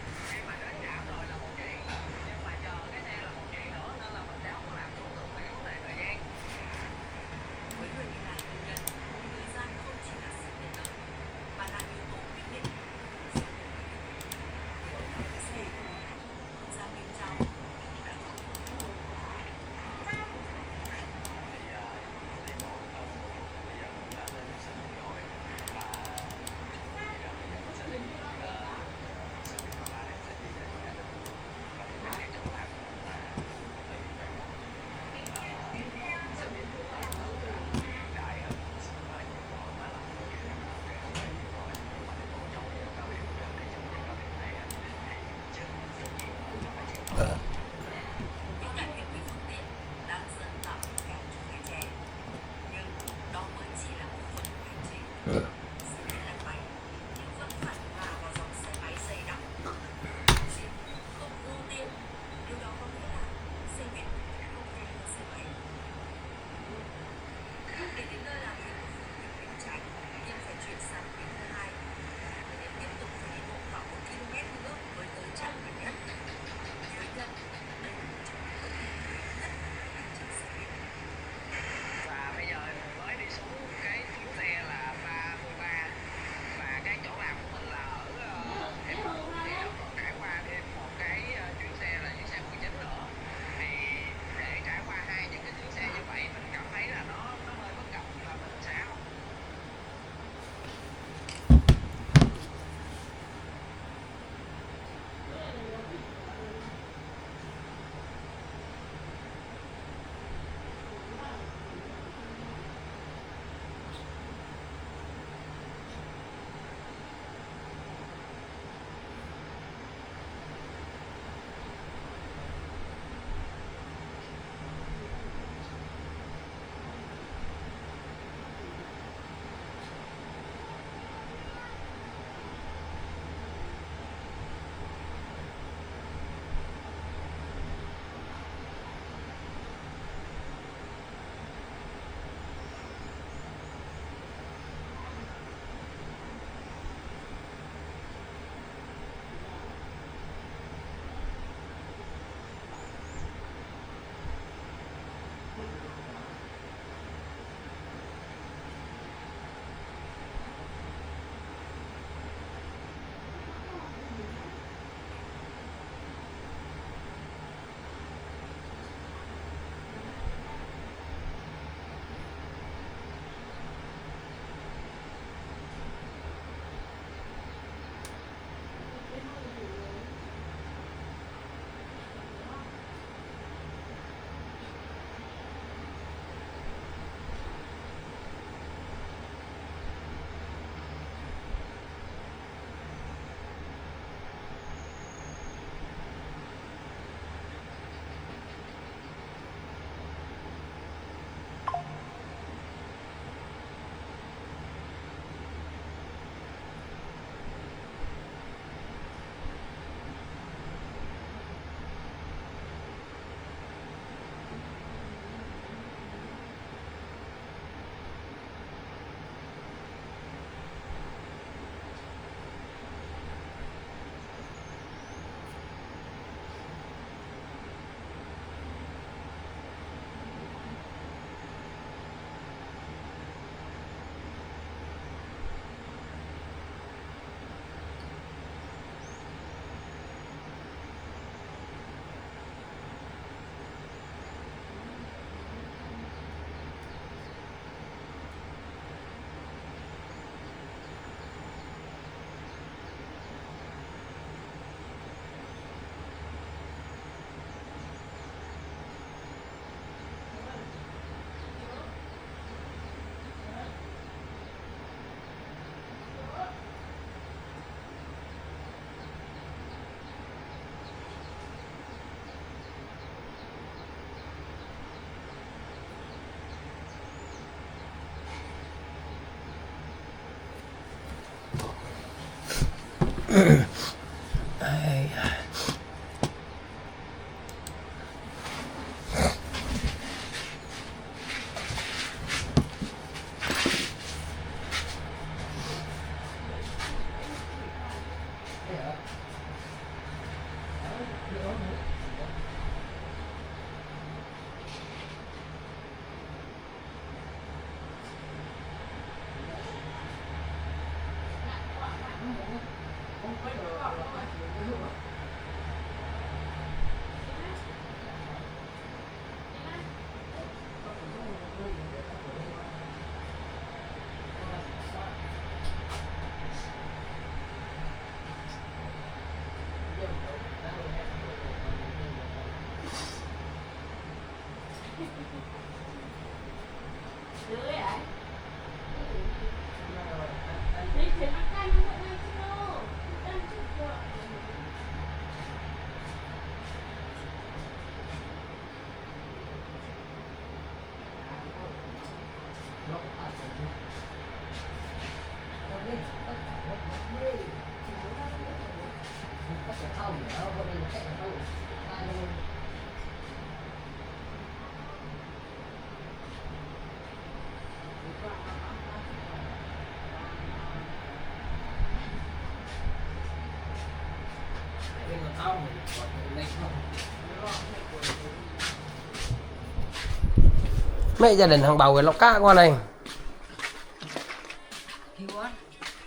Mấy gia đình thằng bầu rồi lóc cá qua này.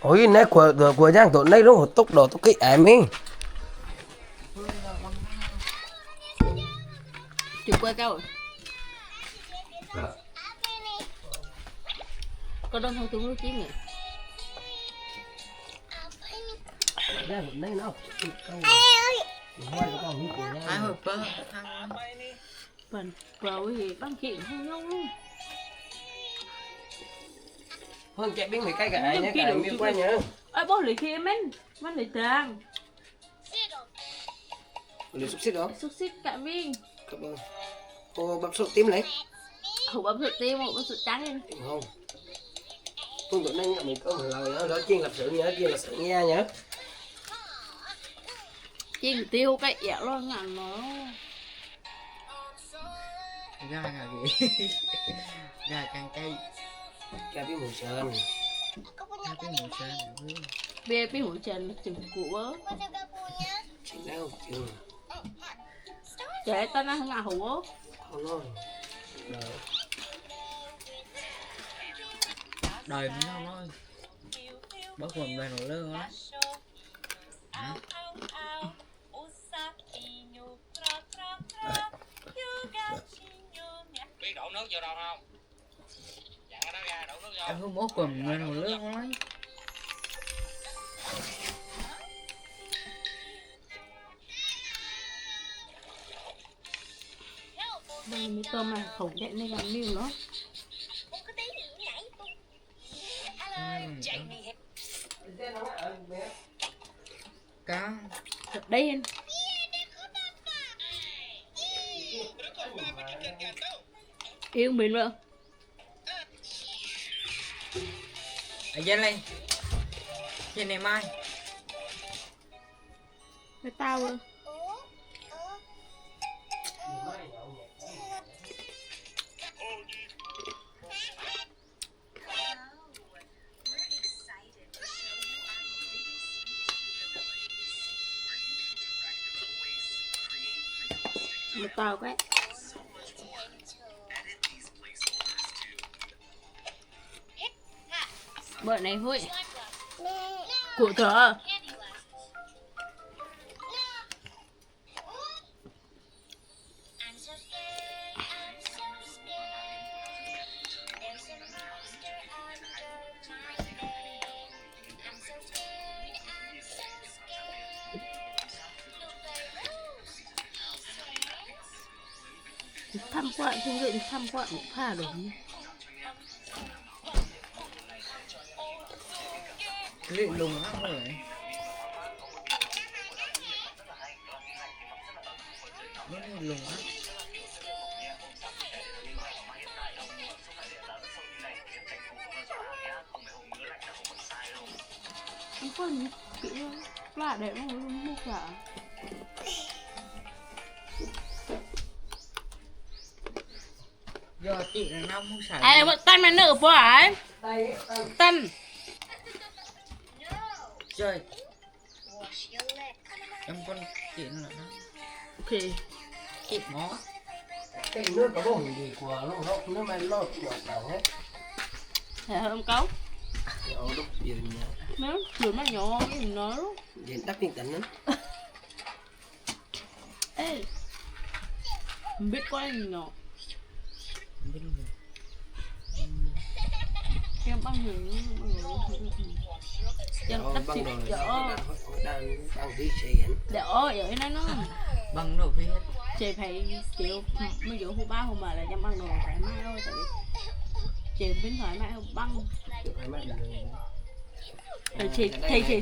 Ôi nãy của giang tụi này nó tốc độ tốc kỹ em ấy. Chụp quay cao. Có đông không tụi nó chín nhỉ? Giang tụi này nó. Ai hồi bơ phần bầu thì băng kiện không nhau luôn. Hơn chạy biết mấy cái cả nhé, cả miếng qua nhớ. Ơi bố lấy khi em lấy trang. Lấy xúc xích đó. Xúc xích cả miếng. Cảm ơn. Cô bấm sụt tím lấy. Không bấm sụt tim, không bấm sụt trắng lên. Không. Tôi tụi này mình có một lời đó chiên lập sự nhớ, chiên lập sự nghe nhớ. Chiên tiêu cái dẻo lo ngàn nó. Gà gì? Gà càng cây. Gà biết mùi sơn. Gà biết mùi sơn. Bia biết mùi trần chừng của. Chừng đâu chừng. Trẻ ta nó ngà hủ. Không nói. Đời mình không nói. Bớt quần đây nổi lơ á. Biết đổ nước vô đâu không? Dặn nó ra đổ nước vô. Em cứ bớt quần đây nổi lơ nói. Đây mới tôm này khổng đệm này làm miêu nó. Cá. Thật đen. Yêu mình rồi. Ở trên đây. Trên này mai. Với tao rồi. Một tao cái. Bữa này hôi. Của thở. Thăm quạn không định thăm quạn một pha đúng. Lịn lùng ác rồi. Nó lùng ác. Không có gì kỹ hơn. là để nó múc là giờ chị là năm không xài ai mà tan mà nở phải tan chơi em con chị là nó ok kịp nó cái nước có bông gì của nó mà nó nhỏ đầu hết thế không cấu nhỏ lúc giờ nhỏ nếu vừa nó nhỏ cái gì nói giờ đắp miếng tận nữa ê không biết có gì nhỏ em băng hưởng chân đắp xịt đỡ đang đi xe đỡ vậy nó bằng đồ phía chị phải chịu ví dụ hôm ba hôm mà là trong băng đồ thoải mái thôi tại vì chị biến thoải mái không băng rồi chị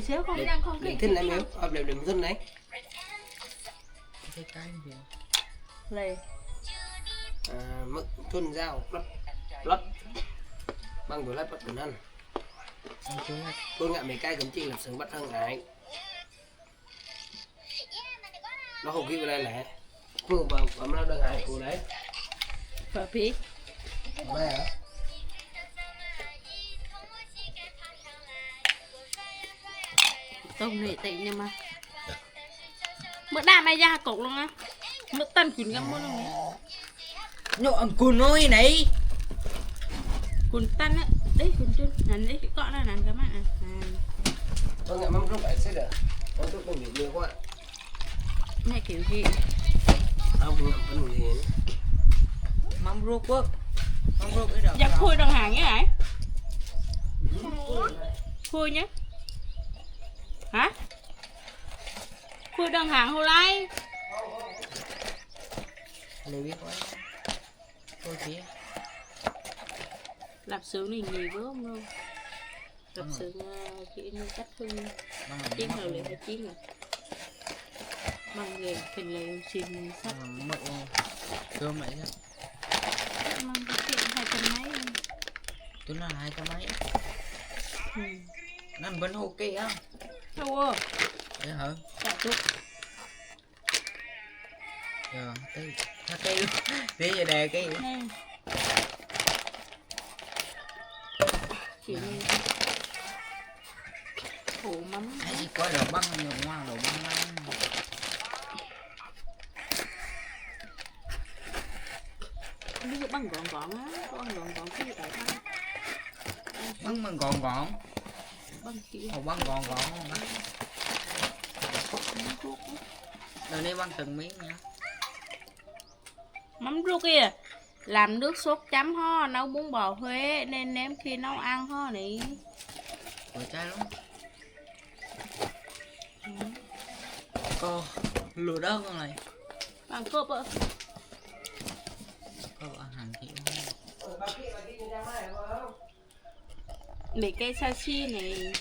xíu không đang không đừng thích này miếu hợp đều đừng thích này cái cái gì lề mức thuần dao lót băng vừa lát bắt cần ăn tôi ngại mấy cái cấm chi là sừng bắt hơn ngại nó không kêu đây nè phương bấm nó đơn hại của đấy và phí đây hả tôm này tị nhưng mà bữa đa mày ra cột luôn á nước tân chuyển găm luôn nè nhộ ẩm cùn ơi này cùn tân á đấy cùn chân nắn đấy cọ là nắn cái mà tôi ngại mắm rút lại xếp được mắm rút đừng bị nhiều quá này kiểu gì không ngậm phân gì mắm ruốc quá mắm ruốc cái đầu dập khui đồng hàng như này khui nhé hả khui đồng hàng hồi nay lấy biết quá thôi chị lạp xưởng này nhiều bữa không đâu lạp xưởng chỉ như cách hưng chiến hầu liền hay chiến rồi bằng nghề phần lệ xin sắt mỡ cơm vậy đó mang cái chuyện 200 mấy tôi là 200 mấy nó vẫn ok á đâu đấy hả dạ chút giờ cái tí giờ đè cái chỉ như ủ mắm cái gì có đồ băng nhiều hoa đồ băng ví dụ băng gọn á có băng gọn cái gì tại băng bằng gọn băng kia băng gọn rồi đây băng từng miếng nha mắm ruốc kia làm nước sốt chấm ho nấu bún bò Huế nên nếm khi nấu ăn ho này vừa trái lắm cô lùa đó con này bằng cơm ạ cô ăn hàng chị mấy cây sashi này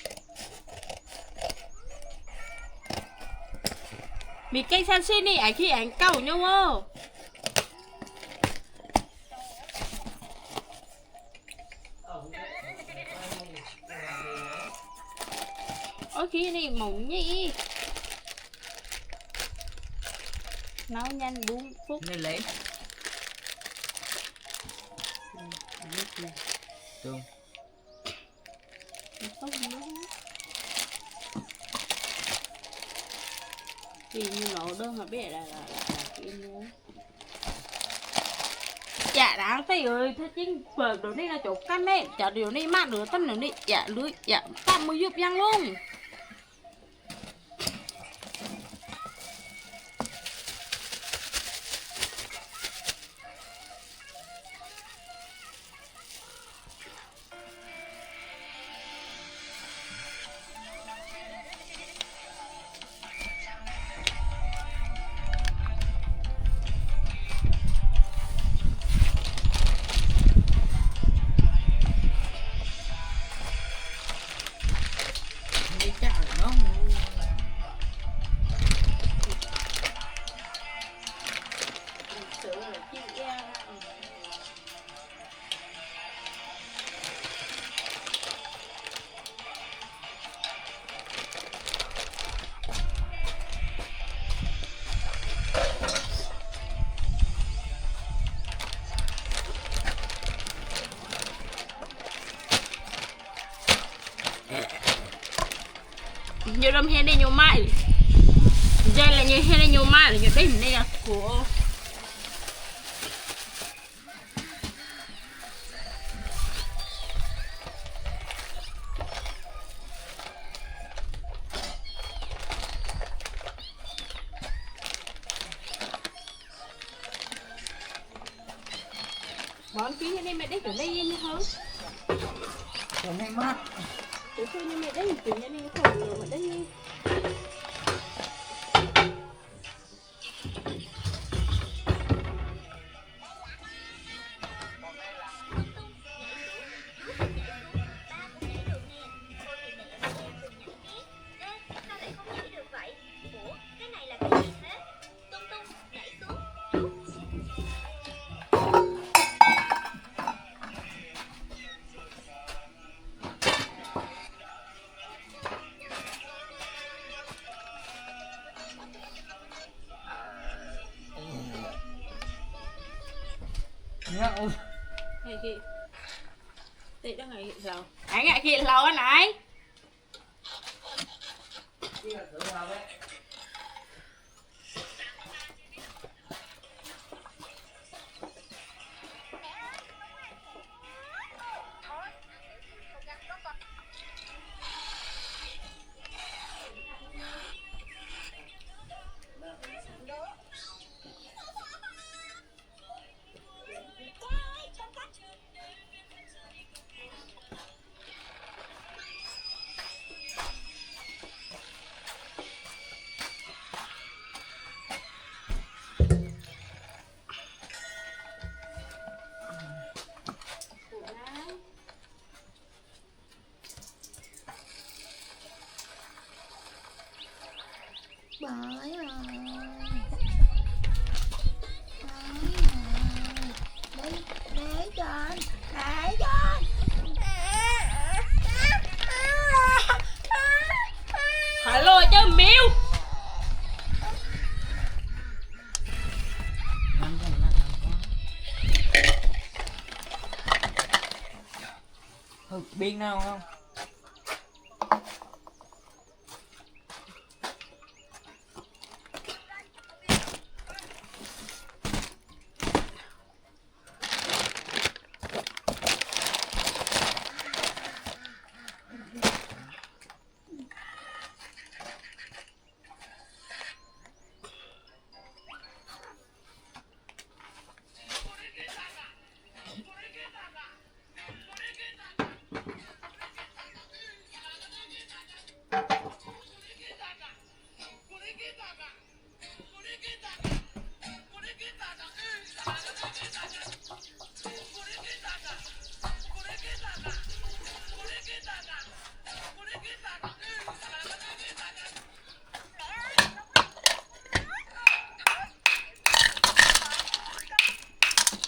mấy cây sashi này ảnh khi ảnh cầu nhau không ôi khi này mỏng nhỉ nấu nhanh 4 phút nên lấy tương không nữa thì như nấu đơn mà biết là cái như dạ đáng thấy ơi thế chính vợ đồ này là chỗ căn đấy chả điều này mát nữa tân nữa đi dạ lưới dạ tạm mới giúp giang luôn vô đâm hen đi nhiều mai dây là như hen đi nhiều mai là như đấy nè của bọn kia đây mày đấy ở đây như không Chỗ này mát. chỗ tôi như mày đấy kiểu như này không rồi mà đấy Ngậu. này kia đây đó ngày lầu anh ạ kia lầu anh ấy phải lôi chứ miêu Biết nào không?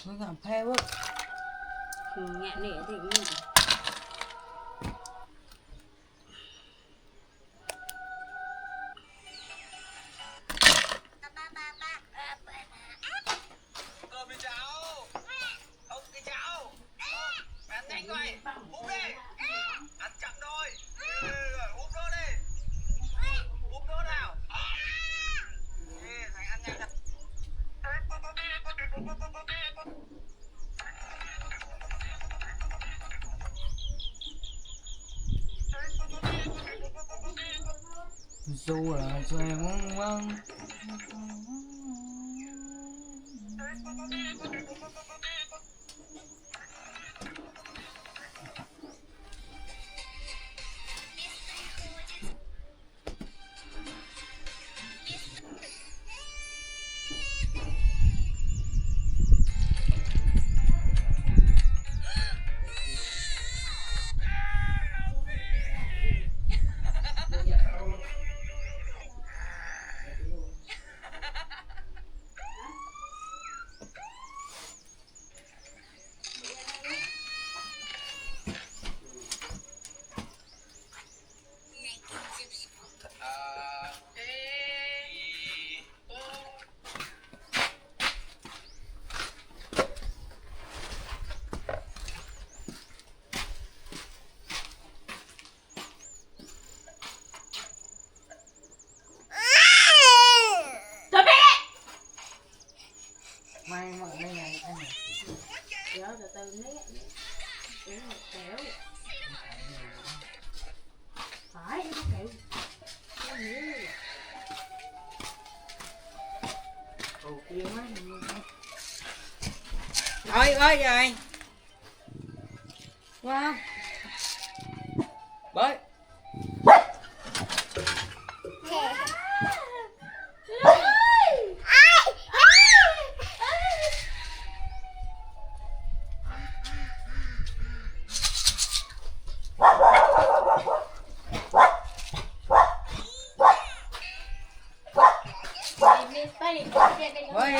Nó làm phê quá. nhẹ nẻ thì như Cơm đi cháu. Không cái cháu. Ăn nhanh vậy. Úp đi. Ăn chậm thôi. Úp đỡ đi. Úp đỡ nào. Thành ăn nhanh thật. Dù là trời mong mong. ơi ơi rồi wow bơi bơi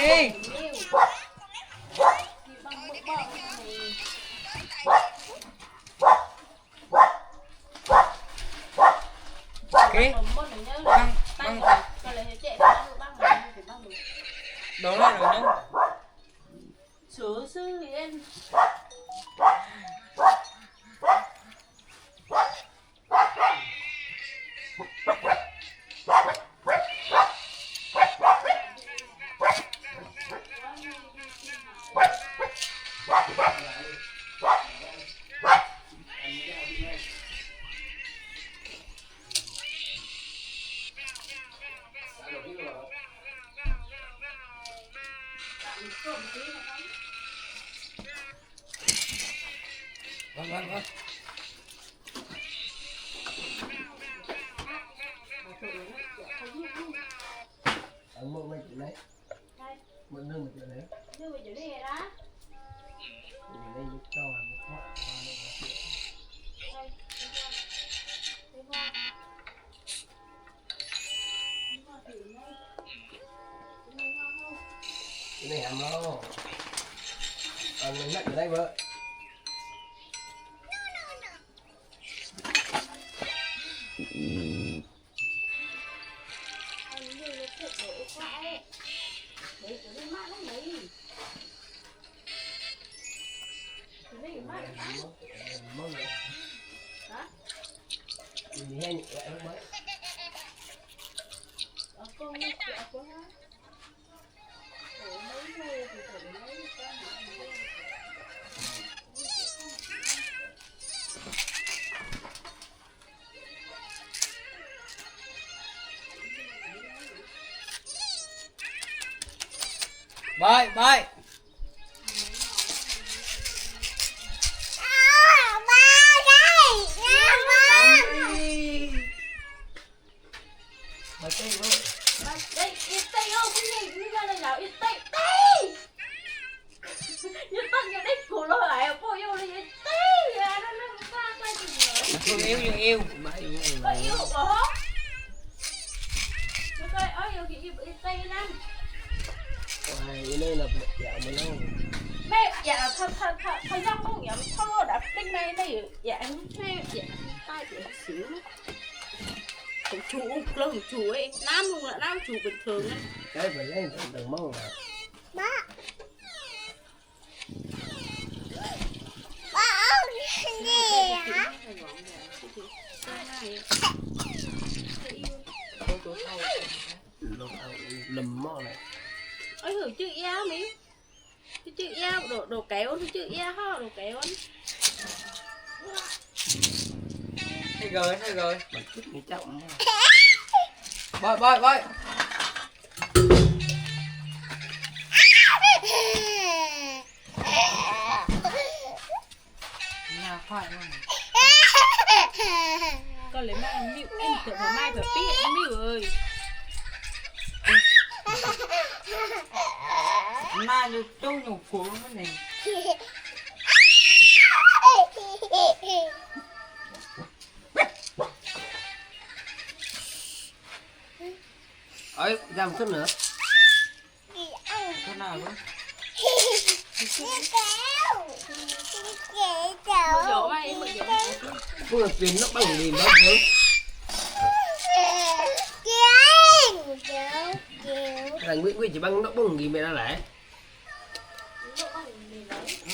đi băng băng đó là rồi đâu sửa sư thì em vâng vâng vâng Ở một mình chuyện đấy. Một nơi một chuyện đấy. đưa về chỗ này đó. Thì đây giúp cho một thoại qua đây là chuyện. Cái này hàm lo. Mình đặt ở đây vợ. bơi bơi bơi tay bơi Đây, yên tây không, cái gì ra đây nào, yên tây, tây. Yên tây như đấy, cổ lôi lại, cô yêu đi, yên tây, nó pha tay gì rồi. yêu yêu Có yêu bỏ. Nó coi, yêu thì yên tây lắm. Cái này là dạo mới lâu. Mẹ, dạ, thời gian không nhầm, thôi đã tinh này đây, dạ, mẹ, dạ, tay thì xíu. Thằng chú lớn thằng chú ấy, nam luôn là nam chú bình thường ấy. Cái phải lên đừng mong là Ba ông gì hả? lùm mò này. Ôi thử chữ eo miếu. Cái chữ eo, đồ kéo, cái chữ eo ha, đồ kéo anh. hay rồi Mà chút nghĩ trọng bơi bơi bơi nào khoai luôn Con lấy mai miệu, em tưởng là mai phải biết em miệu ơi. mai được trâu nhục phố cái này ấy ra một chút nữa. thế nào đó Mở dỗ mai em mở dỗ. Không là chuyện nó bằng gì đó thôi. Là Nguyễn chỉ bằng nó bằng gì mày đã lẽ.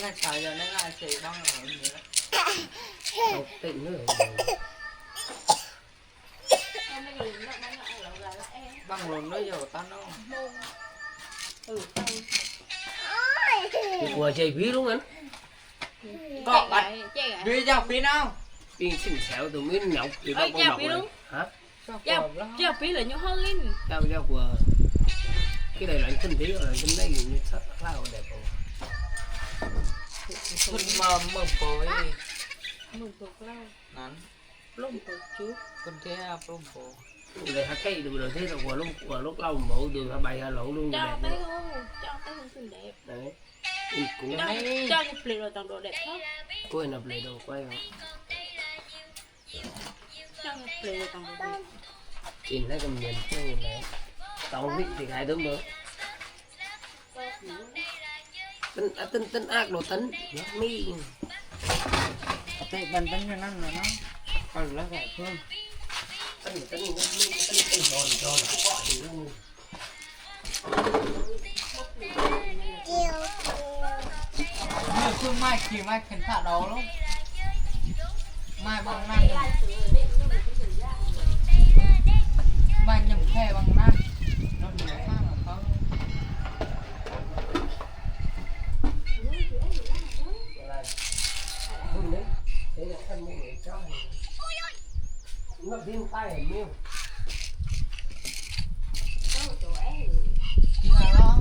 nó xài giờ nó là xì băng rồi gì đó Đâu tỉnh nữa. băng luôn nó giờ tao nó Thì vừa chơi phí đúng không anh? có bạch đi vào phía nào Tiên xinh xẻo từ miếng nhọc thì Ơi, đâu chào có phí đọc luôn. hả? Chào phí là nhau hơn in. Cao vừa. cái này lạnh thân tí rồi lạnh thân đây như sắc lao đẹp không? Con mờ phối mừng tục lâu nắn lông tục chú con thế à phô Để hạt cây được rồi thế là quả lúc lâu bộ đường hạt bay hạt lỗ luôn cho đẹp tay luôn. không cho tay không xinh đẹp Đấy. Cũng cho nhập lì rồi toàn đồ đẹp hết cô nạp lại đồ quay không? cho nhập lì rồi toàn đồ đẹp Nhìn thấy cầm nhìn cái nhìn này tổng vị thì hai đứa nữa tính ác đồ tính nó mi thì bần tính cho nó là nó còn lá gạo phương tính giòn mà phương mai kỳ mai khẩn thả đó luôn mai bằng năng mai nhầm khe bằng năng nó được khác là không thế là thân mua để cho nó thêm tay hình miêu chị là lo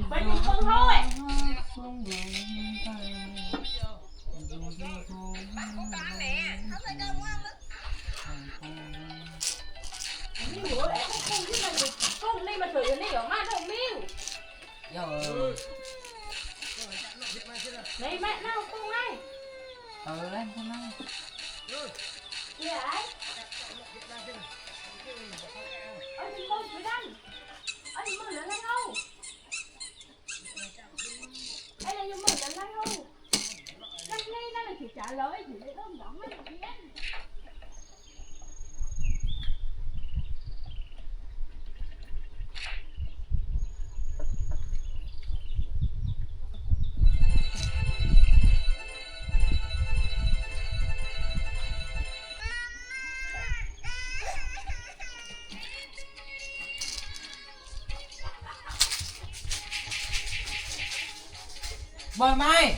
Phải dùng phân thôi. Miêu bữa để con chứ mày con đi mà thử đi ở mai đâu miêu. Này mẹ nào con này. Lên con này. Gì vậy? Ôi thì con phải đăng. Ôi thì mày lên đây không? Đây là nhưng mày lên đây không? Đăng đi nó là chỉ trả lời chỉ để đơn giản mấy chuyện. Bơi mai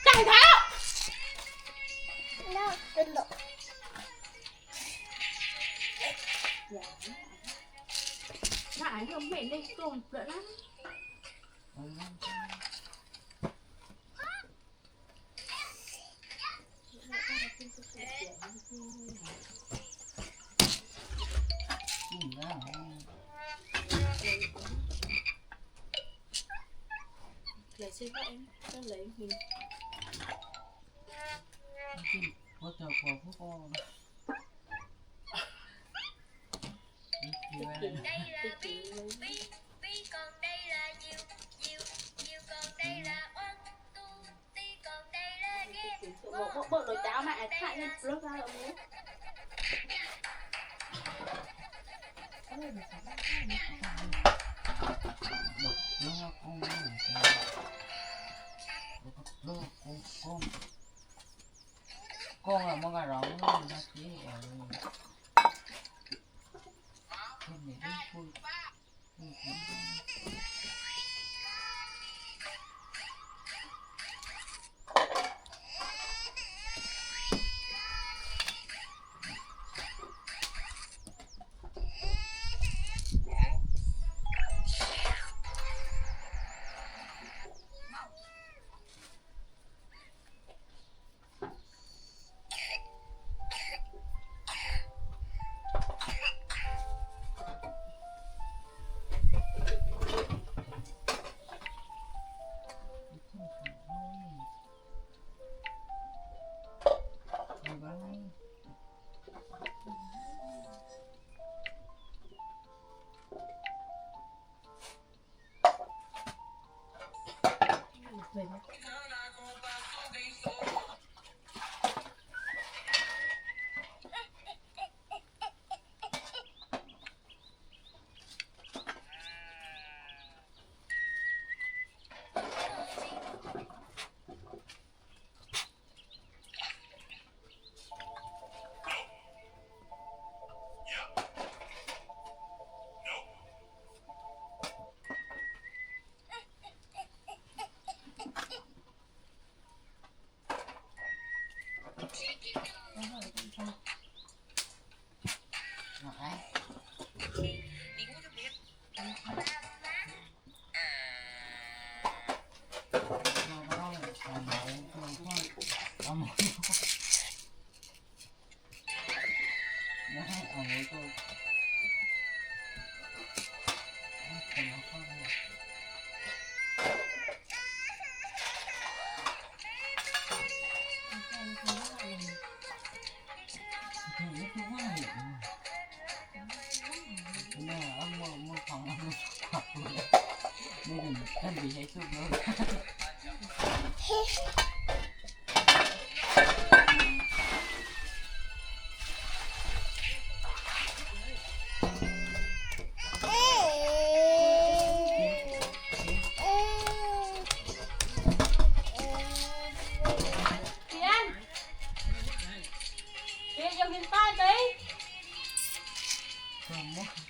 Chạy tháo. No, đừng đụng. Ngại không mẹ đi cùng đợi lắm. Lấy xe các em, cho lấy mình. có chờ của con bộ đồ cháo mà ai khai lên lúc ra ở múa con là món gà rán luôn nha chị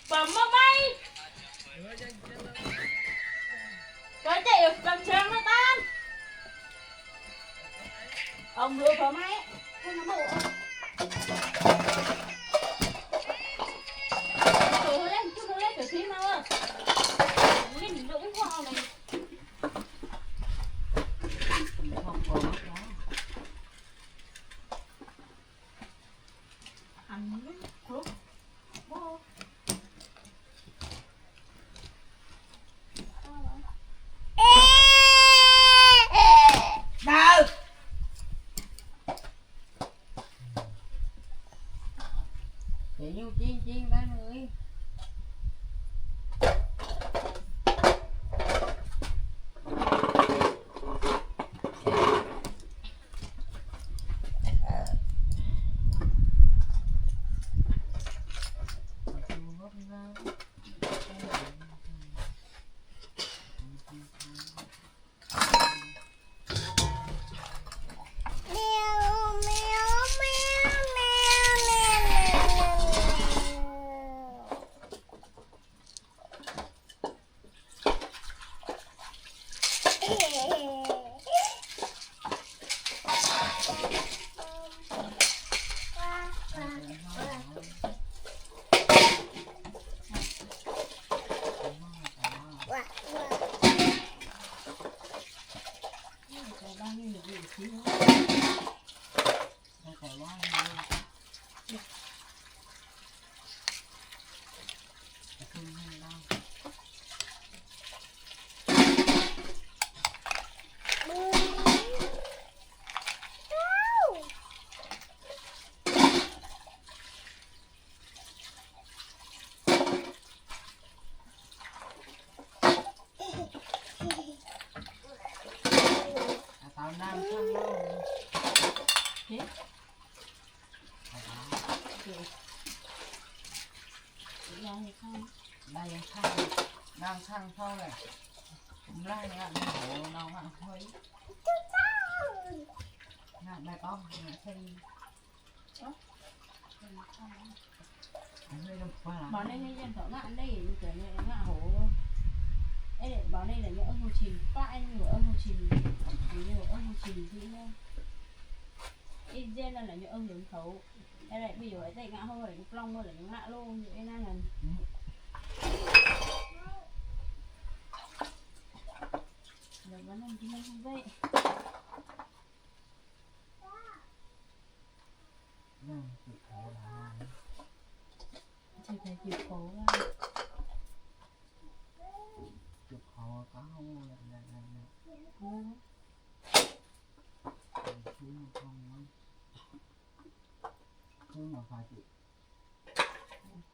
bấm vào bay rồi chạy ở đằng trường nó tan ông đưa vào máy không nó bộ thôi lên chút nữa lên kiểu phim nào à nhìn lũng hoa này ăn lúc bố đâu để vô chiên chiên ba người tao đang Thế kiểu ra hay không Đây là khăn đang khăn thôi này lại ngạn hổ nào ngạn hơi ngạn bài bóng ngạn xây hơi đông quá lắm. bọn đây hay dân thở ngạn đây như kiểu như ngạn hổ đây để bảo đây là những ông hồ chìm phải như ông hồ chìm như ông hồ chìm thì in gen là những ông đứng thấu đây này bây giờ ấy tay ngã không phải cái long là những ngã luôn như thế này là được vấn đề thì không vậy thì phải chịu khổ ra chụp họ có không là không mà phải chịu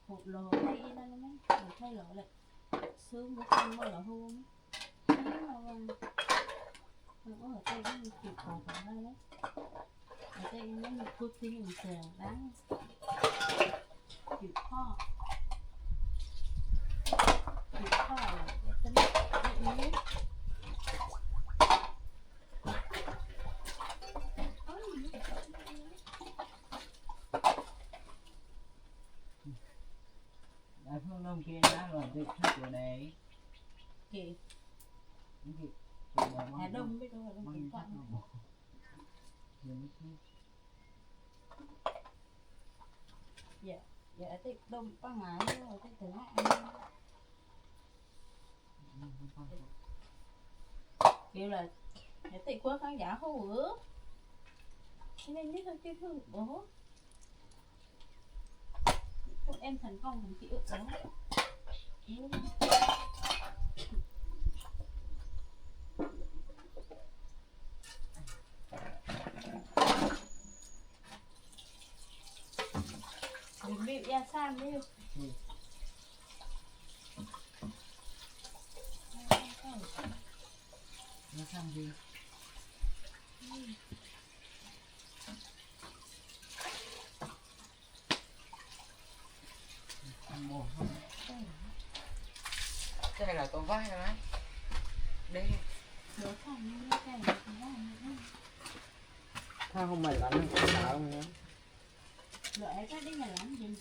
một lò đây nó mới được thay lò lại xương của con mới là hôn nó ở đây nó chịu khổ cả đây đấy ở đây nó một cốt tinh mình sèo đáng chịu kho là tính định Ở phương Đông kia đã là việc thức của đấy kì Hà Hà Đông biết đâu là Đông Kính Quảng dạ dạ thì Đông có ngái rồi thì thử hại kêu là dạ thì quá khán giả hô ứa nên biết thôi chứ hư bố em thành công thành chị ước đó đừng bị ra sam đi nó sang gì đây là con vai rồi đấy đây đứa thằng như cái này tha không mày lắm không sợ không nhá lợi cái đấy là làm gì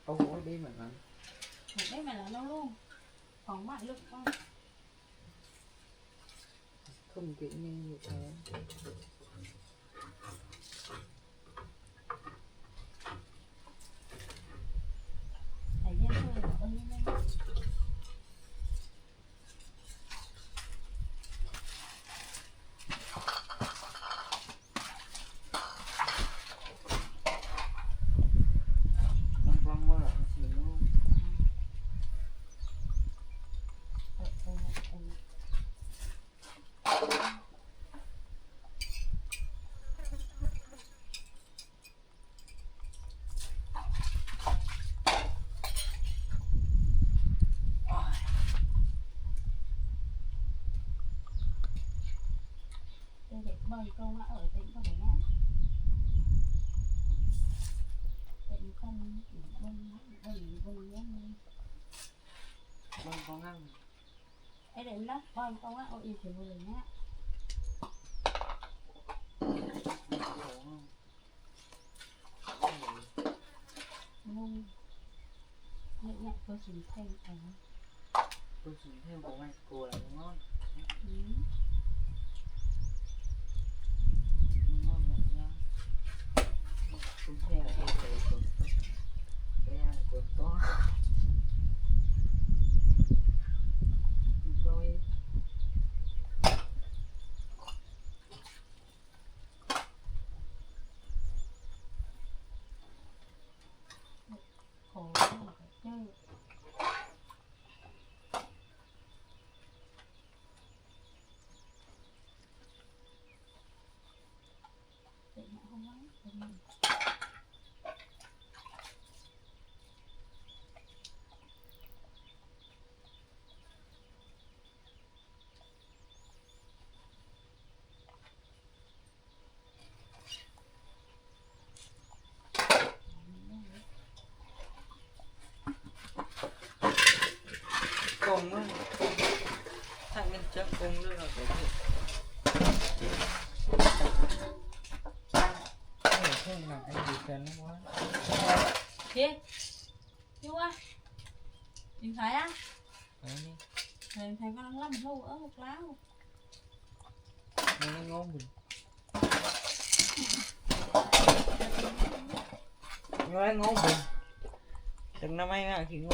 ôi ôi đi mà lắm đấy mà là nó luôn còn bạn lực con không kỹ như thế thầy dân thôi là ơn lên bơi câu ngã ở tỉnh có thể ngã tỉnh không bơi có ngăn ấy để nó bơi câu ngã ở thì bơi ngã ngung nhận nhận tôi xin thêm tôi xin thêm của mày của là ngon ngon vậy nha tôi theo là tôi thấy quần cái quần to rồi khổ mà phải chơi Cần nó quá. Kia. Chú ơi. Nhìn thấy á? Đấy đi. Thấy con lắm hâu ở một lá không? Nó ngon mình. Nó ngon mình. Đừng năm nay mà thì ngon.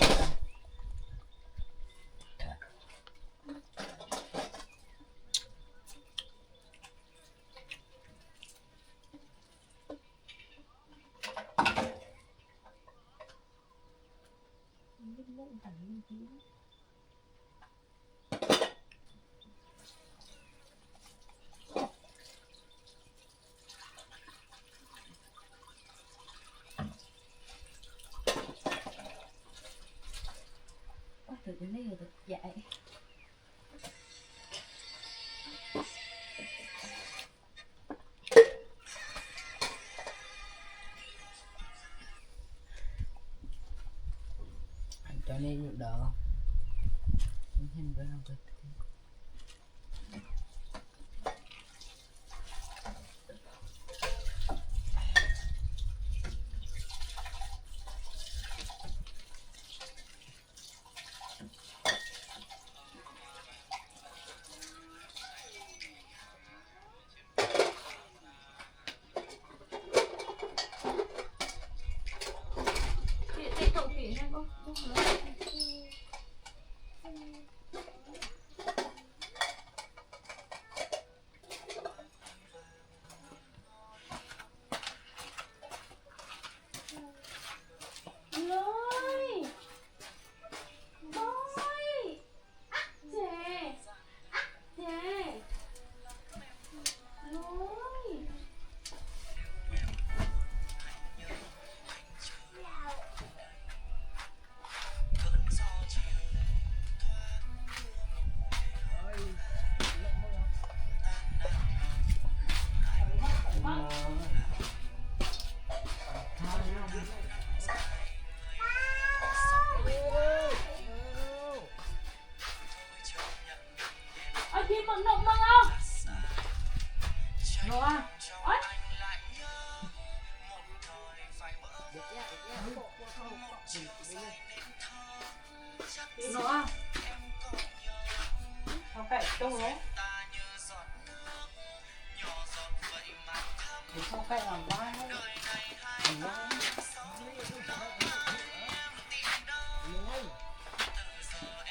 Từ cái này được dạy. Cho nên đỡ. Hình với không được.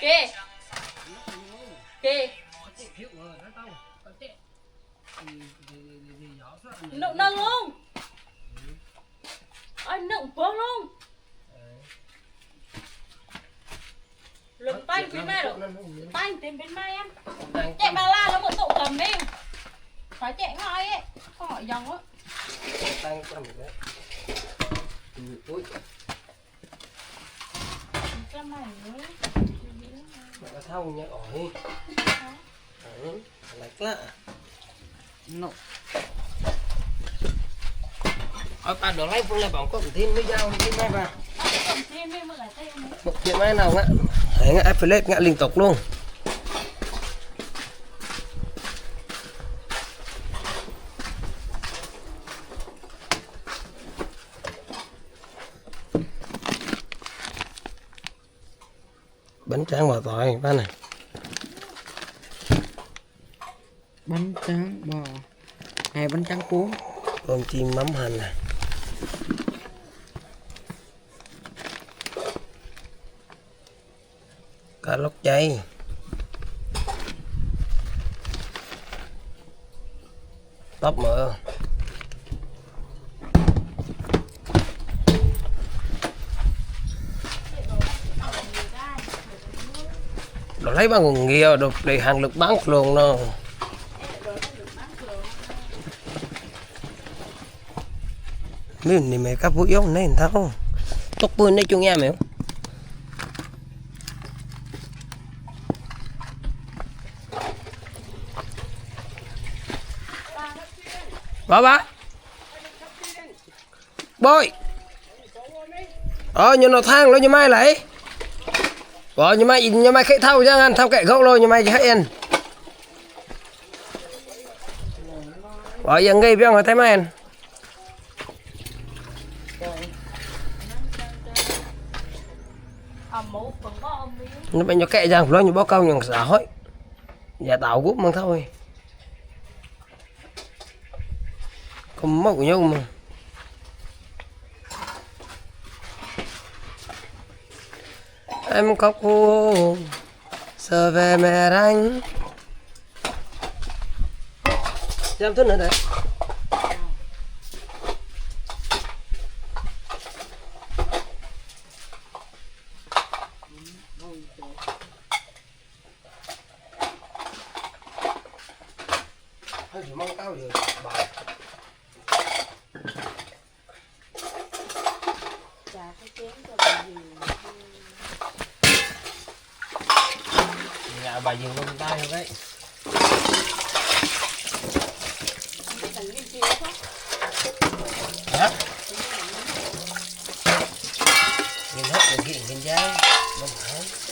Kì. Kì. Nựng luôn. Anh nựng phương luôn. Lần tay bên mai được. Tay tìm bên mai em. Chạy bà la nó một tụ cầm đi. Phải chạy ngay ấy. Không hỏi dòng á. Tay cầm đấy. Ui. Cái này nữa. Mẹ thau nhá ổi. Lại lạ. No. Ở ta được lấy phương lại bỏng có thêm mới dao đi mai vào. Cầm thêm đi mà lại tay em. Một chuyện mai nào ngạ. Đấy ngạ affiliate ngạ liên tục luôn. Bánh tráng bò tỏi ba này. Bánh tráng bò. Này bánh tráng cuốn. Tôm chim mắm hành này. Cá lóc chay. Tóc mỡ. Đồ lấy bằng nguồn nghèo được để hàng lực bán luôn nó. Mình thì mày cắp vũ yếu này tao. Tóc bươn đây chung nha mày. Ba. Bôi. Nhưng nó thang nó như mai lại. Rồi như mai khẽ thâu chứ ăn thâu kệ gốc rồi như mai hết yên. Rồi giờ ngay biết người thấy mai. nó bên cho kệ rằng lo như báo công nhận xã hội nhà tạo quốc mang thôi không mất của nhau mà em có cô giờ về mẹ anh dám thức nữa đấy hơi mong cao rồi bài nhà bà dừng lên tay rồi đấy hả nhìn hết rồi hiện nhìn ra không phải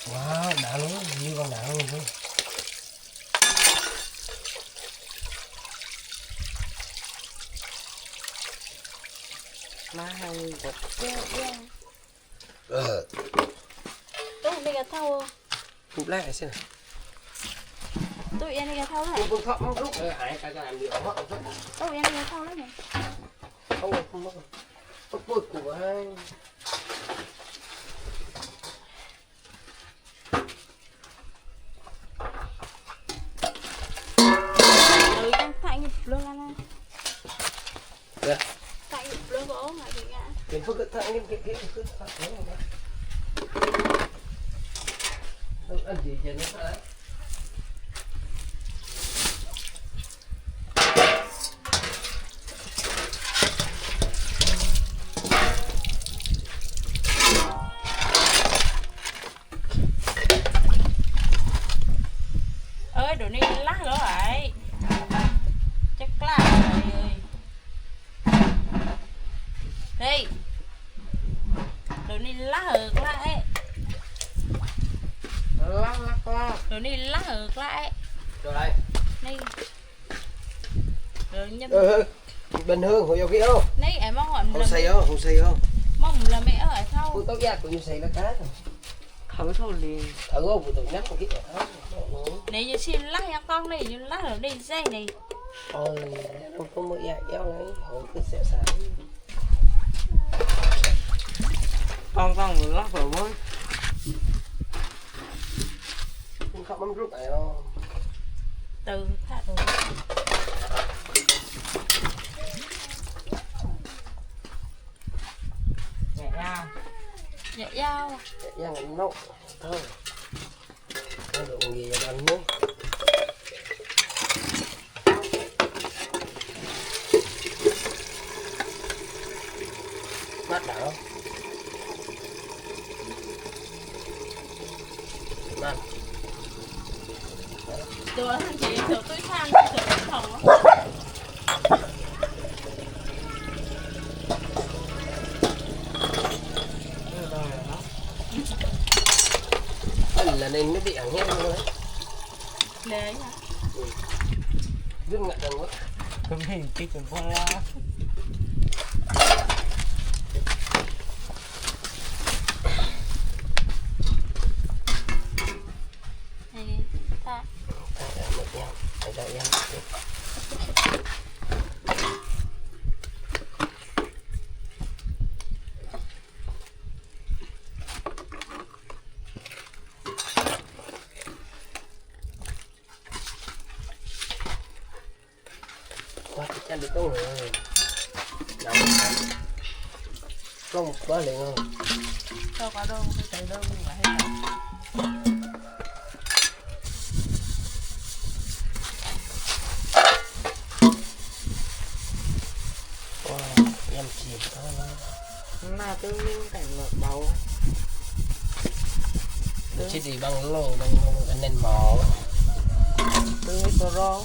wow đã luôn như con đạn luôn thôi má hay bật tôi không đi gặp thâu chụp lại xem tụi em đi gặp thâu này không không lúc hại cái làm gì ở mất tụi em đi gặp thâu đấy này không mất bôi của hai rồi đang thay nhịp luôn anh dạ thay nhịp luôn của ốm lại thì ngã mình phải thằng cái cứ thằng nó ăn gì cho nó phải ơi đồ này lắc nữa vậy chắc là rồi đi đồ này lắc hược lại lắc đồ này lắc hược lại rồi đây đi rồi nhâm bình thường hồi kia không này em mong hỏi không xây không mong là mẹ ở thâu tôi tóc da của như xây là cá thấu thâu liền ở gốc của tôi nhắc một cái này như xin lắc nha con này như lắc ở đây dây này ôi không mới dạy eo này hồi cứ xẹo xả con lắc vào với không khóc bấm rút này không từ thả đồ nhẹ nhau dạ dao dạ ngậm nấu thôi nó được gì vậy anh nhé mát đảo mát tôi thằng chị thường tôi sang thường phòng á là nên nó bị ẩn hết luôn đấy lệ hả rất ngại rằng quá không thì chỉ cần con la này ta một nhau phải đợi em quá chắc được đâu rồi nóng có một quá liền không cho cả đâu phải chạy đâu mà hết wow em chìm mà tương nhiên cảnh mở bầu chứ đi bằng lô bằng cái nền mỏ tương với pro